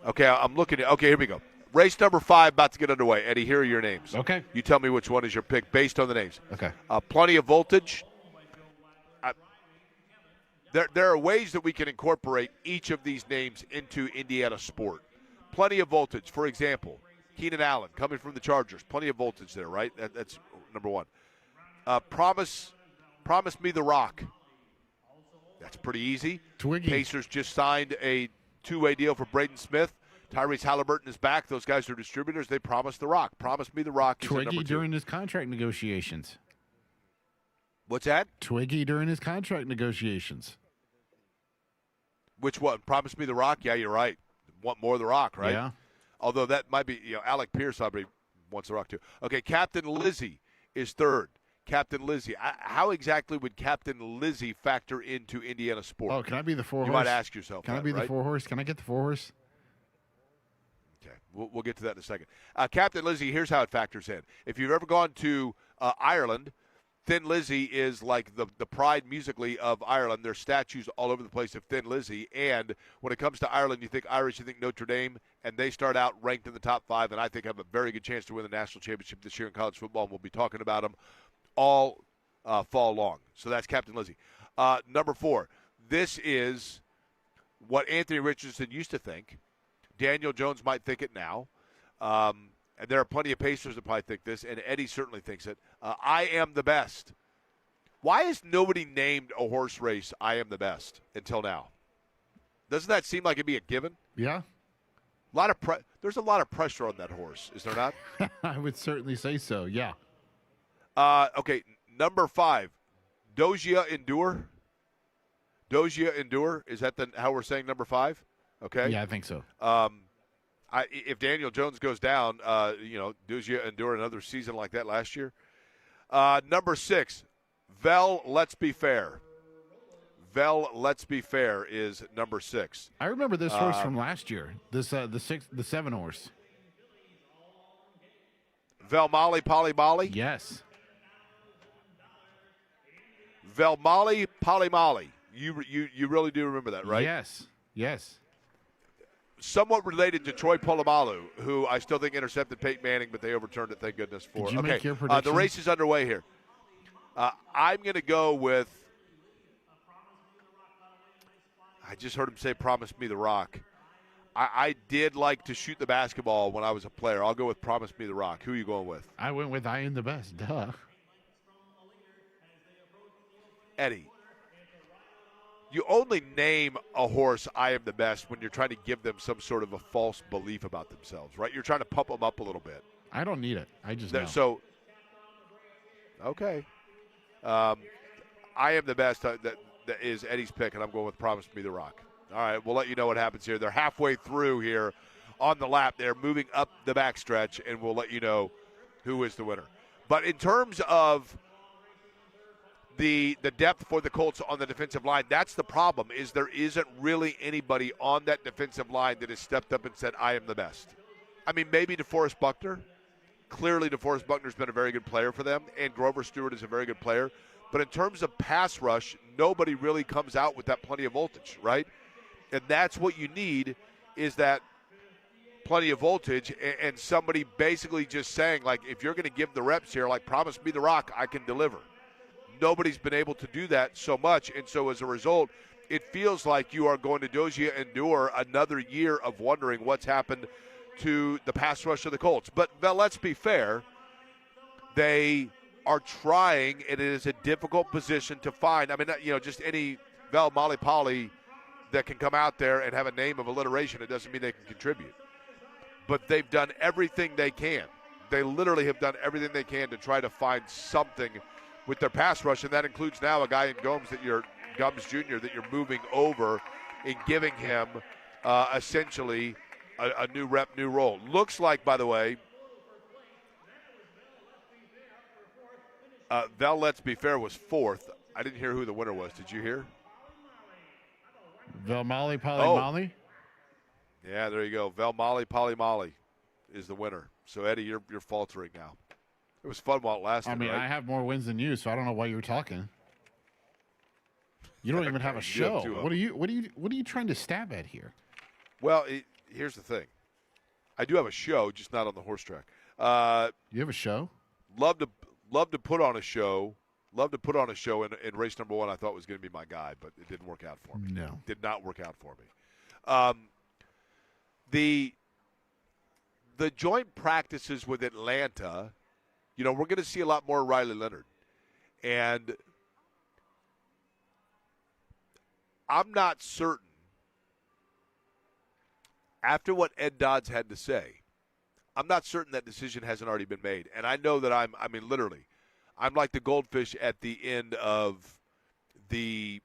okay, I'm looking at – okay, here we go. Race number 5 about to get underway. Eddie, here are your names. Okay. You tell me which one is your pick based on the names. Okay. Plenty of voltage. There are ways that we can incorporate each of these names into Indiana sport. Plenty of voltage. For example, Keenan Allen coming from the Chargers. Plenty of voltage there, right? That's number 1. Promise me the rock. That's pretty easy. Twiggy. Pacers just signed a 2-way deal for Braden Smith. Tyrese Halliburton is back. Those guys are distributors. They promised the rock. Promise me the rock. Twiggy during his contract negotiations. What's that? Twiggy during his contract negotiations. Which one? Promise me the rock? Yeah, you're right. Want more of the rock, right? Yeah. Although that might be, Alec Pierce probably wants the rock too. Okay, Captain Lizzie is 3rd. Captain Lizzie. How exactly would Captain Lizzie factor into Indiana sport? Oh, can I be the 4-horse? You might ask yourself. Can I be the 4-horse? Can I get the 4-horse? Okay, we'll get to that in a second. Captain Lizzie, here's how it factors in. If you've ever gone to Ireland, Thin Lizzy is like the pride musically of Ireland. There's statues all over the place of Thin Lizzy. And when it comes to Ireland, you think Irish, you think Notre Dame, and they start out ranked in the top 5, and I think have a very good chance to win the national championship this year in college football, and we'll be talking about them all fall long. So that's Captain Lizzie. Number 4, this is what Anthony Richardson used to think. Daniel Jones might think it now. And there are plenty of Pacers that probably think this, and Eddie certainly thinks it. I am the best. Why has nobody named a horse race I am the best until now? Doesn't that seem like it'd be a given? Yeah. There's a lot of pressure on that horse, is there not? I would certainly say so, yeah. Okay, number 5, Doja Endure. Doja Endure, is that how we're saying number 5? Okay. Yeah, I think so. If Daniel Jones goes down, does you endure another season like that last year? Number 6, Vel, let's be fair. Vel, let's be fair is number 6. I remember this horse from last year. The 7 horse. Vel Molly, Polly Molly? Yes. Vel Molly, Polly Molly. You really do remember that, right? Yes. Somewhat related to Troy Polamalu, who I still think intercepted Peyton Manning, but they overturned it, thank goodness for. Did you make your prediction? The race is underway here. I'm going to go with. I just heard him say, "Promise me the rock." I did like to shoot the basketball when I was a player. I'll go with "Promise me the rock." Who are you going with? I went with I Am the Best. Duh. Eddie. You only name a horse I Am the Best when you're trying to give them some sort of a false belief about themselves, right? You're trying to pump them up a little bit. I don't need it. I just know. So, okay. I Am the Best. That is Eddie's pick, and I'm going with Promise Me the Rock. All right, we'll let you know what happens here. They're halfway through here on the lap. They're moving up the backstretch, and we'll let you know who is the winner. But in terms of the depth for the Colts on the defensive line, that's the problem, is there isn't really anybody on that defensive line that has stepped up and said, I am the best. I mean, maybe DeForest Buckner. Clearly, DeForest Buckner's been a very good player for them, and Grover Stewart is a very good player. But in terms of pass rush, nobody really comes out with that plenty of voltage, right? And that's what you need, is that plenty of voltage and somebody basically just saying, like, if you're going to give the reps here, like, promise me the rock, I can deliver. Nobody's been able to do that so much, and so as a result, it feels like you are going to Dozier endure another year of wondering what's happened to the pass rush of the Colts. But let's be fair, they are trying, and it is a difficult position to find. I mean, just any Vel Molly Polly that can come out there and have a name of alliteration, it doesn't mean they can contribute. But they've done everything they can. They literally have done everything they can to try to find something with their pass rush, and that includes now a guy in Gums Jr. that you're moving over and giving him essentially a new rep, new role. Looks like, by the way, Vel, let's be fair, was 4th. I didn't hear who the winner was. Did you hear? Vel Molly, Polly Molly? Yeah, there you go. Vel Molly, Polly Molly is the winner. So, Eddie, you're faltering now. It was fun while it lasted. I mean, right? I have more wins than you, so I don't know why you're talking. You don't even have a show. What are you trying to stab at here? Well, here's the thing. I do have a show, just not on the horse track. You have a show? Love to put on a show. Love to put on a show in race number 1. I thought was going to be my guy, but it didn't work out for me. No, did not work out for me. The joint practices with Atlanta. We're going to see a lot more Riley Leonard. And I'm not certain, after what Ed Dodds had to say, I'm not certain that decision hasn't already been made. And I know that I'm like the goldfish at the end of the,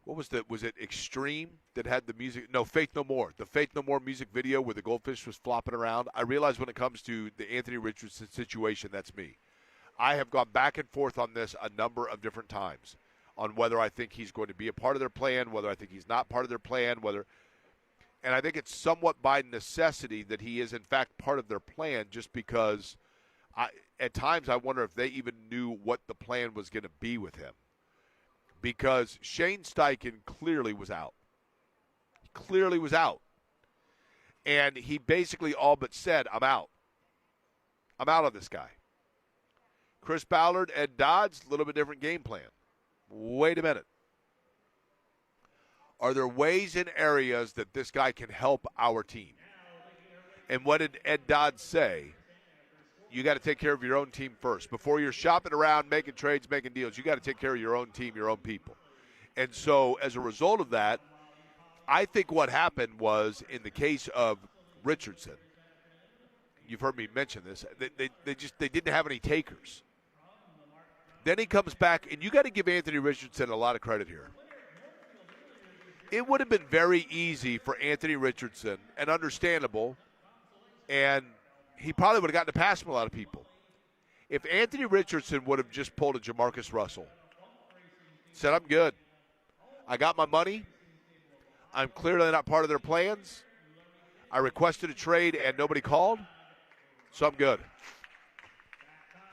was it Extreme that had the music? No, Faith No More. The Faith No More music video where the goldfish was flopping around. I realize when it comes to the Anthony Richardson situation, that's me. I have gone back and forth on this a number of different times on whether I think he's going to be a part of their plan, whether I think he's not part of their plan, and I think it's somewhat by necessity that he is in fact part of their plan, just because at times I wonder if they even knew what the plan was going to be with him. Because Shane Steichen clearly was out. And he basically all but said, I'm out. I'm out on this guy. Chris Ballard, Ed Dodds, a little bit different game plan. Wait a minute. Are there ways in areas that this guy can help our team? And what did Ed Dodds say? You got to take care of your own team first. Before you're shopping around, making trades, making deals, you got to take care of your own team, your own people. And so as a result of that, I think what happened was, in the case of Richardson, you've heard me mention this, they didn't have any takers. Then he comes back, and you got to give Anthony Richardson a lot of credit here. it would have been very easy for Anthony Richardson, and understandable, and he probably would have gotten a pass from a lot of people. If Anthony Richardson would have just pulled a Jamarcus Russell, said, I'm good. I got my money. I'm clearly not part of their plans. I requested a trade and nobody called, so I'm good.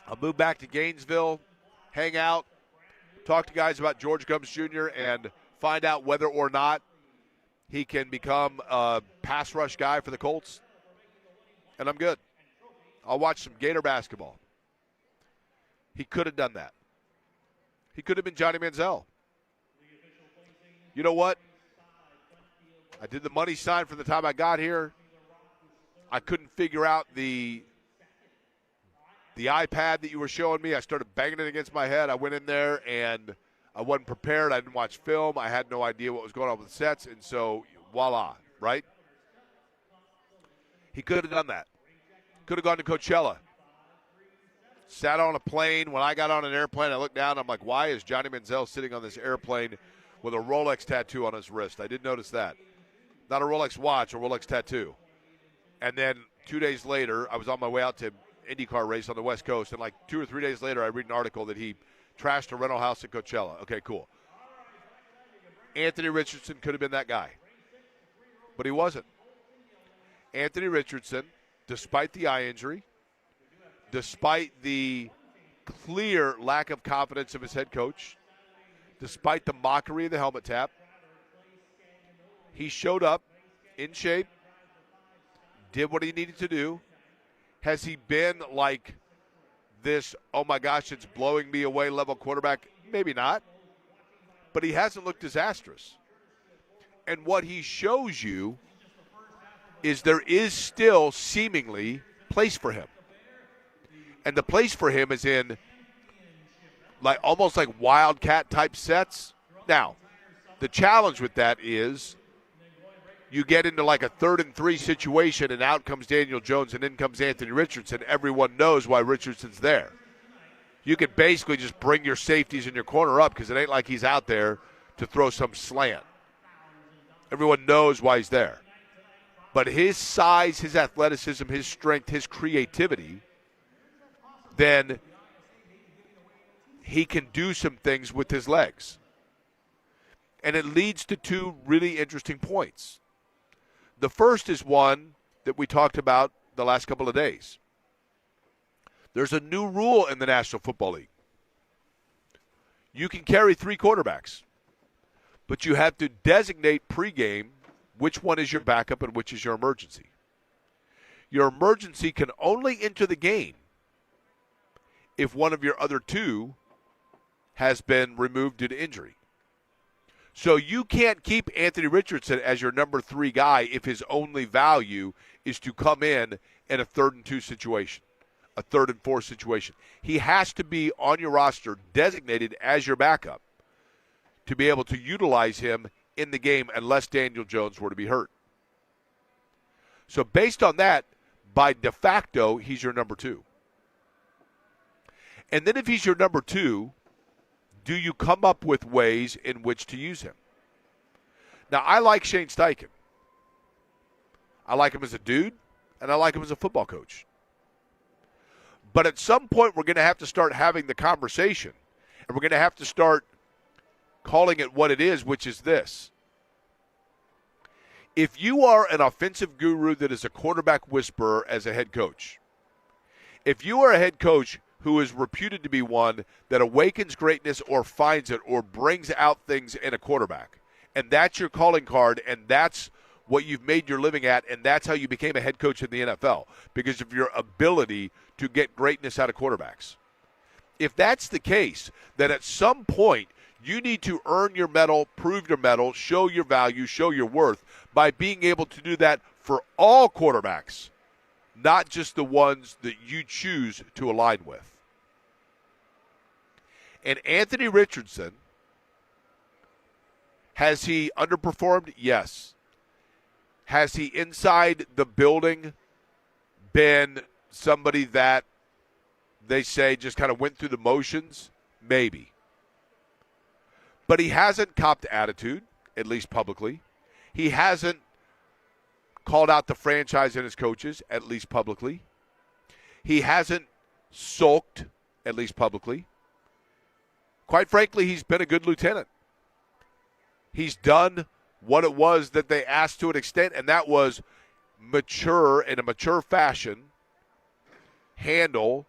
I'll move back to Gainesville, hang out, talk to guys about George Gumbs Jr., and find out whether or not he can become a pass rush guy for the Colts. And I'm good. I'll watch some Gator basketball. He could have done that. He could have been Johnny Manziel. You know what? I did the money sign from the time I got here. I couldn't figure out the iPad that you were showing me. I started banging it against my head. I went in there, and I wasn't prepared. I didn't watch film. I had no idea what was going on with the sets, and so voila, right? He could have done that. Could have gone to Coachella. Sat on a plane. When I got on an airplane, I looked down. I'm like, why is Johnny Manziel sitting on this airplane with a Rolex tattoo on his wrist? I didn't notice that. Not a Rolex watch, a Rolex tattoo. And then 2 days later, I was on my way out to IndyCar race on the West Coast, and like 2 or 3 days later, I read an article that he trashed a rental house at Coachella. Okay, cool. Anthony Richardson could have been that guy, but he wasn't. Anthony Richardson, despite the eye injury, despite the clear lack of confidence of his head coach, despite the mockery of the helmet tap, he showed up in shape, did what he needed to do. Has he been like this, oh my gosh, it's blowing me away level quarterback? Maybe not. But he hasn't looked disastrous. And what he shows you is there is still seemingly place for him. And the place for him is in like almost like wildcat type sets. Now, the challenge with that is you get into like a 3rd and 3 situation, and out comes Daniel Jones, and in comes Anthony Richardson. Everyone knows why Richardson's there. You could basically just bring your safeties in your corner up because it ain't like he's out there to throw some slant. Everyone knows why he's there. But his size, his athleticism, his strength, his creativity, then he can do some things with his legs. And it leads to 2 really interesting points. The first is one that we talked about the last couple of days. There's a new rule in the National Football League. You can carry 3 quarterbacks, but you have to designate pregame which one is your backup and which is your emergency. Your emergency can only enter the game if one of your other 2 has been removed due to injury. So you can't keep Anthony Richardson as your number 3 guy if his only value is to come in a 3rd and 2 situation, a 3rd and 4 situation. He has to be on your roster designated as your backup to be able to utilize him in the game unless Daniel Jones were to be hurt. So based on that, by de facto, he's your number 2. And then if he's your number 2, do you come up with ways in which to use him? Now, I like Shane Steichen. I like him as a dude, and I like him as a football coach. But at some point, we're going to have to start having the conversation, and we're going to have to start calling it what it is, which is this. If you are an offensive guru that is a quarterback whisperer as a head coach, if you are a head coach who is reputed to be one that awakens greatness or finds it or brings out things in a quarterback, and that's your calling card, and that's what you've made your living at, and that's how you became a head coach in the NFL, because of your ability to get greatness out of quarterbacks. If that's the case, then at some point you need to earn your medal, prove your medal, show your value, show your worth by being able to do that for all quarterbacks, not just the ones that you choose to align with. And Anthony Richardson, has he underperformed? Yes. Has he inside the building been somebody that they say just kind of went through the motions? Maybe. But he hasn't copped attitude. at least publicly. He hasn't called out the franchise and his coaches, at least publicly. He hasn't sulked, at least publicly. Quite frankly, he's been a good lieutenant. He's done what it was that they asked to an extent, and that was mature, in a mature fashion, handle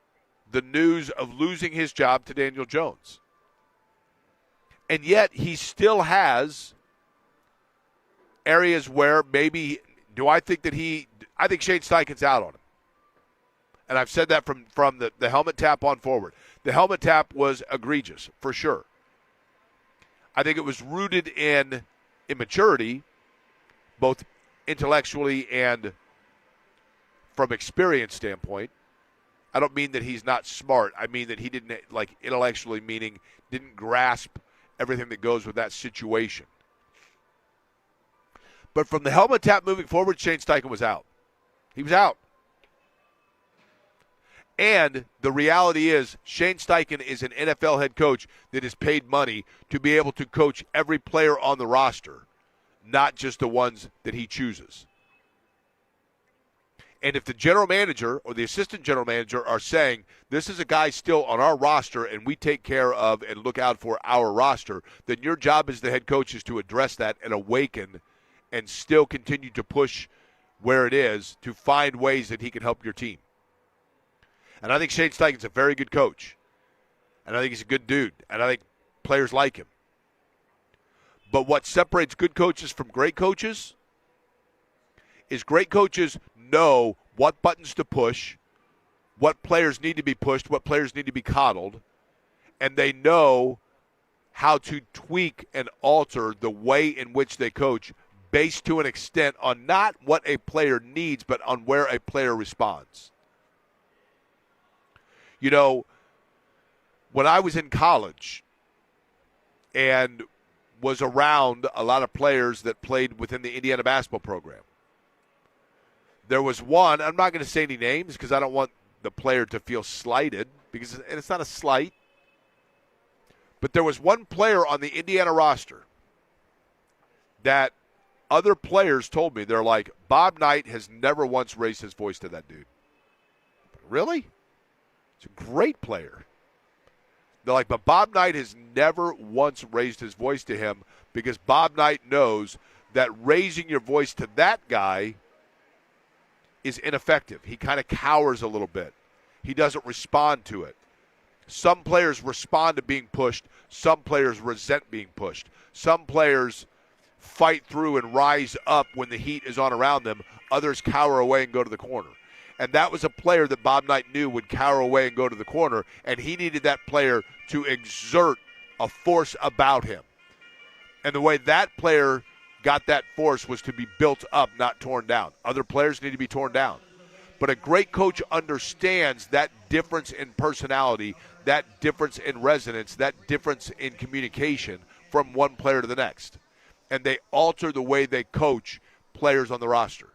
the news of losing his job to Daniel Jones. And yet he still has areas where maybe, I think Shane Steichen's out on him. And I've said that from the helmet tap on forward. The helmet tap was egregious, for sure. I think it was rooted in immaturity, both intellectually and from experience standpoint. I don't mean that he's not smart. I mean that he didn't, intellectually, meaning didn't grasp everything that goes with that situation. But from the helmet tap moving forward, Shane Steichen was out. He was out. And the reality is, Shane Steichen is an NFL head coach that is paid money to be able to coach every player on the roster, not just the ones that he chooses. And if the general manager or the assistant general manager are saying, this is a guy still on our roster and we take care of and look out for our roster, then your job as the head coach is to address that and awaken and still continue to push where it is to find ways that he can help your team. And I think Shane Steichen's a very good coach. And I think he's a good dude. And I think players like him. But what separates good coaches from great coaches is great coaches know what buttons to push, what players need to be pushed, what players need to be coddled, and they know how to tweak and alter the way in which they coach based to an extent on not what a player needs, but on where a player responds. You know, when I was in college and was around a lot of players that played within the Indiana basketball program, there was one, I'm not going to say any names because I don't want the player to feel slighted, and it's not a slight, but there was one player on the Indiana roster that other players told me, they're like, Bob Knight has never once raised his voice to that dude. Really? He's a great player. They're like, but Bob Knight has never once raised his voice to him because Bob Knight knows that raising your voice to that guy is ineffective. He kind of cowers a little bit. He doesn't respond to it. Some players respond to being pushed. Some players resent being pushed. Some players fight through and rise up when the heat is on around them. Others cower away and go to the corner. And that was a player that Bob Knight knew would cower away and go to the corner, and he needed that player to exert a force about him. And the way that player got that force was to be built up, not torn down. Other players need to be torn down. But a great coach understands that difference in personality, that difference in resonance, that difference in communication from one player to the next. And they alter the way they coach players on the roster.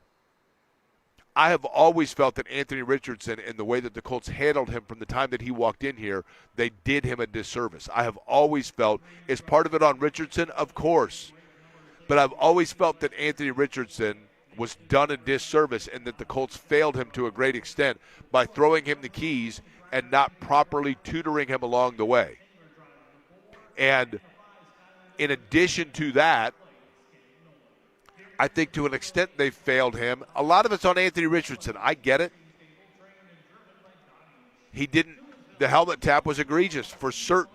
I have always felt that Anthony Richardson, and the way that the Colts handled him from the time that he walked in here, they did him a disservice. I have always felt, is part of it on Richardson? Of course. But I've always felt that Anthony Richardson was done a disservice and that the Colts failed him to a great extent by throwing him the keys and not properly tutoring him along the way. And in addition to that, I think to an extent they failed him. A lot of it's on Anthony Richardson. I get it. The helmet tap was egregious for certain.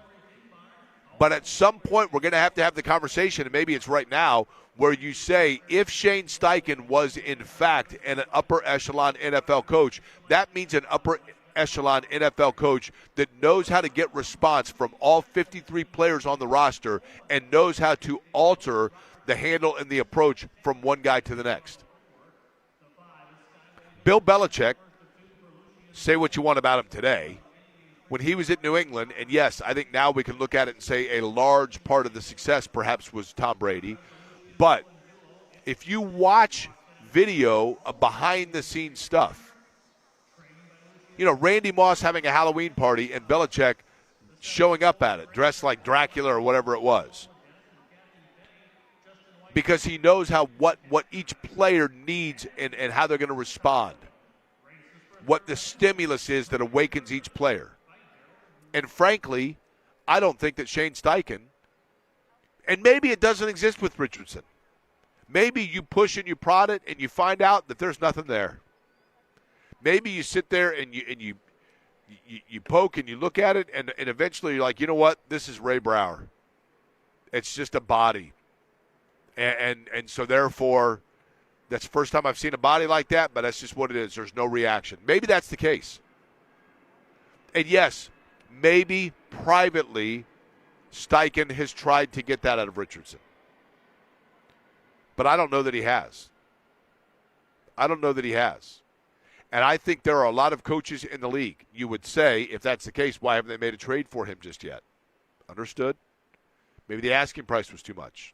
But at some point we're going to have the conversation, and maybe it's right now, where you say if Shane Steichen was in fact an upper echelon NFL coach, that means an upper echelon NFL coach that knows how to get response from all 53 players on the roster and knows how to alter the handle and the approach from one guy to the next. Bill Belichick, say what you want about him today, when he was at New England, and yes, I think now we can look at it and say a large part of the success perhaps was Tom Brady, but if you watch video of behind-the-scenes stuff, you know, Randy Moss having a Halloween party and Belichick showing up at it, dressed like Dracula or whatever it was. because he knows what each player needs and how they're going to respond, what the stimulus is that awakens each player. And frankly, I don't think that Shane Steichen, and maybe it doesn't exist with Richardson. Maybe you push and you prod it and you find out that there's nothing there. Maybe you sit there and you poke and you look at it and eventually you're like, you know what? This is Ray Brower. It's just a body. And so therefore, that's the first time I've seen a body like that, but that's just what it is. There's no reaction. Maybe that's the case. And yes, maybe privately Steichen has tried to get that out of Richardson. But I don't know that he has. I don't know that he has. And I think there are a lot of coaches in the league. You would say, if that's the case, why haven't they made a trade for him just yet? Understood? Maybe the asking price was too much.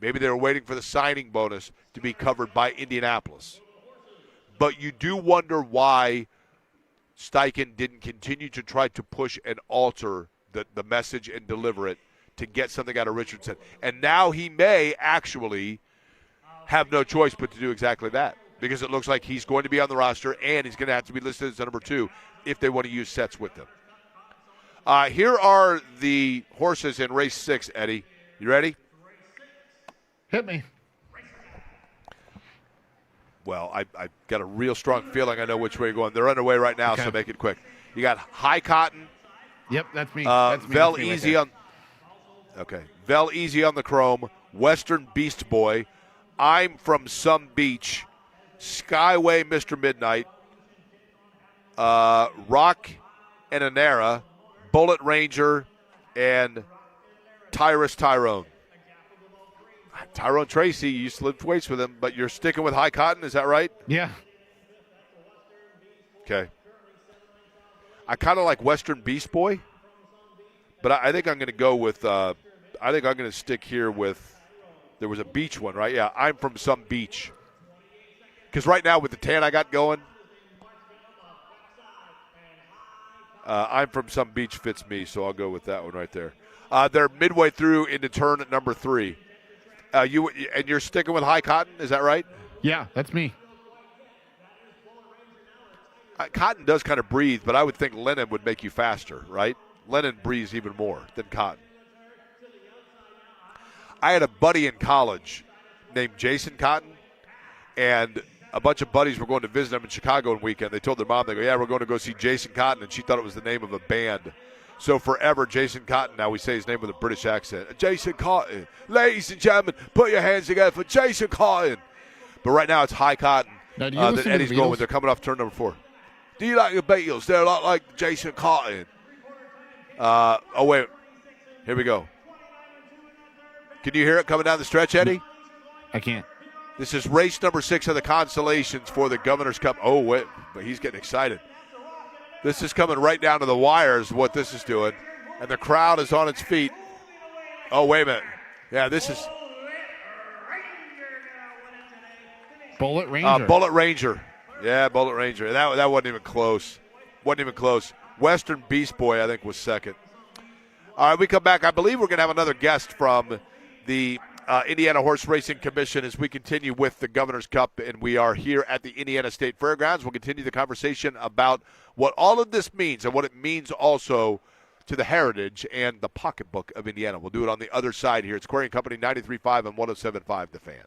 Maybe they were waiting for the signing bonus to be covered by Indianapolis. But you do wonder why Steichen didn't continue to try to push and alter the message and deliver it to get something out of Richardson. And now he may actually have no choice but to do exactly that, because it looks like he's going to be on the roster and he's going to have to be listed as a number 2 if they want to use sets with them. Here are the horses in race 6, Eddie. You ready? Hit me. Well, I've got a real strong feeling I know which way you're going. They're underway right now, so make it quick. You got High Cotton. Yep, that's me. Vel Easy on. Okay, Vel Easy on the Chrome. Western Beast Boy. I'm from Some Beach. Skyway Mr. Midnight. Rock and Anera. Bullet Ranger and Tyrus Tyrone. Tyrone Tracy, you used to lift weights with him, but you're sticking with High Cotton, is that right? Yeah. Okay. I kind of like Western Beast Boy, but I think I'm going to go with, I think I'm going to stick here with, there was a beach one, right? Yeah, I'm from Some Beach. Because right now with the tan I got going, I'm from Some Beach fits me, so I'll go with that one right there. They're midway through into turn at number 3. You're sticking with High Cotton, is that right? Yeah, that's me. Cotton does kind of breathe, but I would think Lennon would make you faster, right? Lennon breathes even more than Cotton. I had a buddy in college named Jason Cotton, and a bunch of buddies were going to visit him in Chicago one weekend. They told their mom, they go, yeah, we're going to go see Jason Cotton, and she thought it was the name of a band. So forever, Jason Cotton, now we say his name with a British accent. Jason Cotton. Ladies and gentlemen, put your hands together for Jason Cotton. But right now it's High Cotton that Eddie's going with. They're coming off turn number 4. Do you like the Beatles? They're a lot like Jason Cotton. Oh, wait. Here we go. Can you hear it coming down the stretch, Eddie? I can't. This is race number 6 of the Constellations for the Governor's Cup. Oh, wait. But he's getting excited. This is coming right down to the wires, what this is doing. And the crowd is on its feet. Oh, wait a minute. Yeah, this is Bullet Ranger. Bullet Ranger. Yeah, Bullet Ranger. And that wasn't even close. Wasn't even close. Western Beast Boy, I think, was second. All right, we come back. I believe we're going to have another guest from the Indiana Horse Racing Commission as we continue with the Governor's Cup, and we are here at the Indiana State Fairgrounds. We'll continue the conversation about what all of this means and what it means also to the heritage and the pocketbook of Indiana. We'll do it on the other side here. It's Query & Company, 93.5 and 107.5 The Fan.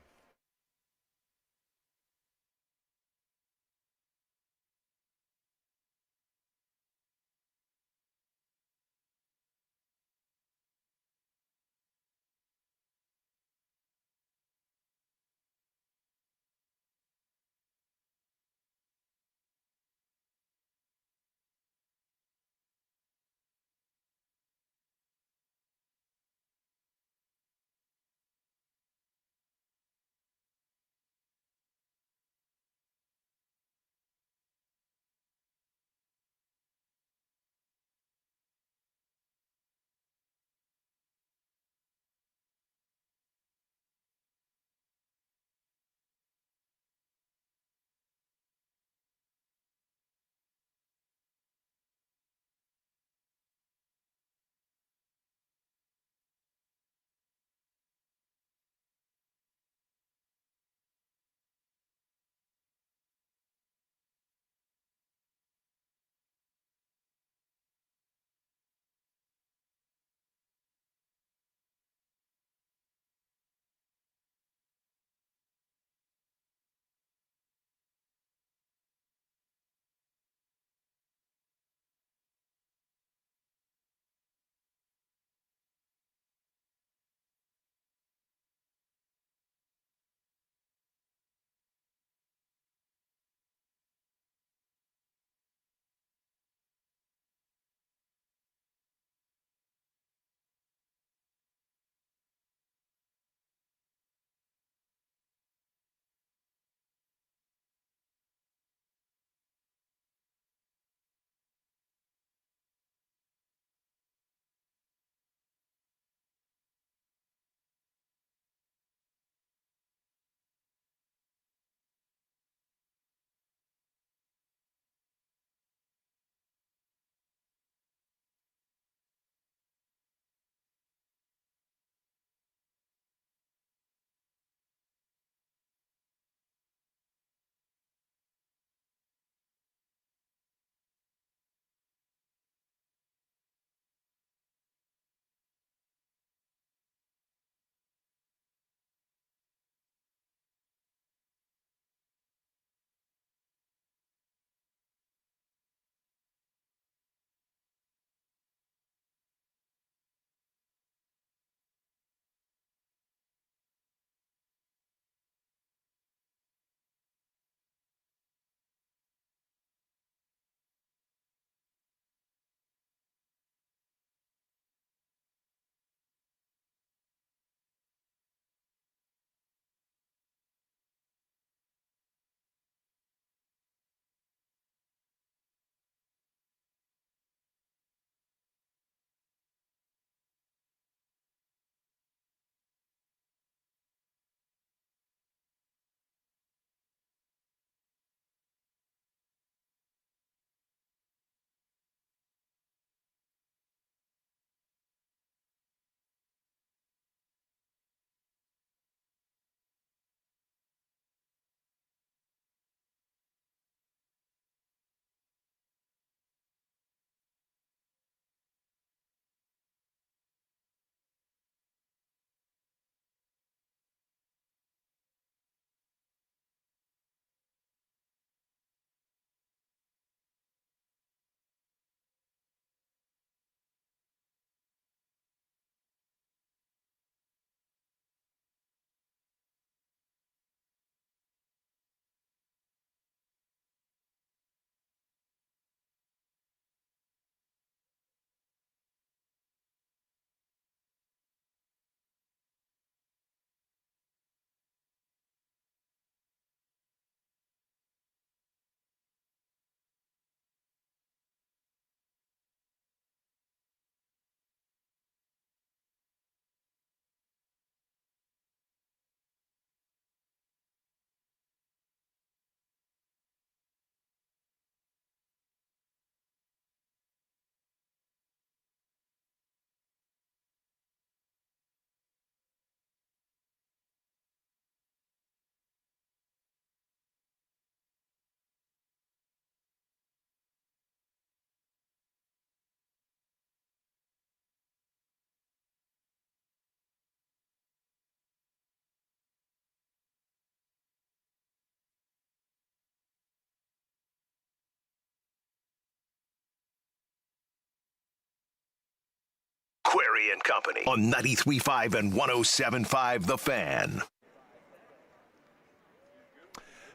Query and Company on 93.5 and 107.5 The Fan.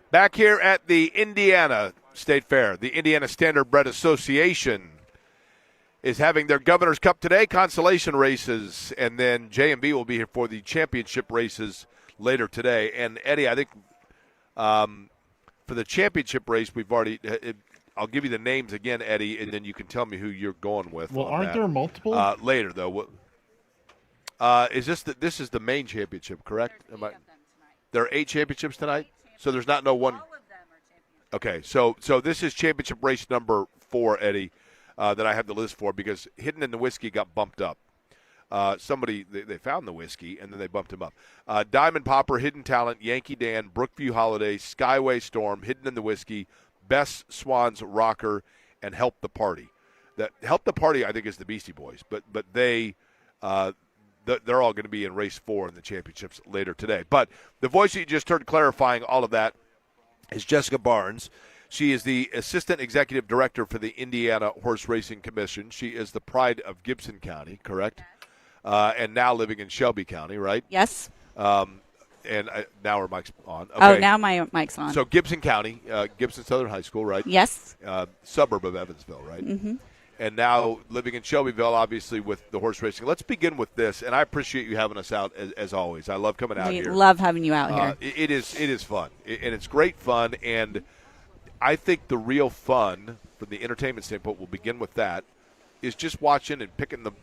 Back here at the Indiana State Fair, the Indiana Standardbred Association is having their Governor's Cup today, consolation races, and then J&B will be here for the championship races later today. And, Eddie, I think for the championship race, we've already I'll give you the names again, Eddie, and then you can tell me who you're going with. Well, aren't there multiple? Later, though. Is this is the main championship, correct? There are 8 championships tonight? So there's not one. All of them are championships. Okay, so this is championship race number 4, Eddie, that I have the list for because Hidden in the Whiskey got bumped up. Somebody, they found the whiskey, and then they bumped him up. Diamond Popper, Hidden Talent, Yankee Dan, Brookview Holiday, Skyway Storm, Hidden in the Whiskey, Best Swans Rocker, and Help the Party. That Help the Party, I think, is the Beastie Boys, but they're all going to be in race 4 in the championships later today. But the voice you just heard clarifying all of that is Jessica Barnes. She is the Assistant Executive Director for the Indiana Horse Racing Commission. She is the pride of Gibson County, correct? And now living in Shelby County, right? Yes. And now her mic's on. Okay. Oh, now my mic's on. So Gibson County, Gibson Southern High School, right? Yes. Suburb of Evansville, right? Mm-hmm. And now living in Shelbyville, obviously, with the horse racing. Let's begin with this, and I appreciate you having us out, as always. I love coming out here. We love having you out here. It is fun, and it's great fun, and I think the real fun, from the entertainment standpoint, we'll begin with that, is just watching and picking them.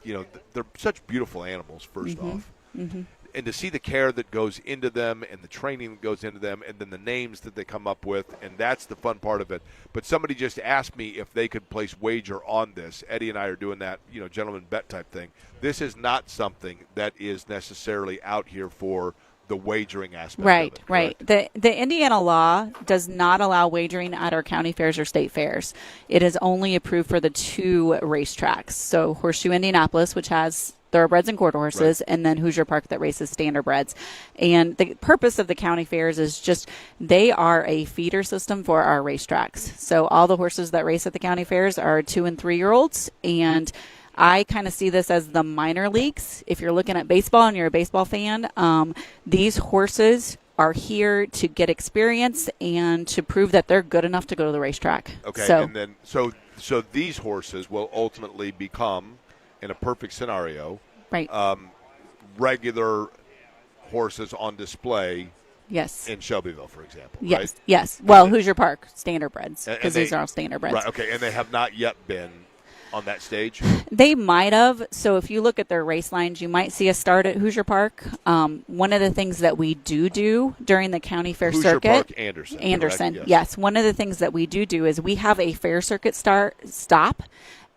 They're such beautiful animals, first off. Mm-hmm. And to see the care that goes into them and the training that goes into them and then the names that they come up with, and that's the fun part of it. But somebody just asked me if they could place wager on this. Eddie and I are doing that, gentleman bet type thing. This is not something that is necessarily out here for the wagering aspect right, of it. Right. The Indiana law does not allow wagering at our county fairs or state fairs. It is only approved for the 2 racetracks. So Horseshoe Indianapolis, which has thoroughbreds and quarter horses, and then Hoosier Park that races standardbreds. And the purpose of the county fairs is just they are a feeder system for our racetracks. So all the horses that race at the county fairs are 2- and 3-year-olds, and I kind of see this as the minor leagues. If you're looking at baseball and you're a baseball fan, these horses are here to get experience and to prove that they're good enough to go to the racetrack. Okay, so, and then so these horses will ultimately become, in a perfect scenario, right, regular horses on display. Yes. In Shelbyville, for example. Yes. Right? Yes. Well, Hoosier Park standardbreds, because these are all standardbreds. Right. Okay, and they have not yet been on that stage. They might have. So if you look at their race lines, you might see a start at Hoosier Park. One of the things that we do during the county fair Hoosier circuit, Park, Anderson. Correct? Yes. One of the things that we do is we have a fair circuit stop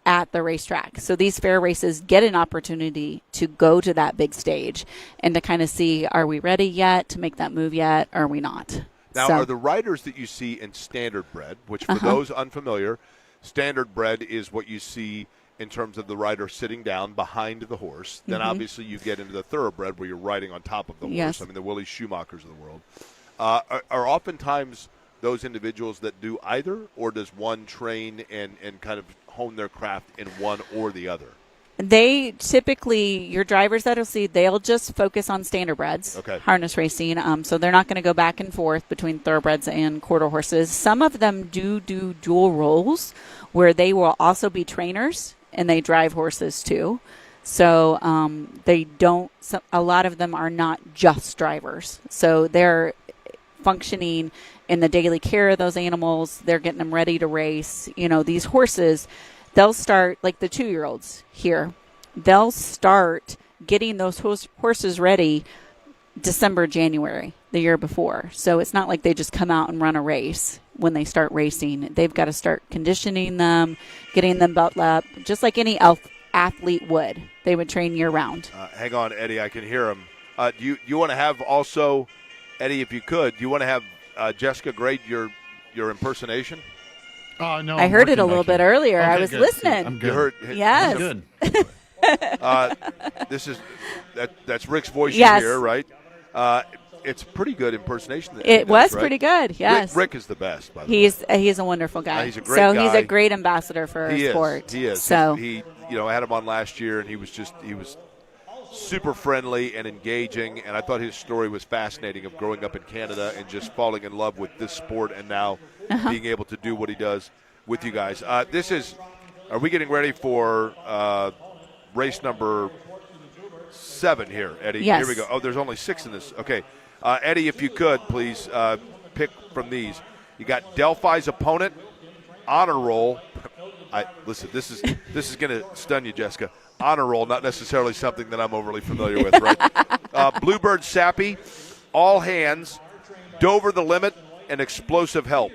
at the racetrack. So these fair races get an opportunity to go to that big stage and to kind of see, are we ready yet to make that move yet? Or are we not? Now, are the riders that you see in standardbred, which for those unfamiliar, standardbred is what you see in terms of the rider sitting down behind the horse. Then obviously you get into the thoroughbred where you're riding on top of the horse. I mean, the Willie Schumachers of the world. Are oftentimes those individuals that do either, or does one train and kind of hone their craft in one or the other? They typically, your drivers that you'll see, they'll just focus on standardbreds, harness racing. So they're not going to go back and forth between thoroughbreds and quarter horses. Some of them do dual roles where they will also be trainers and they drive horses too. So they don't, a lot of them are not just drivers. So they're functioning in the daily care of those animals. They're getting them ready to race. These horses, they'll start, like the 2-year-olds here, they'll start getting those horses ready December, January, the year before. So it's not like they just come out and run a race when they start racing. They've got to start conditioning them, getting them built up, just like any athlete would. They would train year-round. Hang on, Eddie, I can hear him. Do you want to have also, Eddie, if you could, do you want to have Jessica grade your impersonation? Oh, no. I heard it a little bit earlier. Okay, I was good. listening. I'm good. You heard? Yes. I'm good. That's Rick's voice you hear, right? It's a pretty good impersonation. It was right? pretty good, yes. Rick is the best, by the way. He's a wonderful guy. He's a great guy. He's a great ambassador for our sport. He is. So He I had him on last year, and he was super friendly and engaging, and I thought his story was fascinating of growing up in Canada and just falling in love with this sport and now being able to do what he does with you guys. Are we getting ready for race number 7 here, Eddie? Yes. Here we go. Oh, there's only 6 in this. Okay. Eddie, if you could, please pick from these. You got Delphi's opponent, honor roll. Listen, this is going to stun you, Jessica. Honor roll, not necessarily something that I'm overly familiar with, right? Bluebird Sappy, all hands, Dover the limit, and explosive help.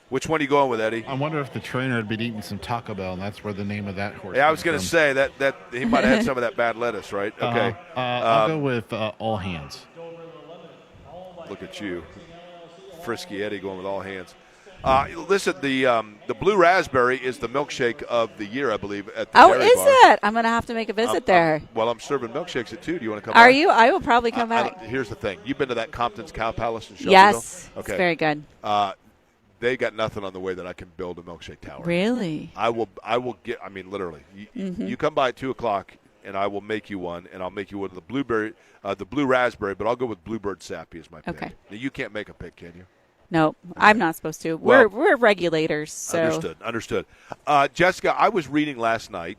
Which one are you going with, Eddie? I wonder if the trainer had been eating some Taco Bell, and that's where the name of that horse. Yeah, I was going to say that he might have had some of that bad lettuce, right? Okay. I'll go with all hands. Look at you, frisky Eddie, going with all hands. Listen, the blue raspberry is the milkshake of the year, I believe, at the dairy is bar. it? I'm going to have to make a visit there. I'm serving milkshakes at 2. Do you want to come Are by? you? I will probably come back. Here's the thing. You've been to that Compton's Cow Palace in Shelbyville? Yes. Okay. It's very good. They got nothing on the way that I can build a milkshake tower. Really? I will get, literally. You come by at 2 o'clock, and I will make you one, and I'll make you one of the blue raspberry, but I'll go with Bluebird Sappy as my pick. Okay. Now, you can't make a pick, can you? No, I'm not supposed to. We're regulators. So. Understood. Jessica, I was reading last night.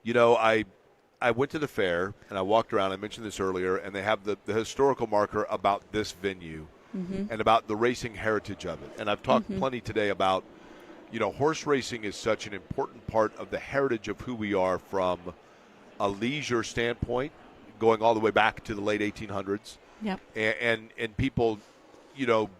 I went to the fair, and I walked around. I mentioned this earlier, and they have the historical marker about this venue and about the racing heritage of it. And I've talked plenty today about, horse racing is such an important part of the heritage of who we are from a leisure standpoint, going all the way back to the late 1800s. Yep. And people –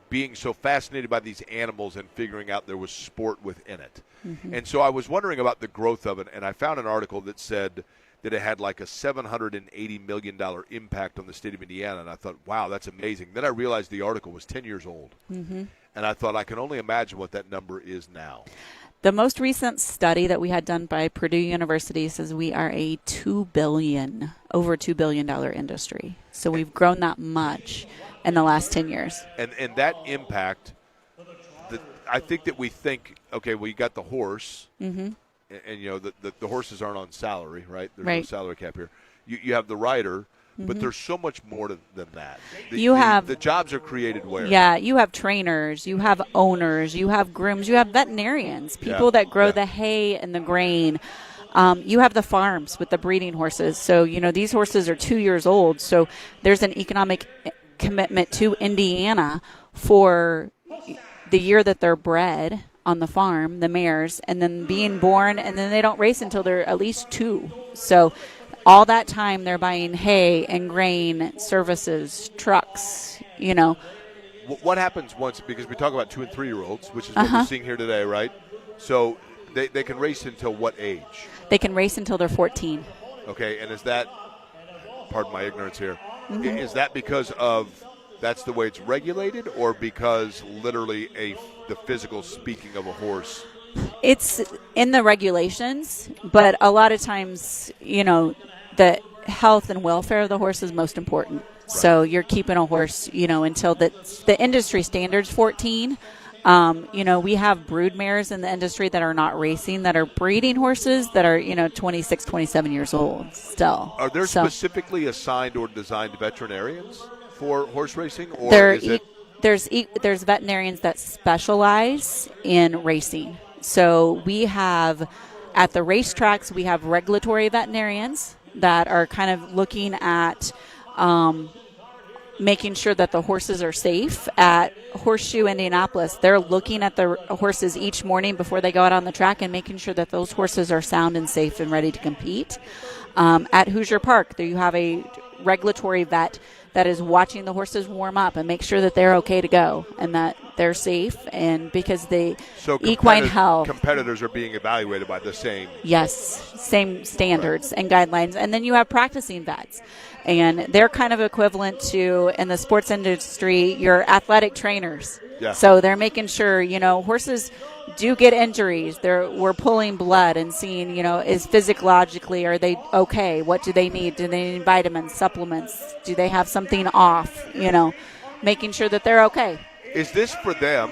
being so fascinated by these animals and figuring out there was sport within it. And so I was wondering about the growth of it, and I found an article that said that it had like a $780 million impact on the state of Indiana, and I thought, wow, that's amazing. Then I realized the article was 10 years old, and I thought I can only imagine what that number is now. The most recent study that we had done by Purdue University says we are a over $2 billion industry. So we've grown that much in the last 10 years. And that impact, I think that we think, okay, well, you got the horse, and the horses aren't on salary, right? There's no salary cap here. You have the rider, but there's so much more than that. The jobs are created where? Yeah, you have trainers, you have owners, you have grooms, you have veterinarians, people that grow the hay and the grain. You have the farms with the breeding horses. So, these horses are 2 years old. So there's an economic commitment to Indiana for the year that they're bred on the farm, the mares, and then being born, and then they don't race until they're at least 2. So all that time they're buying hay and grain, services, trucks, What happens once, because we talk about 2 and 3 year olds, which is what we're seeing here today, right? So they can race until what age? They can race until they're 14. Okay, and is that, pardon my ignorance here, is that because of that's the way it's regulated, or because literally the physical speaking of a horse? It's in the regulations, but a lot of times, the health and welfare of the horse is most important. Right. So you're keeping a horse, until the industry standard's 14. We have brood mares in the industry that are not racing, that are breeding horses that are, 26, 27 years old still. Are there specifically assigned or designed veterinarians for horse racing? Or there's veterinarians that specialize in racing. So we have, at the racetracks, we have regulatory veterinarians that are kind of looking at making sure that the horses are safe. At Horseshoe Indianapolis, they're looking at the horses each morning before they go out on the track and making sure that those horses are sound and safe and ready to compete. At Hoosier Park, there you have a regulatory vet that is watching the horses warm up and make sure that they're okay to go and that they're safe, and because the equine health. Competitors are being evaluated by the same. Yes, same standards and guidelines. And then you have practicing vets. And they're kind of equivalent to, in the sports industry, your athletic trainers. Yeah. So they're making sure, horses do get injuries. We're pulling blood and seeing, is physiologically, are they okay? What do they need? Do they need vitamins, supplements? Do they have something off? Making sure that they're okay. Is this for them?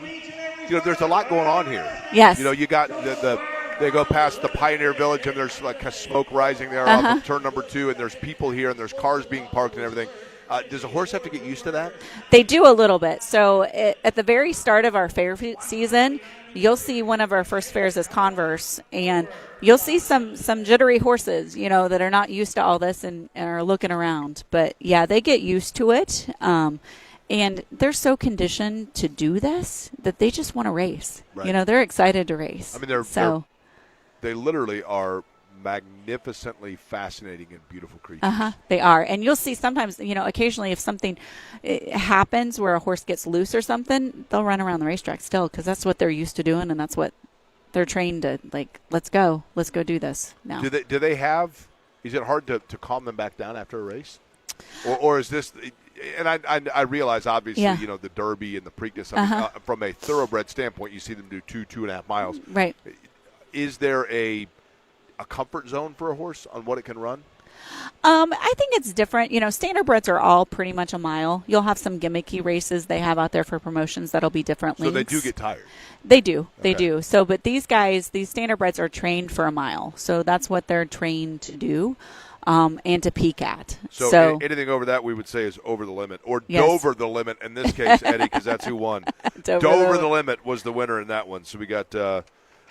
There's a lot going on here. Yes. You got the they go past the Pioneer Village, and there's like a smoke rising there off of turn number 2, and there's people here, and there's cars being parked and everything. Does a horse have to get used to that? They do a little bit. So at the very start of our fair season, you'll see one of our first fairs is Converse, and you'll see some jittery horses, that are not used to all this and are looking around. But, yeah, they get used to it. And they're so conditioned to do this that they just want to race. Right. They're excited to race. I mean, they literally are magnificently fascinating and beautiful creatures. They are. And you'll see sometimes, occasionally if something happens where a horse gets loose or something, they'll run around the racetrack still because that's what they're used to doing and that's what they're trained to, let's go do this now. Do they have, is it hard to calm them back down after a race? Or is this, and I realize obviously, the Derby and the Preakness, I mean, from a thoroughbred standpoint, you see them do 2.5 miles. Right. Is there a comfort zone for a horse on what it can run? I think it's different. Standardbreds are all pretty much a mile. You'll have some gimmicky races they have out there for promotions that'll be different So links. they do get tired. They do. Okay. They do. So, but these standardbreds are trained for a mile. So that's what they're trained to do and to peak at. So anything over that we would say is over the limit, or Dover the limit in this case, Eddie, because that's who won. Dover the limit was the winner in that one. So we got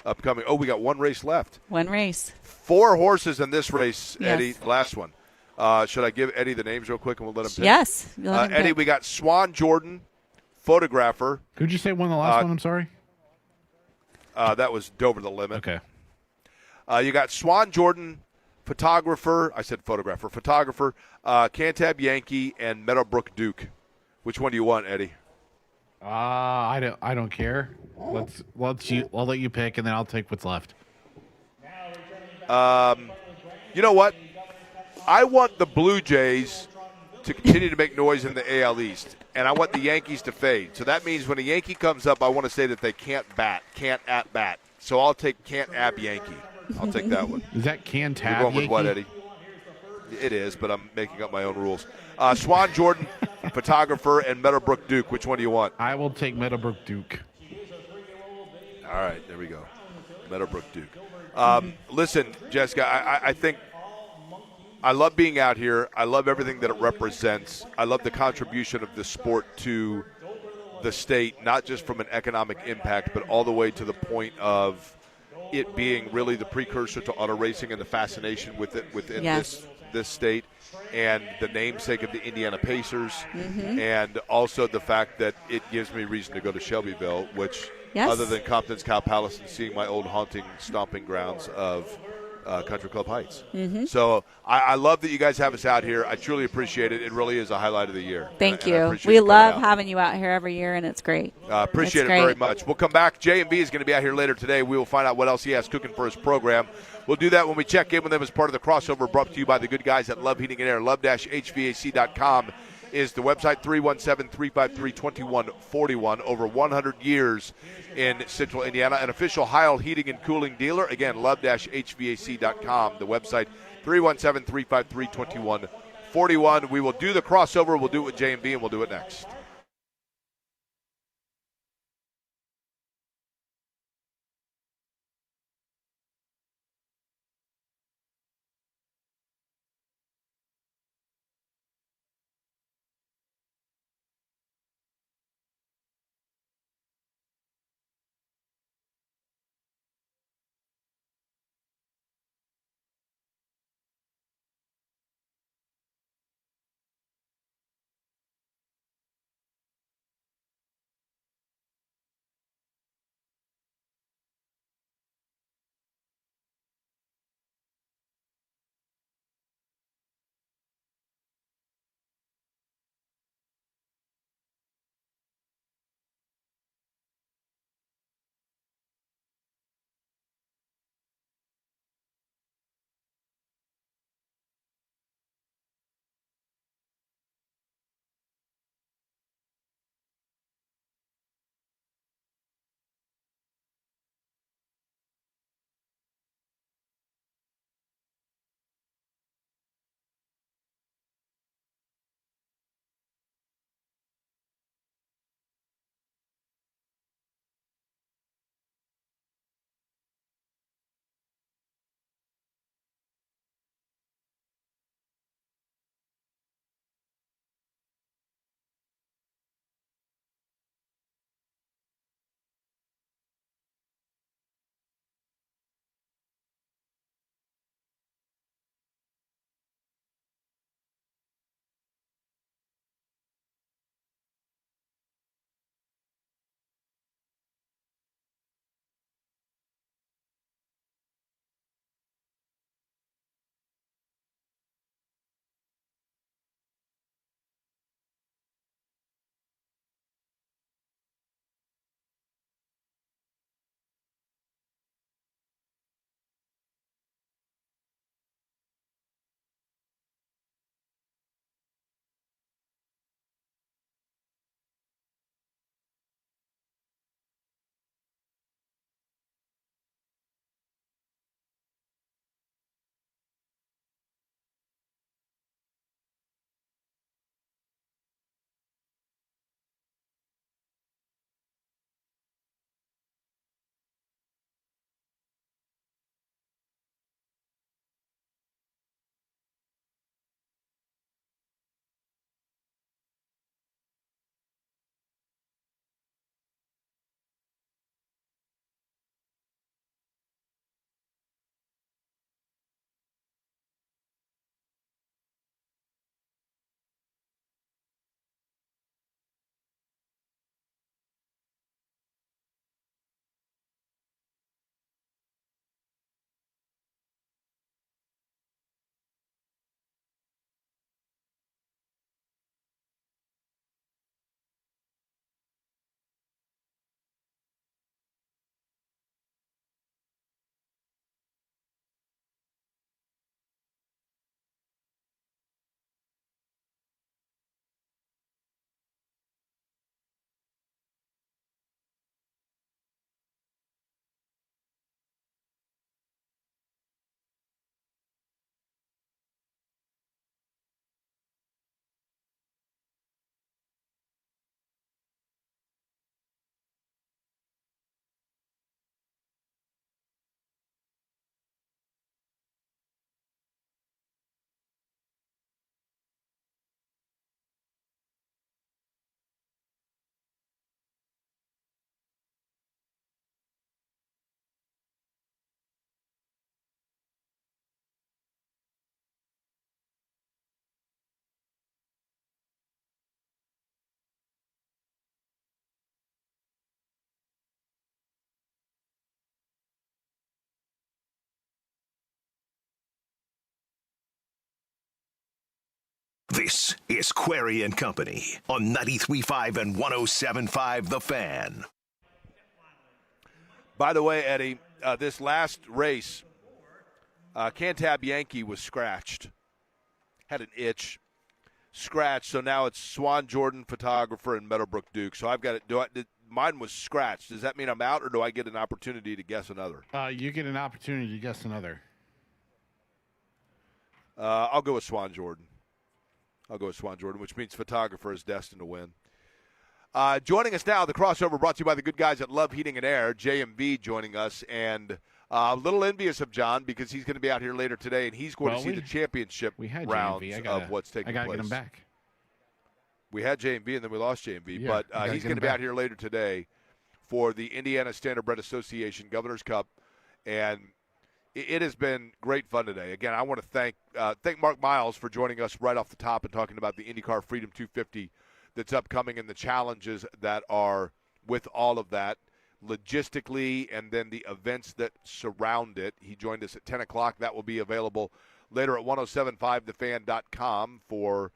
upcoming. Oh, we got one race left. One race. 4 horses in this race, Yes. Eddie. Last one. Should I give Eddie the names real quick and we'll let him pick? Yes. Let him Eddie, pick. we got Swan Jordan, photographer. Could you say one the last one? I'm sorry. That was Dover the limit. Okay. You got Swan Jordan, photographer. I said photographer. Photographer, Cantab Yankee, and Meadowbrook Duke. Which one do you want, Eddie? I don't care. I'll let you pick, and then I'll take what's left. You know what? I want the Blue Jays to continue to make noise in the AL East, and I want the Yankees to fade. So that means when a Yankee comes up, I want to say that they can't at bat. So I'll take can't ab Yankee. I'll take that one. Is that can tab? You're going with what, Eddie? It is, but I'm making up my own rules. Swan Jordan, photographer, and Meadowbrook Duke. Which one do you want? I will take Meadowbrook Duke. All right, there we go. Meadowbrook Duke. Listen, Jessica, I think I love being out here. I love everything that it represents. I love the contribution of the sport to the state, not just from an economic impact, but all the way to the point of it being really the precursor to auto racing and the fascination with it within this state, and the namesake of the Indiana Pacers, and also the fact that it gives me reason to go to Shelbyville, which other than Compton's Cow Palace and seeing my old haunting stomping grounds of Country Club Heights. So I love that you guys have us out here. I truly appreciate it. It really is a highlight of the year. Thank And I you. appreciate We you coming love out. having you out here every year, and it's great. Appreciate It's it very great. much. We'll come back. J&B is going to be out here later today. We will find out what else he has cooking for his program. We'll do that when we check in with him as part of the crossover brought to you by the good guys at Love Heating and Air. Love-HVAC.com is the website. 317-353-2141. Over 100 years in Central Indiana. An official Heil Heating and Cooling dealer. Again, love-HVAC.com, the website. 317-353-2141. We will do the crossover. We'll do it with J&B, and we'll do it next. This is Query and Company on 93.5 and 107.5 The Fan. By the way, Eddie, this last race, Cantab Yankee was scratched. Had an itch. Scratched, so now it's Swan Jordan, photographer, and Meadowbrook Duke. So I've got it. Mine was scratched. Does that mean I'm out, or do I get an opportunity to guess another? You get an opportunity to guess another. I'll go with Swan Jordan. Which means photographer is destined to win. Joining us now, the crossover brought to you by the good guys at Love Heating and Air. JMV joining us, and a little envious of John because he's going to be out here later today, and he's going to see the championship rounds of what's taking place. I got to get him back. We had JMV, and then we lost JMV, yeah, but he's going to be out here later today for the Indiana Standardbred Association Governor's Cup, and it has been great fun today. Again, I want to thank Mark Miles for joining us right off the top and talking about the IndyCar Freedom 250 that's upcoming and the challenges that are with all of that logistically and then the events that surround it. He joined us at 10 o'clock. That will be available later at 1075thefan.com for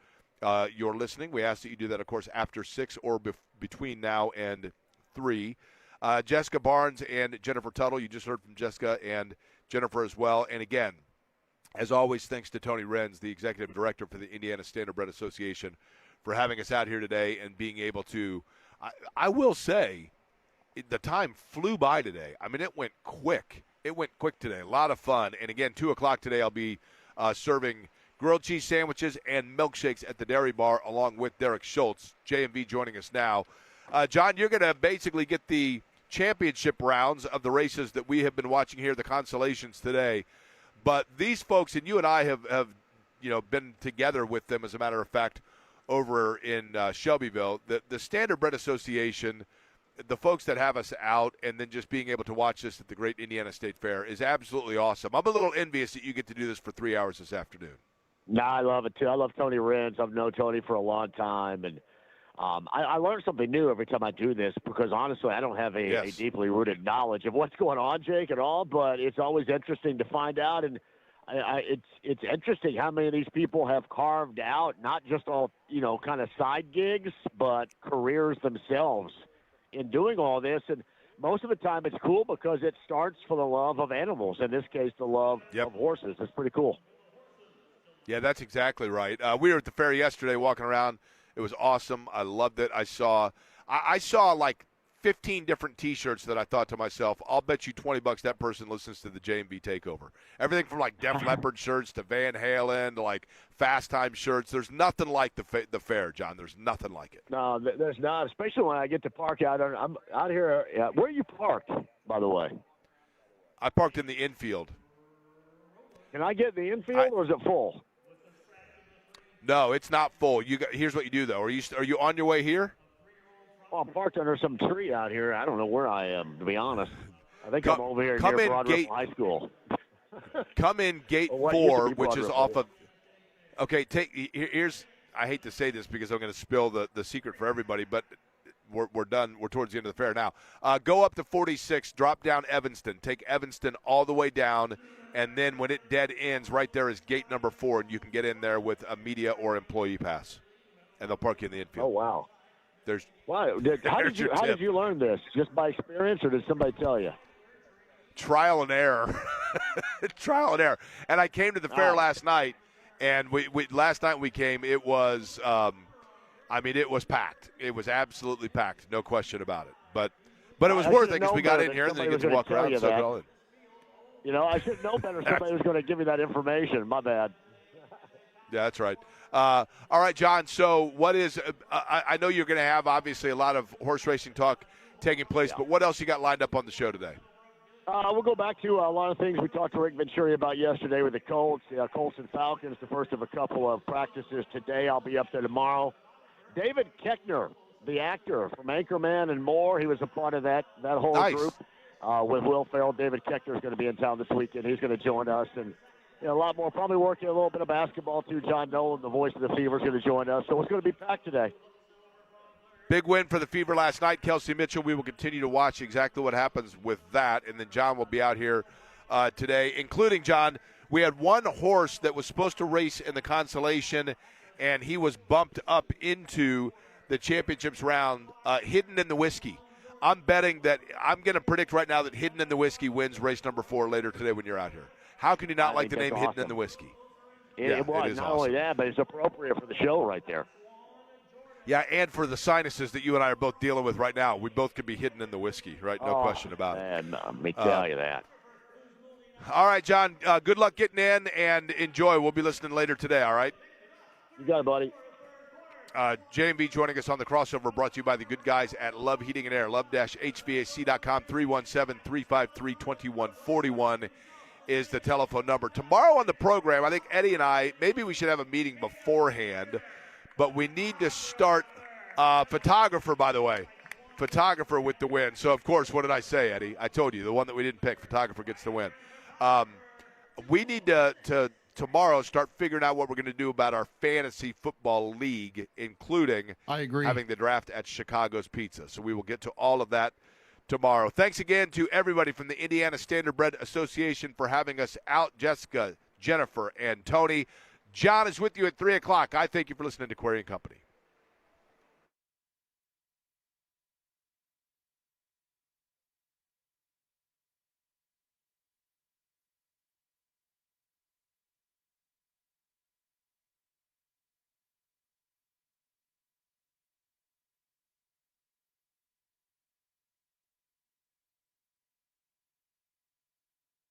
your listening. We ask that you do that, of course, after 6 or between now and 3. Jessica Barnes and Jennifer Tuttle. You just heard from Jessica and Jennifer as well. And again, as always, thanks to Tony Renz, the executive director for the Indiana Standardbred Association, for having us out here today and being able to, I will say, the time flew by today. I mean, it went quick. It went quick today. A lot of fun. And again, 2 o'clock today, I'll be serving grilled cheese sandwiches and milkshakes at the Dairy Bar along with Derek Schultz. JMV joining us now. John, you're going to basically get the championship rounds of the races that we have been watching here, the consolations today. But these folks, and you and I have been together with them, as a matter of fact, over in Shelbyville. The Standardbred Association, the folks that have us out, and then just being able to watch this at the great Indiana State Fair is absolutely awesome. I'm a little envious that you get to do this for 3 hours this afternoon. No, I love it, too. I love Tony Renz. I've known Tony for a long time, and I learn something new every time I do this because, honestly, I don't have a deeply rooted knowledge of what's going on, Jake, at all, but it's always interesting to find out, and it's interesting how many of these people have carved out not just all, kind of side gigs, but careers themselves in doing all this, and most of the time it's cool because it starts for the love of animals, in this case, the love of horses. It's pretty cool. Yeah, that's exactly right. We were at the fair yesterday walking around. It was awesome. I loved it. I saw like 15 different T-shirts that I thought to myself, I'll bet you $20 that person listens to the JMV Takeover. Everything from like Def Leppard shirts to Van Halen to like Fast Time shirts. There's nothing like the fair, John. There's nothing like it. No, there's not, especially when I get to park out. I'm out here. Where are you parked, by the way? I parked in the infield. Can I get in the infield or is it full? No, it's not full. Here's what you do, though. Are you on your way here? Well, I'm parked under some tree out here. I don't know where I am, to be honest. I think I'm over here near Broadway High School. Come in gate 4, which is off of – okay, here's – I hate to say this because I'm going to spill the secret for everybody, but we're done. We're towards the end of the fair now. Go up to 46, drop down Evanston. Take Evanston all the way down, and then when it dead ends, right there is gate number 4, and you can get in there with a media or employee pass, and they'll park you in the infield. Oh, wow. How did you learn this? Just by experience, or did somebody tell you? Trial and error. Trial and error. And I came to the fair last night, and last night we came, it was it was packed. It was absolutely packed, no question about it. But it was worth it because we got in here and then you get to walk around and soak it all in. I should know better. Somebody was going to give me that information. My bad. Yeah, that's right. All right, John, so what is I know you're going to have, obviously, a lot of horse racing talk taking place, but what else you got lined up on the show today? We'll go back to a lot of things we talked to Rick Venturi about yesterday with the Colts. Colts and Falcons, the first of a couple of practices today. I'll be up there tomorrow. David Koechner, the actor from Anchorman and more, he was a part of that whole group with Will Ferrell. David Koechner is going to be in town this weekend. He's going to join us, and a lot more, probably working a little bit of basketball too. John Nolan, the voice of the Fever, is going to join us. So it's going to be packed today. Big win for the Fever last night. Kelsey Mitchell, we will continue to watch exactly what happens with that. And then John will be out here today, including, John, we had one horse that was supposed to race in the consolation, and he was bumped up into the championships round, Hidden in the Whiskey. I'm betting that I'm going to predict right now that Hidden in the Whiskey wins race number 4 later today when you're out here. How can you not like the name awesome. Hidden in the Whiskey? It was is not awesome. only that, but it's appropriate for the show right there. Yeah, and for the sinuses that you and I are both dealing with right now, we both could be hidden in the whiskey, right? No question about it. Let me tell you that. All right, John, good luck getting in, and enjoy. We'll be listening later today, all right? You got it, buddy. J&B joining us on the crossover, brought to you by the good guys at Love Heating and Air. Love-HVAC.com, 317-353-2141 is the telephone number. Tomorrow on the program, I think Eddie and I, maybe we should have a meeting beforehand, but we need to start photographer, by the way. Photographer with the win. So, of course, what did I say, Eddie? I told you, the one that we didn't pick, photographer gets the win. We need to tomorrow start figuring out what we're going to do about our fantasy football league, including having the draft at Chicago's Pizza. So we will get to all of that tomorrow. Thanks again to everybody from the Indiana Standardbred Association for having us out. Jessica, Jennifer, and Tony. John is with you at 3 o'clock. I thank you for listening to Query & Company.